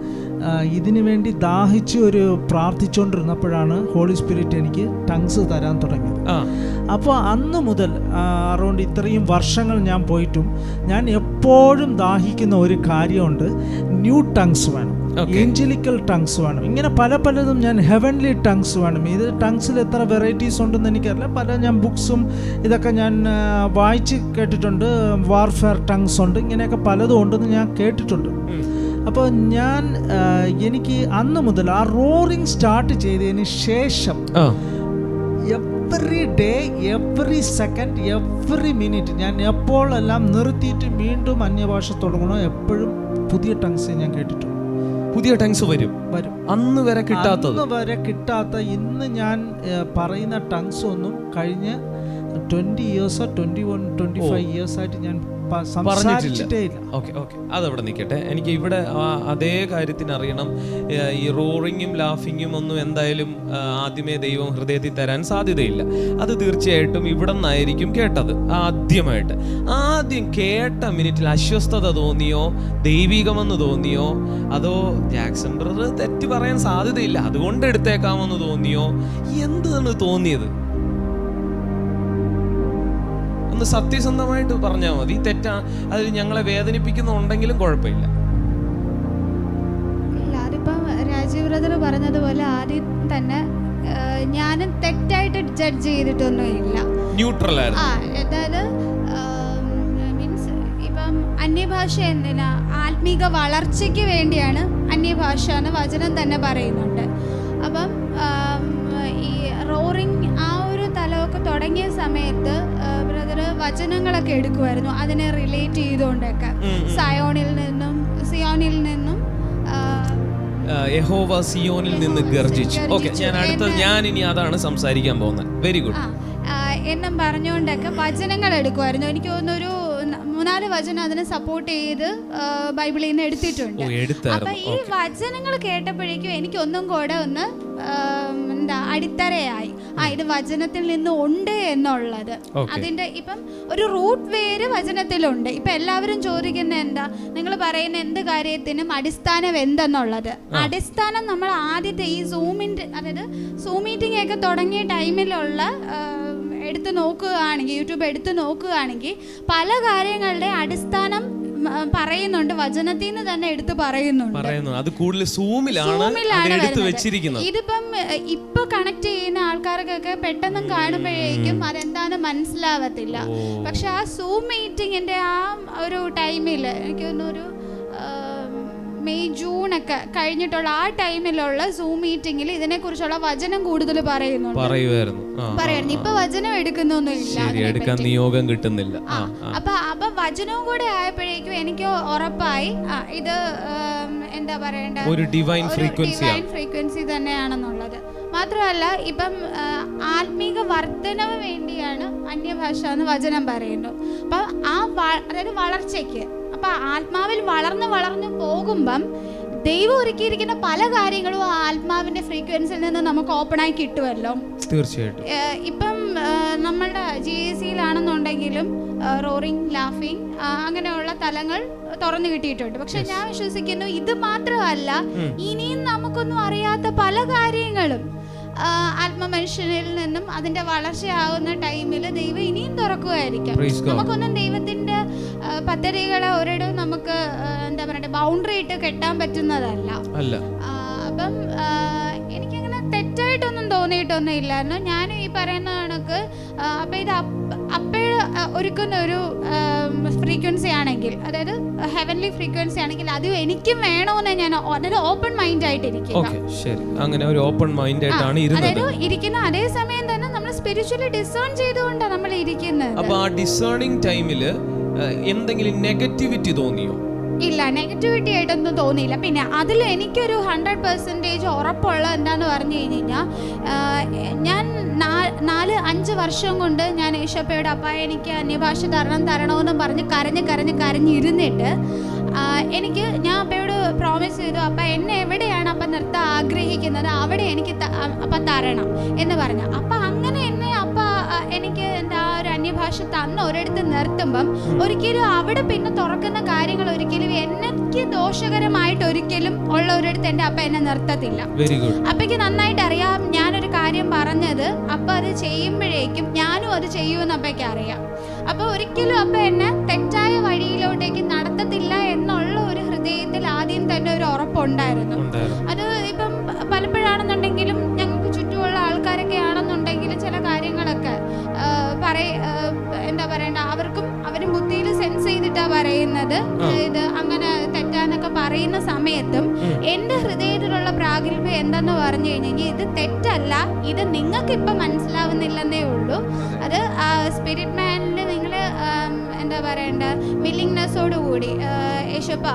ഇതിനു വേണ്ടി ദാഹിച്ച് ഒരു പ്രാർത്ഥിച്ചുകൊണ്ടിരുന്നപ്പോഴാണ് ഹോളി സ്പിരിറ്റ് എനിക്ക് ടങ്സ് തരാൻ തുടങ്ങിയത്. അപ്പോൾ അന്ന് മുതൽ അറൗണ്ട് ഇത്രയും വർഷങ്ങൾ ഞാൻ പോയിട്ടും ഞാൻ എപ്പോഴും ദാഹിക്കുന്ന ഒരു കാര്യമുണ്ട്, ന്യൂ ടങ്സ് വേണം, ഏഞ്ചലിക്കൽ ടങ്സ് വേണം. ഇങ്ങനെ പലതും ഞാൻ ഹെവൻലി ടങ്സ് വേണം. ഇത് ടങ്സിൽ എത്ര വെറൈറ്റീസ് ഉണ്ടെന്ന് എനിക്കറിയില്ല. ഞാൻ ബുക്സും ഇതൊക്കെ ഞാൻ വായിച്ച് കേട്ടിട്ടുണ്ട്. വാർഫെയർ ടങ്സ് ഉണ്ട്, ഇങ്ങനെയൊക്കെ പലതും ഉണ്ടെന്ന് ഞാൻ കേട്ടിട്ടുണ്ട്. അപ്പോൾ എനിക്ക് അന്ന് മുതൽ ആ റോറിങ് സ്റ്റാർട്ട് ചെയ്തതിന് ശേഷം every day, every second, every minute ഞാൻ എപ്പോഴെല്ലാം നിർത്തിയിട്ട് വീണ്ടും അന്യഭാഷ തുടങ്ങണോ എപ്പോഴും പുതിയ ടങ്സ് ഞാൻ കേട്ടിട്ടുണ്ട്. പുതിയ ടങ്സ് വരും. അന്ന് വരെ കിട്ടാത്ത ഇന്ന് ഞാൻ പറയുന്ന ടങ്സ് ഒന്നും കഴിഞ്ഞ 20 ഇയേഴ്സോ 21-25 ഇയേഴ്സ് ആയിട്ട് ഞാൻ പറഞ്ഞിട്ടില്ല. ഓക്കെ. അതവിടെ നിൽക്കട്ടെ. എനിക്ക് ഇവിടെ അതേ കാര്യത്തിന് അറിയണം. ഈ റോറിങ്ങും ലാഫിങ്ങും ഒന്നും എന്തായാലും ആദ്യമേ ദൈവം ഹൃദയത്തിൽ തരാൻ സാധ്യതയില്ല. അത് തീർച്ചയായിട്ടും ഇവിടെ നിന്നായിരിക്കും കേട്ടത്. ആദ്യം കേട്ട മിനിറ്റിൽ അസ്വസ്ഥത തോന്നിയോ, ദൈവികമെന്ന് തോന്നിയോ, അതോ ജാക്സൺ ബ്രദർ തെറ്റ് പറയാൻ സാധ്യതയില്ല അതുകൊണ്ട് എടുത്തേക്കാമെന്ന് തോന്നിയോ, എന്താണ് തോന്നിയത്? ഒന്ന് സത്യസന്ധമായിട്ട് പറഞ്ഞാൽ മതി. തെറ്റാ, അതിൽ ഞങ്ങളെ വേദനിപ്പിക്കുന്നുണ്ടെങ്കിലും കുഴപ്പമില്ല. അതിപ്പം രാജീവ് ബ്രദർ പറഞ്ഞതുപോലെ ആദ്യം തന്നെ ഞാനും തെറ്റായിട്ട് ജഡ്ജ് ചെയ്തിട്ടൊന്നുമില്ല, ന്യൂട്രൽ ആയിരുന്നു. അതായത് മീൻസ് ഇപ്പം അന്യഭാഷ എന്തിനാ, ആത്മീക വളർച്ചയ്ക്ക് വേണ്ടിയാണ് അന്യഭാഷ എന്ന് വചനം തന്നെ പറയുന്നുണ്ട്. അപ്പം ഈ റോറിങ് ആ ഒരു തലമൊക്കെ തുടങ്ങിയ സമയത്ത് ബ്രദർ വചനങ്ങളൊക്കെ എടുക്കുമായിരുന്നു, അതിനെ റിലേറ്റ് ചെയ്തുകൊണ്ടൊക്കെ. സിയോനിൽ നിന്നും യഹോവ സിയോനിൽ നിന്ന് ഗർജിച്ചു. ഓക്കെ, ഞാൻ ഇനി അതാണ് സംസാരിക്കാൻ പോകുന്നത്. Very good. എന്നും പറഞ്ഞുകൊണ്ടൊക്കെ വചനങ്ങൾ എടുക്കുമായിരുന്നു. എനിക്ക് തോന്നുന്നൊരു 3-4 വചനം അതിനെ സപ്പോർട്ട് ചെയ്ത് ബൈബിളിൽ നിന്ന് എടുത്തിട്ടുണ്ട്. അപ്പൊ ഈ വചനങ്ങൾ കേട്ടപ്പോഴേക്കും എനിക്കൊന്നും കൂടെ ഒന്ന് അടിത്തറയായി, ഇത് വചനത്തിൽ നിന്ന് ഉണ്ട് എന്നുള്ളത്. അതിന്റെ ഇപ്പം ഒരു റൂട്ട് വേര് വചനത്തിലുണ്ട്. ഇപ്പൊ എല്ലാവരും ചോദിക്കുന്ന എന്താ, നിങ്ങൾ പറയുന്ന എന്ത് കാര്യത്തിനും അടിസ്ഥാനം എന്തെന്നുള്ളത്. അടിസ്ഥാനം നമ്മൾ ആദ്യത്തെ ഈ അതായത് സൂം മീറ്റിംഗ് ഒക്കെ തുടങ്ങിയ ടൈമിലുള്ള എടുത്ത് നോക്കുകയാണെങ്കിൽ, യൂട്യൂബ് എടുത്ത് നോക്കുകയാണെങ്കിൽ പല കാര്യങ്ങളുടെ അടിസ്ഥാനം പറയുന്നുണ്ട്, വചനത്തിൽ നിന്ന് തന്നെ എടുത്ത് പറയുന്നുണ്ട്. അത് കൂടുതൽ സൂമിലാണ് വെച്ചിരിക്കുന്നത്. ഇതിപ്പം ഇപ്പൊ കണക്ട് ചെയ്യുന്ന ആൾക്കാർക്കൊക്കെ പെട്ടെന്ന് കാണുമ്പോഴേക്കും അതെന്താന്ന് മനസ്സിലാവത്തില്ല. പക്ഷെ ആ സൂം മീറ്റിങ്ങിന്റെ ആ ഒരു ടൈമിൽ എനിക്ക് തോന്നുന്നു മെയ് ജൂൺ ഒക്കെ കഴിഞ്ഞിട്ടുള്ള ആ ടൈമിലുള്ള സൂം മീറ്റിംഗിൽ ഇതിനെ കുറിച്ചുള്ള വചനം കൂടുതൽ പറയുമായിരുന്നു. ഇപ്പൊ വചനം എടുക്കുന്നൊന്നുമില്ല, നിയോഗം കിട്ടുന്നില്ല. അപ്പൊ വചനവും കൂടെ ആയപ്പോഴേക്കും എനിക്ക് ഉറപ്പായി ഇത് എന്താ പറയണ്ട, ഒരു ഡിവൈൻ ഫ്രീക്വൻസി തന്നെയാണെന്നുള്ളത്. മാത്രമല്ല ഇപ്പം ആത്മീക വർധനവ് വേണ്ടിയാണ് അന്യഭാഷ എന്ന് വചനം പറയുന്നു. അപ്പം അതായത് വളർച്ചയ്ക്ക്, അപ്പം ആത്മാവിൽ വളർന്നു പോകുമ്പം ദൈവം ഒരുക്കിയിരിക്കുന്ന പല കാര്യങ്ങളും ആ ആത്മാവിൻ്റെ ഫ്രീക്വൻസിയിൽ നിന്ന് നമുക്ക് ഓപ്പണായി കിട്ടുമല്ലോ. തീർച്ചയായിട്ടും. ഇപ്പം നമ്മളുടെ GACയിലാണെന്നുണ്ടെങ്കിലും റോറിങ്, ലാഫിങ് അങ്ങനെയുള്ള തലങ്ങൾ തുറന്നു കിട്ടിയിട്ടുണ്ട്. പക്ഷെ ഞാൻ വിശ്വസിക്കുന്നു ഇത് മാത്രമല്ല, ഇനിയും നമുക്കൊന്നും അറിയാത്ത പല കാര്യങ്ങളും ആത്മമനുഷ്യനിൽ നിന്നും അതിന്റെ വളർച്ചയാവുന്ന ടൈമിൽ ദൈവം ഇനിയും തുറക്കുമായിരിക്കും. നമുക്കൊന്നും ദൈവത്തിന്റെ പദ്ധതികളെ ഒരിടവും നമുക്ക് എന്താ പറയുക ബൗണ്ടറി ഇട്ട് കെട്ടാൻ പറ്റുന്നതല്ല. അപ്പം എനിക്കങ്ങനെ തെറ്റായിട്ടൊന്നും തോന്നിയിട്ടൊന്നും ഇല്ലായിരുന്നു. ഞാൻ ഈ പറയുന്ന കണക്ക് അപ്പം ഇത് അപ്പോഴ് ഒരുക്കുന്ന ഒരു ഫ്രീക്വൻസി ആണെങ്കിൽ, അതായത് ഹെവൻലി ഫ്രീക്വൻസി ആണെങ്കിൽ അത് എനിക്കും വേണമെന്ന് ഞാൻ വളരെ ഓപ്പൺ മൈൻഡ് ആയിട്ടിരിക്കുക. അതായത് ഇരിക്കുന്ന അതേ സമയം തന്നെ നമ്മൾ സ്പിരിച്വലി ഡിസേൺ ചെയ്തുകൊണ്ടാണ് നമ്മൾ ഇരിക്കുന്നത്. അപ്പോൾ ആ ഡിസേണിംഗ് ടൈമിൽ എന്തെങ്കിലും നെഗറ്റിവിറ്റി തോന്നിയോ? ഇല്ല, നെഗറ്റിവിറ്റി ആയിട്ടൊന്നും തോന്നിയില്ല. പിന്നെ അതിൽ എനിക്കൊരു 100% ഉറപ്പുള്ള എന്താന്ന് പറഞ്ഞു കഴിഞ്ഞാൽ, ഞാൻ 4-5 വർഷം കൊണ്ട് ഞാൻ യേശുപ്പയോട് അപ്പ എനിക്ക് അന്യഭാഷ തരണമെന്ന് പറഞ്ഞ് കരഞ്ഞിരുന്നിട്ട് ഞാൻ അപ്പയോട് പ്രോമിസ് ചെയ്തു, അപ്പ എന്നെ എവിടെയാണ് അപ്പ നിർത്താൻ ആഗ്രഹിക്കുന്നത് അവിടെ എനിക്ക് അപ്പ തരണം എന്ന് പറഞ്ഞു. അപ്പം അങ്ങനെ എന്നെ എനിക്ക് എന്താ ഒരു അന്യഭാഷ തന്ന ഒരിടത്ത് നിർത്തുമ്പം ഒരിക്കലും അവിടെ പിന്നെ തുറക്കുന്ന കാര്യങ്ങൾ ഒരിക്കലും എനിക്ക് ദോഷകരമായിട്ട് ഒരിക്കലും ഉള്ള ഒരിടത്ത് എൻ്റെ അപ്പ എന്നെ നിർത്തത്തില്ല. അപ്പയ്ക്ക് നന്നായിട്ട് അറിയാം ഞാനൊരു കാര്യം പറഞ്ഞത് അപ്പ അത് ചെയ്യുമ്പോഴേക്കും ഞാനും അത് ചെയ്യുമെന്ന് അപ്പയ്ക്ക് അറിയാം. അപ്പൊ ഒരിക്കലും അപ്പ എന്നെ തെറ്റായ വഴിയിലോട്ടേക്ക് നടത്തത്തില്ല എന്നുള്ള ഒരു ഹൃദയത്തിൽ ആദ്യം തന്നെ ഒരു ഉറപ്പുണ്ടായിരുന്നു. അത് ഇപ്പം പലപ്പോഴാണെന്നുണ്ടെങ്കിലും ഞങ്ങൾക്ക് ചുറ്റുമുള്ള ആൾക്കാരൊക്കെ ആണെന്നുണ്ടെങ്കിലും ചില കാര്യങ്ങളൊക്കെ എന്താ പറയണ്ട, അവരും ബുദ്ധിയിൽ സെൻസ് ചെയ്തിട്ടാ പറയുന്നത് ഇത് അങ്ങനെ തെറ്റാന്നൊക്കെ പറയുന്ന സമയത്തും എൻ്റെ ഹൃദയത്തിലുള്ള പ്രാഗൽഭ്യം എന്തെന്ന് പറഞ്ഞു കഴിഞ്ഞാൽ ഇത് തെറ്റല്ല, ഇത് നിങ്ങൾക്ക് ഇപ്പം മനസ്സിലാവുന്നില്ലെന്നേ ഉള്ളൂ. അത് സ്പിരിറ്റ് മാനിൽ നിങ്ങൾ എന്താ പറയണ്ട വില്ലിങ്നെസ്സോടുകൂടി യേശുപ്പ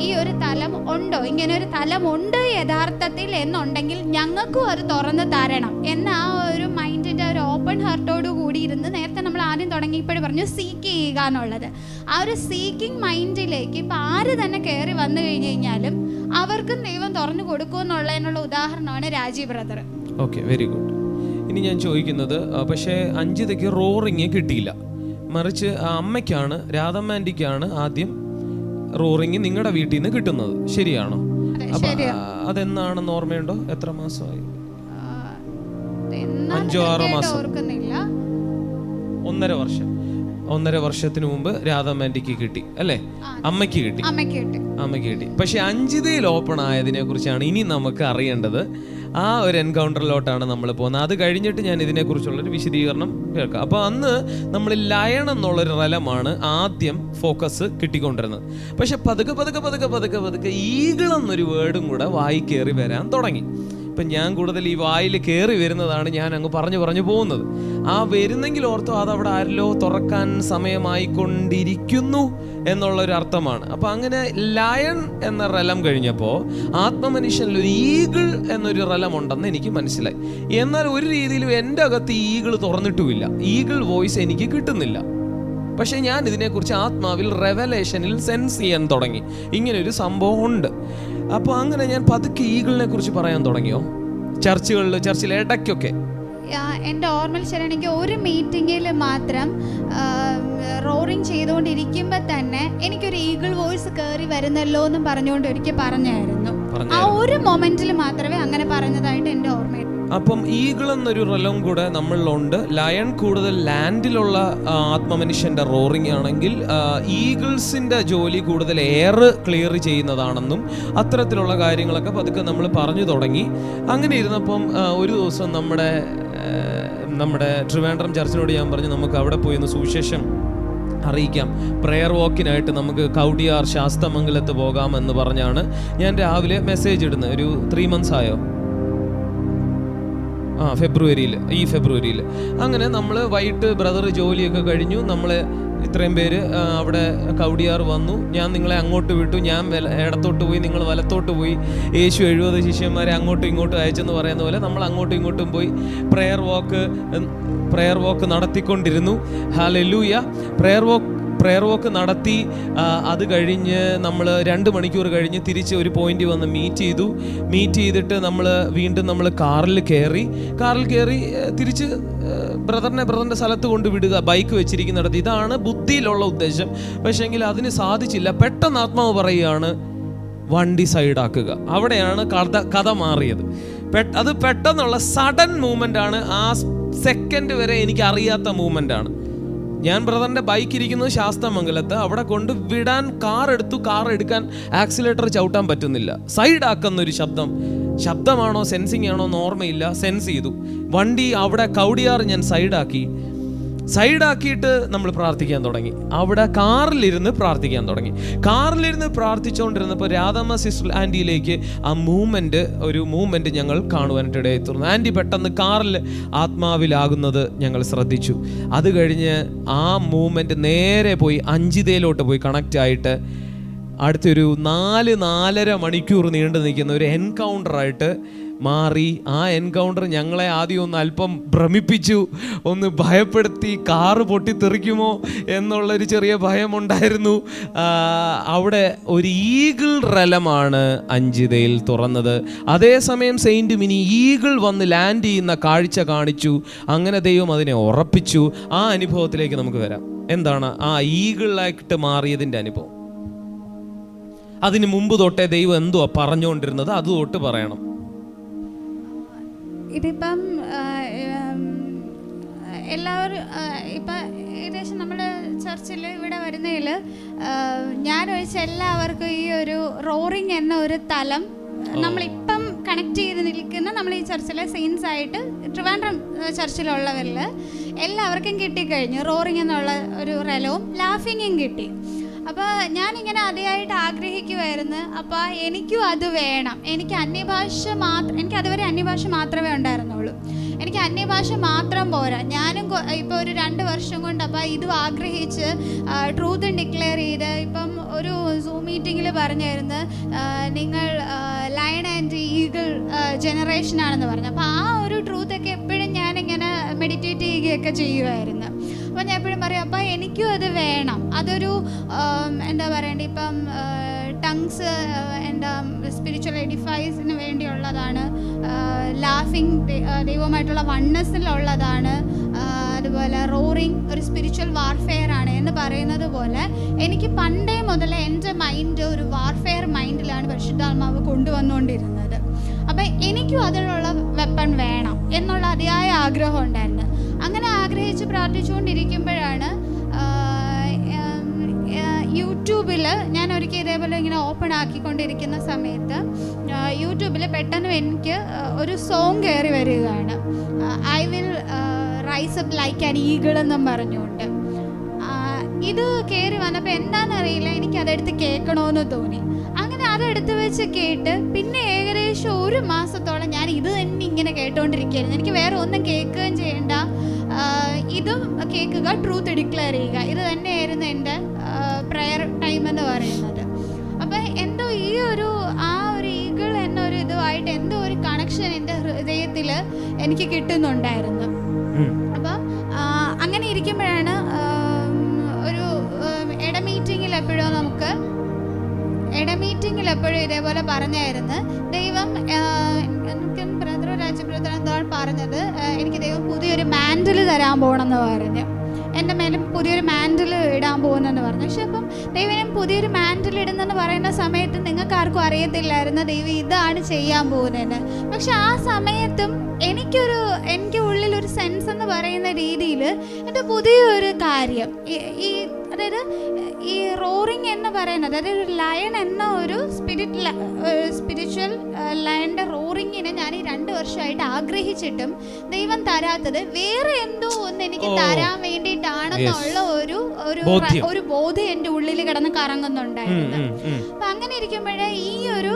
ഈ ഒരു തലം ഉണ്ടോ, ഇങ്ങനെ ഒരു തലമുണ്ട് യഥാർത്ഥത്തിൽ എന്നുണ്ടെങ്കിൽ ഞങ്ങൾക്കും അത് തുറന്ന് തരണം എന്ന ആ ഒരു മൈൻഡിൻ്റെ ഒരു ഓപ്പൺ ഹാർട്ടോടു കൂടി ഇരുന്ന്, നേരത്തെ നമ്മൾ ആദ്യം തുടങ്ങിയപ്പോഴും പറഞ്ഞു സീക്ക് ചെയ്യുക എന്നുള്ളത്, ആ ഒരു സീക്കിംഗ് മൈൻഡിലേക്ക് ഇപ്പം ആര് തന്നെ കയറി വന്നു കഴിഞ്ഞ് കഴിഞ്ഞാലും അവർക്കും ദൈവം തുറന്നു കൊടുക്കുമെന്നുള്ളതിനുള്ള ഉദാഹരണമാണ് Rajeev brother. Okay, very good. ഇനി ഞാൻ ചോദിക്കുന്നത്, പക്ഷേ അഞ്ജിതയ്ക്ക് റോറിങ് കിട്ടിയില്ല, മറിച്ച് അമ്മയ്ക്കാണ്, രാധമ്മ ആൻറ്റിക്കാണ് ആദ്യം റോറിങ് നിങ്ങളുടെ വീട്ടിൽ നിന്ന് കിട്ടുന്നത്, ശരിയാണോ? അതെന്നാണെന്ന് ഓർമ്മയുണ്ടോ? എത്ര മാസമായി? 5-6 മാസം, 1.5 വർഷത്തിന് മുമ്പ് രാധമ്മ ആൻറ്റിക്ക് കിട്ടി അല്ലേ? അമ്മയ്ക്ക് കിട്ടി. പക്ഷെ അഞ്ജിതയിൽ ഓപ്പൺ ആയതിനെ കുറിച്ചാണ് ഇനി നമുക്ക് അറിയേണ്ടത്. ആ ഒരു എൻകൗണ്ടറിലോട്ടാണ് നമ്മൾ പോകുന്നത്. അത് കഴിഞ്ഞിട്ട് ഞാൻ ഇതിനെക്കുറിച്ചുള്ളൊരു വിശദീകരണം കേൾക്കാം. അപ്പോൾ അന്ന് നമ്മൾ ലയൺ എന്നുള്ളൊരു റലമാണ് ആദ്യം ഫോക്കസ് കിട്ടിക്കൊണ്ടിരുന്നത്. പക്ഷെ പതുക്കെ ഈഗിൾ എന്നൊരു വേർഡും കൂടെ വായി കയറി വരാൻ തുടങ്ങി. ഇപ്പം ഞാൻ കൂടുതൽ ഈ വായിൽ കയറി വരുന്നതാണ് ഞാൻ അങ്ങ് പറഞ്ഞു പോകുന്നത്. ആ വരുന്നെങ്കിൽ ഓർത്തോ അതവിടെ ആരല്ലോ തുറക്കാൻ സമയമായിക്കൊണ്ടിരിക്കുന്നു എന്നുള്ളൊരു അർത്ഥമാണ്. അപ്പം അങ്ങനെ ലയൺ എന്ന റലം കഴിഞ്ഞപ്പോൾ ആത്മമനുഷ്യനിൽ ഒരു ഈഗിൾ എന്നൊരു റലം ഉണ്ടെന്ന് എനിക്ക് മനസ്സിലായി. എന്നാൽ ഒരു രീതിയിലും എൻ്റെ അകത്ത് ഈഗിൾ തുറന്നിട്ടുമില്ല, ഈഗിൾ വോയിസ് എനിക്ക് കിട്ടുന്നില്ല. പക്ഷേ ഞാൻ ഇതിനെക്കുറിച്ച് ആത്മാവിൽ റെവലേഷനിൽ സെൻസ് ചെയ്യാൻ തുടങ്ങി, ഇങ്ങനൊരു സംഭവം ഉണ്ട്. അപ്പോൾ അങ്ങനെ ഞാൻ പതുക്കെ ഈഗിളിനെ കുറിച്ച് പറയാൻ തുടങ്ങിയോ ചർച്ചിൽ ഇടയ്ക്കൊക്കെ. എൻ്റെ ഓർമ്മയിൽ ശരിയാണെങ്കിൽ ഒരു മീറ്റിങ്ങിൽ മാത്രം റോറിങ് ചെയ്തുകൊണ്ടിരിക്കുമ്പോൾ തന്നെ എനിക്കൊരു ഈഗിൾ വോയിസ് കയറി വരുന്നല്ലോ എന്നും പറഞ്ഞുകൊണ്ട് ഒരിക്കൽ പറഞ്ഞായിരുന്നു. ആ ഒരു മൊമെന്റിൽ മാത്രമേ അങ്ങനെ പറഞ്ഞതായിട്ട് എൻ്റെ ഓർമ്മയിൽ. അപ്പം ഈഗിൾ എന്നൊരു റലം കൂടെ നമ്മളിലുണ്ട്. ലയൺ കൂടുതൽ ലാൻഡിലുള്ള ആത്മമനുഷ്യൻ്റെ റോറിങ് ആണെങ്കിൽ ഈഗിൾസിൻ്റെ ജോലി കൂടുതൽ എയർ ക്ലിയർ ചെയ്യുന്നതാണെന്നും അത്തരത്തിലുള്ള കാര്യങ്ങളൊക്കെ പതുക്കെ നമ്മൾ പറഞ്ഞു തുടങ്ങി. അങ്ങനെ ഇരുന്നപ്പം ഒരു ദിവസം നമ്മുടെ ട്രിവാൻഡ്രം ചർച്ചിനോട് ഞാൻ പറഞ്ഞു നമുക്ക് അവിടെ പോയി ഒന്ന് സുവിശേഷം അറിയിക്കാം, പ്രെയർ വാക്കിനായിട്ട് നമുക്ക് കൗടിയാർ ശാസ്തമംഗലത്ത് പോകാമെന്ന് പറഞ്ഞാണ് ഞാൻ രാവിലെ മെസ്സേജ് ഇടുന്നത്. ഒരു 3 months ആയോ? ഫെബ്രുവരിയിൽ. അങ്ങനെ നമ്മൾ വൈകിട്ട് ബ്രദർ ജോലിയൊക്കെ കഴിഞ്ഞു, നമ്മൾ ഇത്രയും പേര് അവിടെ കൗടിയാർ വന്നു, ഞാൻ നിങ്ങളെ അങ്ങോട്ട് വിട്ടു, ഞാൻ ഇടത്തോട്ട് പോയി, നിങ്ങൾ വലത്തോട്ട് പോയി, യേശു 70 ശിഷ്യന്മാരെ അങ്ങോട്ടും ഇങ്ങോട്ടും അയച്ചെന്ന് പറയുന്ന പോലെ നമ്മൾ അങ്ങോട്ടും ഇങ്ങോട്ടും പോയി പ്രെയർ വോക്ക് നടത്തിക്കൊണ്ടിരുന്നു. ഹല്ലേലൂയ. പ്രെയർ വോക്ക് നടത്തി. അത് കഴിഞ്ഞ് നമ്മൾ 2 മണിക്കൂർ കഴിഞ്ഞ് തിരിച്ച് ഒരു പോയിന്റ് വന്ന് മീറ്റ് ചെയ്തിട്ട് നമ്മൾ കാറിൽ കയറി തിരിച്ച് ബ്രദറിൻ്റെ സ്ഥലത്ത് കൊണ്ട് വിടുക, ബൈക്ക് വെച്ചിരിക്കുന്നിടത്ത്. ഇതാണ് ബുദ്ധിയിലുള്ള ഉദ്ദേശം. പക്ഷേങ്കിൽ അതിന് സാധിച്ചില്ല. പെട്ടെന്ന് ആത്മാവ് പറയുകയാണ്, വണ്ടി സൈഡാക്കുക. അവിടെയാണ് കഥ മാറിയത്. അത് പെട്ടെന്നുള്ള സഡൻ മൂവ്മെൻ്റ് ആണ്. ആ സെക്കൻഡ് വരെ എനിക്ക് അറിയാത്ത മൂവ്മെൻ്റ് ആണ്. ഞാൻ ബ്രദറിൻ്റെ ബൈക്ക് ഇരിക്കുന്നത് ശാസ്തമംഗലത്ത്, അവിടെ കൊണ്ട് വിടാൻ കാർ എടുക്കാൻ ആക്സിലേറ്റർ ചവിട്ടാൻ പറ്റുന്നില്ല. സൈഡാക്കുന്നൊരു ശബ്ദമാണോ സെൻസിങ് ആണോ എന്ന് ഓർമ്മയില്ല. സെൻസ് ചെയ്തു. വണ്ടി അവിടെ കൗടിയാർ ഞാൻ സൈഡാക്കിയിട്ട് നമ്മൾ പ്രാർത്ഥിക്കാൻ തുടങ്ങി. അവിടെ കാറിലിരുന്ന് പ്രാർത്ഥിച്ചുകൊണ്ടിരുന്നപ്പോൾ രാധമ്മ സിസ്റ്റർ ആൻറ്റിയിലേക്ക് ഒരു മൂവ്മെൻറ്റ് ഞങ്ങൾ കാണുവാനായിട്ട് ഇടയായി തീർന്നു. ആൻറ്റി പെട്ടെന്ന് കാറിൽ ആത്മാവിലാകുന്നത് ഞങ്ങൾ ശ്രദ്ധിച്ചു. അത് കഴിഞ്ഞ് ആ മൂവ്മെൻറ്റ് നേരെ പോയി അഞ്ചിതയിലോട്ട് പോയി കണക്റ്റ് ആയിട്ട് അടുത്തൊരു 4-4.5 മണിക്കൂർ നീണ്ടു നിൽക്കുന്ന ഒരു എൻകൗണ്ടറായിട്ട് മാറി. ആ എൻകൗണ്ടർ ഞങ്ങളെ ആദ്യം ഒന്ന് അല്പം ഭ്രമിപ്പിച്ചു, ഒന്ന് ഭയപ്പെടുത്തി. കാറ് പൊട്ടിത്തെറിക്കുമോ എന്നുള്ളൊരു ചെറിയ ഭയമുണ്ടായിരുന്നു. അവിടെ ഒരു ഈഗിൾ റലമാണ് അഞ്ചിതയിൽ തുറന്നത്. അതേസമയം സെയിൻറ്റ് മിനി ഈഗിൾ വന്ന് ലാൻഡ് ചെയ്യുന്ന കാഴ്ച കാണിച്ചു. അങ്ങനെ ദൈവം അതിനെ ഉറപ്പിച്ചു. ആ അനുഭവത്തിലേക്ക് നമുക്ക് വരാം. എന്താണ് ആ ഈഗിളായിട്ട് മാറിയതിൻ്റെ അനുഭവം? അതിന് മുമ്പ് തൊട്ടേ ദൈവം എന്തുവാ പറഞ്ഞുകൊണ്ടിരുന്നത്, അത് തൊട്ട് പറയണം. ഇതിപ്പം എല്ലാവരും ഇപ്പം ഏകദേശം നമ്മുടെ ചർച്ചിൽ ഇവിടെ വരുന്നതിൽ ഞാനൊഴിച്ച് എല്ലാവർക്കും ഈ ഒരു റോറിങ് എന്ന ഒരു തലം നമ്മളിപ്പം കണക്ട് ചെയ്ത് നിൽക്കുന്ന നമ്മൾ ഈ ചർച്ചിലെ സെയിൻസ് ആയിട്ട് ട്രിവാൻഡ്രം ചർച്ചിലുള്ളവരിൽ എല്ലാവർക്കും കിട്ടിക്കഴിഞ്ഞു. റോറിങ് എന്നുള്ള ഒരു റലവും ലാഫിങ്ങും കിട്ടി. അപ്പോൾ ഞാനിങ്ങനെ അതിയായിട്ട് ആഗ്രഹിക്കുമായിരുന്നു. അപ്പോൾ എനിക്കും അത് വേണം. എനിക്ക് അതുവരെ അന്യഭാഷ മാത്രമേ ഉണ്ടായിരുന്നുള്ളൂ. എനിക്ക് അന്യഭാഷ മാത്രം പോരാ. ഞാനും ഇപ്പോൾ ഒരു 2 വർഷം കൊണ്ട് അപ്പോൾ ഇതും ആഗ്രഹിച്ച് ട്രൂത്ത് ഡിക്ലെയർ ചെയ്ത് ഇപ്പം ഒരു സൂം മീറ്റിങ്ങിൽ പറഞ്ഞായിരുന്നു, നിങ്ങൾ ലയൺ ആൻഡ് ഈഗിൾ ജനറേഷനാണെന്ന് പറഞ്ഞു. അപ്പോൾ ആ ഒരു ട്രൂത്തൊക്കെ എപ്പോഴും ഞാനിങ്ങനെ മെഡിറ്റേറ്റ് ചെയ്യുകയൊക്കെ ചെയ്യുമായിരുന്നു. അപ്പോൾ ഞാൻ എപ്പോഴും പറയും, അപ്പോൾ എനിക്കും അത് വേണം. അതൊരു എന്താ പറയണ്ടേ, ഇപ്പം ടങ്സ് എന്താ സ്പിരിച്വൽ എഡിഫൈസിന് വേണ്ടിയുള്ളതാണ്. ലാഫിങ് ദൈവമായിട്ടുള്ള വണ്ണസ്സിലുള്ളതാണ്. അതുപോലെ റോറിങ് ഒരു സ്പിരിച്വൽ വാർഫെയർ ആണ് എന്ന് പറയുന്നത് പോലെ എനിക്ക് പണ്ടേ മുതലേ എൻ്റെ മൈൻഡ് ഒരു വാർഫെയർ മൈൻഡിലാണ് പരിശുദ്ധാത്മാവ് കൊണ്ടുവന്നുകൊണ്ടിരുന്നത്. അപ്പം എനിക്കും അതിനുള്ള വെപ്പൺ വേണം എന്നുള്ള അതിയായ ആഗ്രഹം ഉണ്ടായിരുന്നു. അങ്ങനെ ആഗ്രഹിച്ച് പ്രാർത്ഥിച്ചുകൊണ്ടിരിക്കുമ്പോഴാണ് യൂട്യൂബിൽ ഞാൻ ഒരിക്കൽ ഇതേപോലെ ഇങ്ങനെ ഓപ്പൺ ആക്കിക്കൊണ്ടിരിക്കുന്ന സമയത്ത് യൂട്യൂബിൽ പെട്ടെന്ന് എനിക്ക് ഒരു സോങ് കയറി വരികയാണ്. I will rise up like an eagle എന്നും പറഞ്ഞുകൊണ്ട്. ഇത് കയറി വന്നപ്പോൾ എന്താണെന്നറിയില്ല, എനിക്കതെടുത്ത് കേൾക്കണമെന്ന് തോന്നി. അങ്ങനെ അതെടുത്ത് വെച്ച് കേട്ട് പിന്നെ ഏകദേശം 1 മാസത്തോളം ഞാൻ ഇത് തന്നെ ഇങ്ങനെ കേട്ടുകൊണ്ടിരിക്കുകയായിരുന്നു. എനിക്ക് വേറെ ഒന്നും കേൾക്കുകയും ചെയ്യേണ്ട, ഇതും കേൾക്കുക, ട്രൂത്ത് ഡിക്ലെയർ ചെയ്യുക, ഇത് തന്നെയായിരുന്നു എൻ്റെ പ്രയർ ടൈം എന്ന് പറയുന്നത്. അപ്പം എന്തോ ഈ ഒരു ഈഗിൾ എന്നൊരു ഇതുമായിട്ട് എന്തോ ഒരു കണക്ഷൻ എൻ്റെ ഹൃദയത്തിൽ എനിക്ക് കിട്ടുന്നുണ്ടായിരുന്നു. അപ്പം അങ്ങനെ ഇരിക്കുമ്പോഴാണ് ഒരു മീറ്റിങ്ങിൽ എപ്പോഴും ഇതേപോലെ പറഞ്ഞായിരുന്നു, ദൈവം രാജ്യപ്രവർത്തനം പറഞ്ഞത്, എനിക്ക് ദൈവം പുതിയൊരു മാൻഡിൽ തരാൻ പോകണമെന്ന് പറഞ്ഞു. എൻ്റെ മേലെ പുതിയൊരു മാൻഡിൽ ഇടാൻ പോകുന്നെന്ന് പറഞ്ഞു. പക്ഷെ അപ്പം ദൈവം പുതിയൊരു മാൻഡിൽ ഇടുന്നെന്ന് പറയുന്ന സമയത്ത് നിങ്ങൾക്ക് ആർക്കും അറിയത്തില്ലായിരുന്നു ദൈവം ഇതാണ് ചെയ്യാൻ പോകുന്നതെന്ന്. പക്ഷെ ആ സമയത്തും എനിക്ക് ഉള്ളിലൊരു സെൻസ് എന്ന് പറയുന്ന രീതിയിൽ എൻ്റെ പുതിയൊരു കാര്യം അതായത് ഈ റോറിങ് എന്ന് പറയുന്നത്, അതായത് ഒരു ലയൺ എന്ന ഒരു സ്പിരിച്വൽ ലയണിൻ്റെ റോറിങ്ങിനെ ഞാൻ ഈ 2 വർഷമായിട്ട് ആഗ്രഹിച്ചിട്ടും ദൈവം തരാത്തത് വേറെ എന്തോ ഒന്ന് എനിക്ക് തരാൻ വേണ്ടിയിട്ടാണെന്നുള്ള ഒരു ഒരു ബോധം എൻ്റെ ഉള്ളിൽ കിടന്ന് കറങ്ങുന്നുണ്ടായിരുന്നു. അപ്പം അങ്ങനെ ഇരിക്കുമ്പോഴേ ഈ ഒരു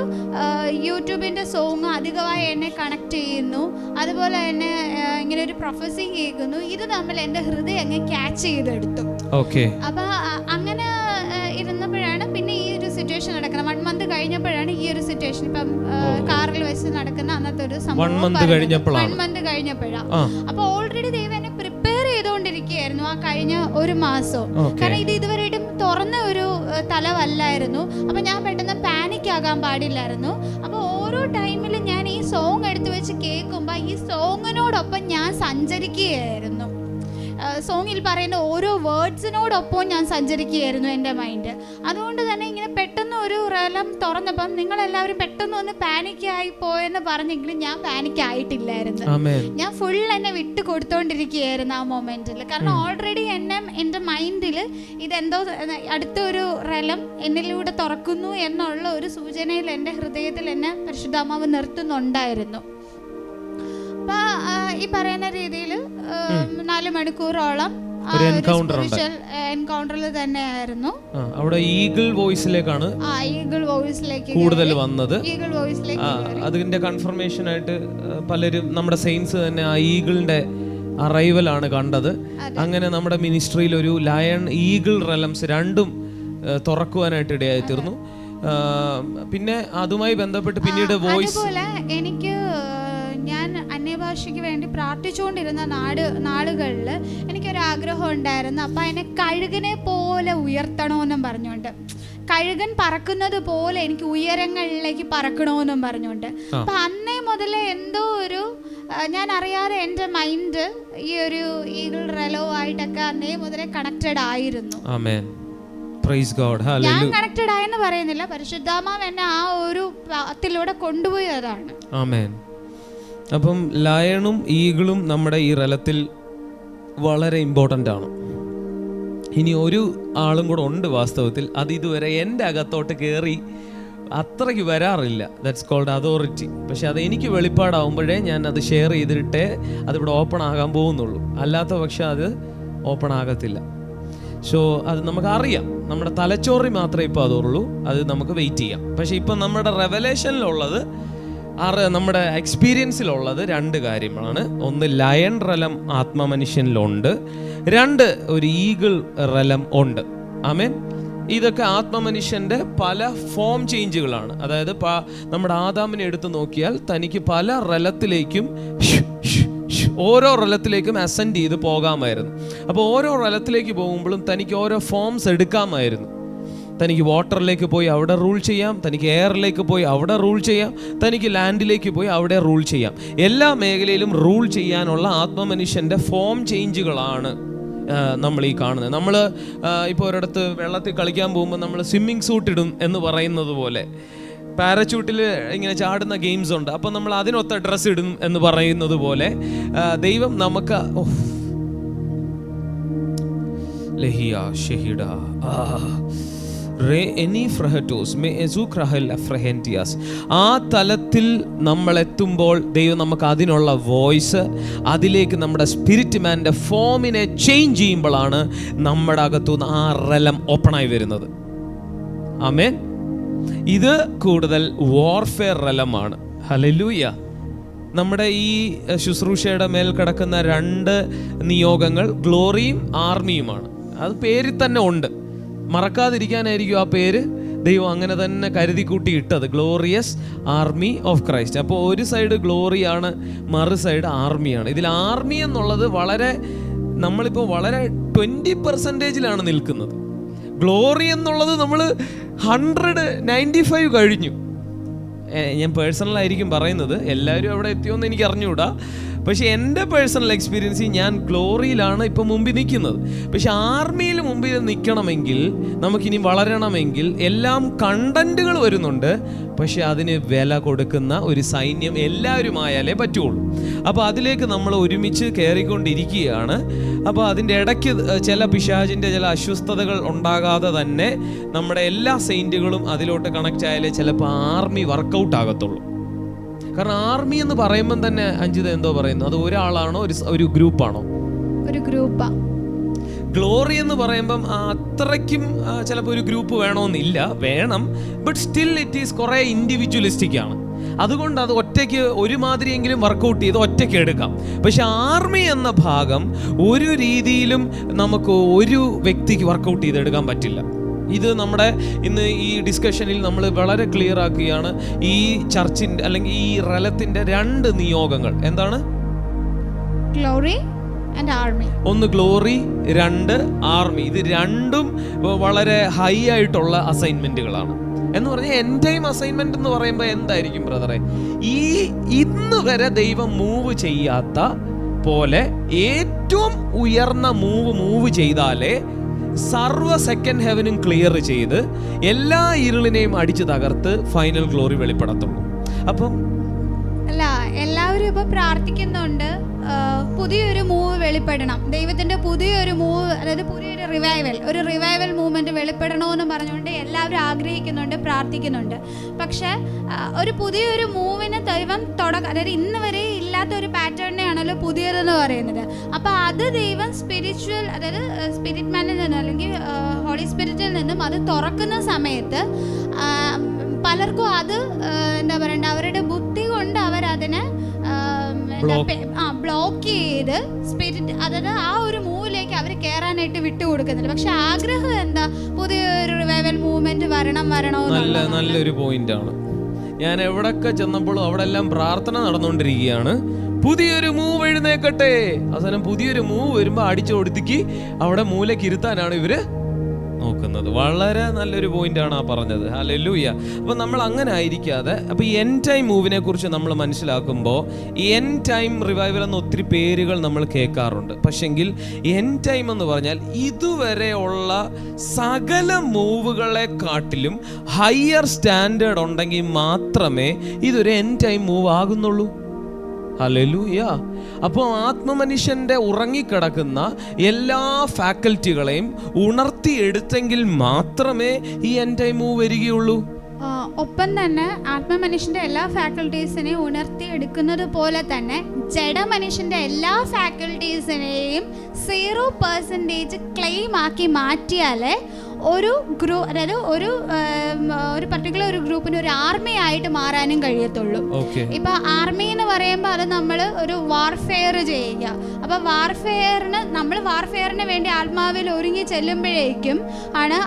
യൂട്യൂബിൻ്റെ സോങ് അധികമായി എന്നെ കണക്ട് ചെയ്യുന്നു. അതുപോലെ തന്നെ ഇങ്ങനെ ഒരു പ്രൊഫസി കേൾക്കുന്നു. ഇത് തമ്മിൽ എൻ്റെ ഹൃദയം അങ്ങ് ക്യാച്ച് ചെയ്തെടുത്തു. അപ്പം അങ്ങനെ ഇരുന്നപ്പോഴാണ് പിന്നെ ഈ ഒരു സിറ്റുവേഷൻ നടക്കുന്നത്. 1 month കഴിഞ്ഞപ്പോഴാണ് ഈ ഒരു സിറ്റുവേഷൻ ഇപ്പം കാറിൽ വെച്ച് നടക്കുന്ന അന്നത്തെ ഒരു സംഭവം 1 month കഴിഞ്ഞപ്പോഴാണ്. അപ്പൊ ഓൾറെഡി ദൈവം എന്നെ പ്രിപ്പയർ ചെയ്തുകൊണ്ടിരിക്കുകയായിരുന്നു ആ കഴിഞ്ഞ 1 മാസം. കാരണം ഇത് ഇതുവരെയായിട്ടും തുറന്ന ഒരു തലവല്ലായിരുന്നു. അപ്പൊ ഞാൻ പെട്ടെന്ന് പാനിക് ആകാൻ പാടില്ലായിരുന്നു. അപ്പൊ ഓരോ ടൈമിലും ഞാൻ ഈ സോങ് എടുത്തു വെച്ച് കേൾക്കുമ്പോൾ ഈ സോങ്ങിനോടൊപ്പം ഞാൻ സഞ്ചരിക്കുകയായിരുന്നു. സോങ്ങിൽ പറയുന്ന ഓരോ വേർഡ്സിനോടൊപ്പം ഞാൻ സഞ്ചരിക്കുകയായിരുന്നു എൻ്റെ മൈൻഡ്. അതുകൊണ്ട് തന്നെ ഇങ്ങനെ പെട്ടെന്ന് ഒരു റലം തുറന്നപ്പം നിങ്ങളെല്ലാവരും പെട്ടെന്ന് ഒന്ന് പാനിക്കായി പോയെന്ന് പറഞ്ഞെങ്കിലും ഞാൻ പാനിക് ആയിട്ടില്ലായിരുന്നു. ഞാൻ ഫുൾ എന്നെ വിട്ട് കൊടുത്തോണ്ടിരിക്കുകയായിരുന്നു ആ മൊമെന്റിൽ. കാരണം ഓൾറെഡി എൻ്റെ മൈൻഡിൽ ഇതെന്തോ അടുത്തൊരു റലം എന്നിലൂടെ തുറക്കുന്നു എന്നുള്ള ഒരു സൂചനയിൽ എൻ്റെ ഹൃദയത്തിൽ എന്നെ പരിശുദ്ധാത്മാവ് നിർത്തുന്നുണ്ടായിരുന്നു. അപ്പൊ ഈ പറയുന്ന രീതിയിൽ 4 മണിക്കൂറോളം എൻകൗണ്ടറിൽ തന്നെയായിരുന്നു. അവിടെ ഈഗിൾ വോയിസിലേക്കാണ് കൂടുതൽ വന്നത്. അതിന്റെ കൺഫർമേഷൻ ആയിട്ട് പലരും നമ്മുടെ സെയിൻസ് തന്നെ ആ ഈഗിളിന്റെ അറൈവലാണ് കണ്ടത്. അങ്ങനെ നമ്മുടെ മിനിസ്ട്രിയിൽ ഒരു ലയൺ ഈഗിൾ റെലംസ് രണ്ടും തുറക്കുവാനായിട്ട് ഇടയായി തീർന്നു. പിന്നെ അതുമായി ബന്ധപ്പെട്ട് പിന്നീട് വോയിസ് എനിക്ക് ഞാൻ അന്യഭാഷയ്ക്ക് വേണ്ടി പ്രാർത്ഥിച്ചുകൊണ്ടിരുന്ന നാളുകളിൽ എനിക്കൊരാഗ്രഹം ഉണ്ടായിരുന്നു. അപ്പം എന്നെ കഴുകനെ പോലെ ഉയർത്തണമെന്നും പറഞ്ഞുകൊണ്ട്, കഴുകൻ പറക്കുന്നത് പോലെ എനിക്ക് ഉയരങ്ങളിലേക്ക് പറക്കണമെന്നും പറഞ്ഞുകൊണ്ട്. അപ്പം അന്നേ മുതലേ എന്തോ ഒരു ഞാൻ അറിയാതെ എൻ്റെ മൈൻഡ് ഈ ഒരു ഈഗിൾ റെലോ ആയിട്ടൊക്കെ അന്നേ മുതലേ കണക്റ്റഡ് ആയിരുന്നു. ഞാൻ കണക്റ്റഡ് ആയെന്ന് പറയുന്നില്ല, പരിശുദ്ധാത്മാവ് എന്നെ ആ ഒരു പാത്തിലൂടെ കൊണ്ടുപോയതാണ്. ആമേൻ. അപ്പം ലയണും ഈഗിളും നമ്മുടെ ഈ റലത്തിൽ വളരെ ഇമ്പോർട്ടൻ്റ് ആണ്. ഇനി ഒരു ആളും കൂടെ ഉണ്ട് വാസ്തവത്തിൽ, അത് ഇതുവരെ എൻ്റെ അകത്തോട്ട് കയറി അത്രയ്ക്ക് വരാറില്ല. That's called authority. പക്ഷെ അത് എനിക്ക് വെളിപ്പാടാവുമ്പോഴേ ഞാൻ അത് ഷെയർ ചെയ്തിട്ടേ അതിവിടെ ഓപ്പൺ ആകാൻ പോകുന്നുള്ളൂ. അല്ലാത്ത പക്ഷെ അത് ഓപ്പൺ ആകത്തില്ല. സോ അത് നമുക്കറിയാം, നമ്മുടെ തലച്ചോറി മാത്രമേ ഇപ്പോൾ അതുള്ളൂ, അത് നമുക്ക് വെയിറ്റ് ചെയ്യാം. പക്ഷെ ഇപ്പം നമ്മുടെ റെവലേഷനിലുള്ളത്, നമ്മുടെ എക്സ്പീരിയൻസിലുള്ളത് 2 കാര്യങ്ങളാണ്. ഒന്ന് ലയൺ റലം ആത്മമനുഷ്യനിലുണ്ട്, 2 ഒരു ഈഗിൾ റലം ഉണ്ട്. ആമേൻ. ഇതൊക്കെ ആത്മമനുഷ്യൻ്റെ പല ഫോം ചേഞ്ചുകളാണ്. അതായത് നമ്മുടെ ആദാമിനെ എടുത്തു നോക്കിയാൽ തനിക്ക് പല റലത്തിലേക്കും ഓരോ റലത്തിലേക്കും അസെൻഡ് ചെയ്ത് പോകാമായിരുന്നു. അപ്പോൾ ഓരോ റലത്തിലേക്ക് പോകുമ്പോഴും തനിക്ക് ഓരോ ഫോംസ് എടുക്കാമായിരുന്നു. തനിക്ക് വാട്ടറിലേക്ക് പോയി അവിടെ റൂൾ ചെയ്യാം, തനിക്ക് എയറിലേക്ക് പോയി അവിടെ റൂൾ ചെയ്യാം, തനിക്ക് ലാൻഡിലേക്ക് പോയി അവിടെ റൂൾ ചെയ്യാം. എല്ലാ മേഖലയിലും റൂൾ ചെയ്യാനുള്ള ആത്മമനുഷ്യൻ്റെ ഫോം ചേഞ്ചുകളാണ് നമ്മൾ ഈ കാണുന്നത്. നമ്മൾ ഇപ്പോൾ ഒരിടത്ത് വെള്ളത്തിൽ കളിക്കാൻ പോകുമ്പോൾ നമ്മൾ സ്വിമ്മിങ് സൂട്ട് ഇടും എന്ന് പറയുന്നത് പോലെ, പാരച്യൂട്ടിൽ ഇങ്ങനെ ചാടുന്ന ഗെയിംസ് ഉണ്ട്, അപ്പം നമ്മൾ അതിനൊത്ത ഡ്രസ്സ് ഇടും എന്ന് പറയുന്നത് പോലെ ദൈവം നമുക്ക് ആ തലത്തിൽ നമ്മൾ എത്തുമ്പോൾ ദൈവം നമുക്ക് അതിനുള്ള വോയിസ്, അതിലേക്ക് നമ്മുടെ സ്പിരിറ്റ് മാൻ്റെ ഫോമിനെ ചേഞ്ച് ചെയ്യുമ്പോഴാണ് നമ്മുടെ അകത്തുനിന്ന് ആ റലം ഓപ്പണായി വരുന്നത്. ആമേൻ. ഇത് കൂടുതൽ വാർഫെയർ റലമാണ്. ഹല്ലേലൂയ. നമ്മുടെ ഈ ശുശ്രൂഷയുടെ മേൽ കിടക്കുന്ന 2 നിയോഗങ്ങൾ ഗ്ലോറിയും ആർമിയുമാണ്. അത് പേരിൽ തന്നെ ഉണ്ട്, മറക്കാതിരിക്കാനായിരിക്കും ആ പേര് ദൈവം അങ്ങനെ തന്നെ കരുതി കൂട്ടി ഇട്ടത്, ഗ്ലോറിയസ് ആർമി ഓഫ് ക്രൈസ്റ്റ്. അപ്പോൾ ഒരു സൈഡ് ഗ്ലോറിയാണ്, മറു സൈഡ് ആർമിയാണ്. ഇതിൽ ആർമി എന്നുള്ളത് നമ്മളിപ്പോൾ വളരെ 20% നിൽക്കുന്നത്. ഗ്ലോറി എന്നുള്ളത് നമ്മൾ 195 കഴിഞ്ഞു. ഞാൻ പേഴ്സണലായിരിക്കും പറയുന്നത്, എല്ലാവരും അവിടെ എത്തിയോന്ന് എനിക്ക് അറിഞ്ഞുകൂടാ. പക്ഷെ എൻ്റെ പേഴ്സണൽ എക്സ്പീരിയൻസിൽ ഞാൻ ഗ്ലോറിയിലാണ് ഇപ്പം മുമ്പിൽ നിൽക്കുന്നത്. പക്ഷെ ആർമിയിൽ മുമ്പിൽ നിൽക്കണമെങ്കിൽ, നമുക്കിനി വളരണമെങ്കിൽ എല്ലാം കണ്ടന്റുകൾ വരുന്നുണ്ട്. പക്ഷെ അതിന് വില കൊടുക്കുന്ന ഒരു സൈന്യം എല്ലാവരും ആയാലേ പറ്റുള്ളൂ. അപ്പോൾ അതിലേക്ക് നമ്മൾ ഒരുമിച്ച് കയറിക്കൊണ്ടിരിക്കുകയാണ്. അപ്പോൾ അതിൻ്റെ ഇടയ്ക്ക് ചില പിശാചിൻ്റെ ചില അസ്വസ്ഥതകൾ ഉണ്ടാകാതെ തന്നെ നമ്മുടെ എല്ലാ സെയിൻറ്റുകളും അതിലോട്ട് കണക്റ്റ് ആയാലേ ചിലപ്പോൾ ആർമി വർക്കൗട്ട് ആകത്തുള്ളൂ. കാരണം ആർമി എന്ന് പറയുമ്പം തന്നെ അഞ്ജിത എന്തോ പറയുന്നു, അത് ഒരാളാണോ ഒരു ഗ്രൂപ്പാണോ? ഒരു ഗ്രൂപ്പാ. ഗ്ലോറി എന്ന് പറയുമ്പം അത്രയ്ക്കും ചിലപ്പോൾ ഒരു ഗ്രൂപ്പ് വേണമെന്നില്ല, വേണം, ബട്ട് സ്റ്റിൽ ഇറ്റ് ഈസ് കുറേ ഇൻഡിവിജ്വലിസ്റ്റിക് ആണ്. അതുകൊണ്ട് അത് ഒറ്റയ്ക്ക് ഒരുമാതിരിയെങ്കിലും വർക്കൗട്ട് ചെയ്ത് ഒറ്റയ്ക്ക് എടുക്കാം. പക്ഷെ ആർമി എന്ന ഭാഗം ഒരു രീതിയിലും നമുക്ക് ഒരു വ്യക്തിക്ക് വർക്കൗട്ട് ചെയ്തെടുക്കാൻ പറ്റില്ല. ഇത് നമ്മുടെ ഇന്ന് ഈ ഡിസ്കഷനിൽ നമ്മൾ വളരെ ക്ലിയർ ആക്കുകയാണ്. ഈ ചർച്ചിൻ്റെ അല്ലെങ്കിൽ ഈ റലത്തിൻ്റെ 2 നിയോഗങ്ങൾ എന്താണ്? Glory and army. ഒന്ന് ഗ്ലോറി, 2 ആർമി. ഇത് രണ്ടും വളരെ ഹൈ ആയിട്ടുള്ള അസൈൻമെന്റുകളാണ്. എന്ന് പറഞ്ഞാൽ എൻഡ് ടൈം അസൈൻമെന്റ് എന്ന് പറയുമ്പോൾ എന്തായിരിക്കും ബ്രദറെ? ഈ ഇന്ന് വരെ ദൈവം മൂവ് ചെയ്യാത്ത പോലെ ഏറ്റവും ഉയർന്ന മൂവ് ചെയ്താലേ സർവ്വ സെക്കൻഡ് ഹെവനും ക്ലിയർ ചെയ്ത് എല്ലാ ഇരുളിനെയും അടിച്ചു തകർത്ത് ഫൈനൽ ഗ്ലോറി വെളിപ്പെടുത്തുള്ളൂ. അപ്പം അല്ല, എല്ലാവരും ഇപ്പൊ പ്രാർത്ഥിക്കുന്നുണ്ട് പുതിയൊരു മൂവ് വെളിപ്പെടണം, ദൈവത്തിന്റെ പുതിയൊരു മൂവ്, അതായത് പുതിയൊരു റിവൈവൽ മൂവ്മെന്റ് വെളിപ്പെടണമെന്ന് പറഞ്ഞുകൊണ്ട് എല്ലാവരും ആഗ്രഹിക്കുന്നുണ്ട്, പ്രാർത്ഥിക്കുന്നുണ്ട്. പക്ഷെ ഒരു പുതിയൊരു മൂവിന് ദൈവം അതായത് ഇന്ന് വരെ ഇല്ലാത്ത ഒരു പാറ്റേണിനെയാണല്ലോ പുതിയതെന്ന് പറയുന്നത്. അപ്പൊ അത് ദൈവം സ്പിരിച്വൽ, അതായത് സ്പിരിറ്റ് മാനിൽ നിന്നും അല്ലെങ്കിൽ ഹോളി സ്പിരിറ്റിൽ നിന്നും അത് തുറക്കുന്ന സമയത്ത് പലർക്കും അത് എന്താ പറയണ്ട, അവരുടെ ബുദ്ധി കൊണ്ട് അവരതിനെ ബ്ലോക്ക് ചെയ്ത് സ്പിരിറ്റ്, അതായത് ആ ഒരു മൂവിലേക്ക് അവർ കയറാനായിട്ട് വിട്ടുകൊടുക്കുന്നില്ല. പക്ഷെ ആഗ്രഹം എന്താ? പുതിയൊരു റിവൈവൽ മൂവ്മെന്റ് വരണോ. നല്ലൊരു പോയിന്റ് ആണ്. ഞാൻ എവിടൊക്കെ ചെന്നപ്പോഴും അവിടെ എല്ലാം പ്രാർത്ഥന നടന്നുകൊണ്ടിരിക്കുകയാണ്, പുതിയൊരു മൂവ് എഴുന്നേക്കട്ടെ. അവസാനം പുതിയൊരു മൂവ് വരുമ്പോൾ അടിച്ചൊടുത്തിക്ക് അവിടെ മൂലക്കിരുത്താനാണ് ഇവര് നോക്കുന്നത്. വളരെ നല്ലൊരു പോയിന്റാണ് ആ പറഞ്ഞത്. ഹല്ലേലൂയ. അപ്പം നമ്മൾ അങ്ങനെ ആയിരിക്കാതെ, അപ്പോൾ ഈ എൻഡ് ടൈം മൂവിനെ കുറിച്ച് നമ്മൾ മനസ്സിലാക്കുമ്പോൾ എൻഡ് ടൈം റിവൈവൽ എന്ന ഒത്തിരി പേരുകൾ നമ്മൾ കേൾക്കാറുണ്ട്. പക്ഷെങ്കിൽ എൻഡ് ടൈം എന്ന് പറഞ്ഞാൽ ഇതുവരെയുള്ള സകല മൂവുകളെ കാട്ടിലും ഹയർ സ്റ്റാൻഡേർഡ് ഉണ്ടെങ്കിൽ മാത്രമേ ഇതൊരു എൻഡ് ടൈം മൂവ് ആകുന്നുള്ളൂ. ഹല്ലേലൂയ. അപ്പോൾ ആത്മമനുഷ്യൻ്റെ ഉറങ്ങിക്കിടക്കുന്ന എല്ലാ ഫാക്കൽറ്റികളെയും ഉണർത്തിയെടുത്തെങ്കിൽ മാത്രമേ ഈ എൻഡ് ടൈം മൂവ് വരികയുള്ളൂ. ഒപ്പം തന്നെ ആത്മമനുഷ്യൻ്റെ എല്ലാ ഫാക്കൽറ്റീസിനെയും ഉണർത്തിയെടുക്കുന്നത് പോലെ തന്നെ ജഡമനുഷ്യൻ്റെ എല്ലാ ഫാക്കൽറ്റീസിനെയും 0% ക്ലെയിം ആക്കി മാറ്റിയാലേ ഒരു അതായത് ഒരു പർട്ടിക്കുലർ ഒരു ഗ്രൂപ്പിന് ഒരു ആർമി ആയിട്ട് മാറാനും കഴിയത്തുള്ളൂ. ഇപ്പൊ ആർമി എന്ന് പറയുമ്പോൾ അത് നമ്മൾ ഒരു വാർഫെയർ ചെയ്യുക. അപ്പൊ വാർഫെയറിന് വേണ്ടി ആത്മാവിൽ ഒരുങ്ങി ചെല്ലുമ്പോഴേക്കും ആണ്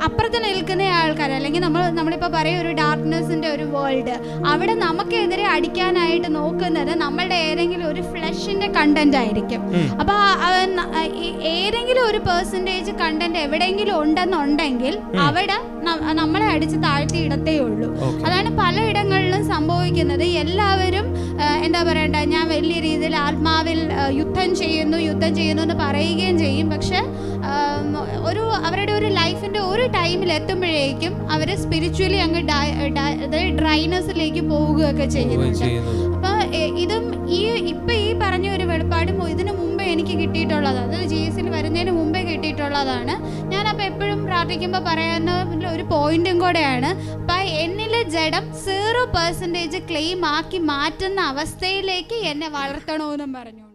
അപ്പുറത്ത് നിൽക്കുന്ന ആൾക്കാർ, അല്ലെങ്കിൽ നമ്മളിപ്പോ പറയും ഒരു ഡാർക്ക്നെസ്സിന്റെ ഒരു വേൾഡ്, അവിടെ നമുക്കെതിരെ അടിക്കാനായിട്ട് നോക്കുന്നത് നമ്മളുടെ ഏതെങ്കിലും ഒരു ഫ്ലഷിന്റെ കണ്ടന്റ് ആയിരിക്കും. അപ്പൊ ഏതെങ്കിലും ഒരു പെർസെന്റേജ് കണ്ടന്റ് എവിടെയെങ്കിലും ഉണ്ടെന്നുണ്ടെങ്കിൽ അവിടെ നമ്മളെ അടിച്ച് താഴ്ത്തി ഇടത്തേ ഉള്ളൂ. അതാണ് പലയിടങ്ങളിലും സംഭവിക്കുന്നത്. എല്ലാവരും എന്താ പറയണ്ട, ഞാൻ വലിയ രീതിയിൽ ആത്മാവിൽ യുദ്ധം ചെയ്യുന്നു എന്ന് പറയുകയും ചെയ്യും. പക്ഷെ അവരുടെ ഒരു ലൈഫിന്റെ ഒരു ടൈമിൽ എത്തുമ്പോഴേക്കും അവര് സ്പിരിച്വലി അങ്ങ് ഡ്രൈനസിലേക്ക് പോവുകയൊക്കെ ചെയ്യുന്നുണ്ട്. അപ്പൊ ഇതും ഇപ്പൊ ഈ പറഞ്ഞ ഒരു വെളിപ്പാടും ഇതിനു മുമ്പേ എനിക്ക് കിട്ടിയിട്ടുള്ളതാണ്, അത് GS വരുന്നതിന് മുമ്പേ കിട്ടിയിട്ടുള്ളതാണ്. ഞാനപ്പോൾ എപ്പോഴും പ്രാർത്ഥിക്കുമ്പോൾ പറയുന്ന ഒരു പോയിന്റും കൂടെയാണ്, അപ്പം എന്നിലെ ജഡം 0% ക്ലെയിം ആക്കി മാറ്റുന്ന അവസ്ഥയിലേക്ക് എന്നെ വളർത്തണമെന്നും പറഞ്ഞു.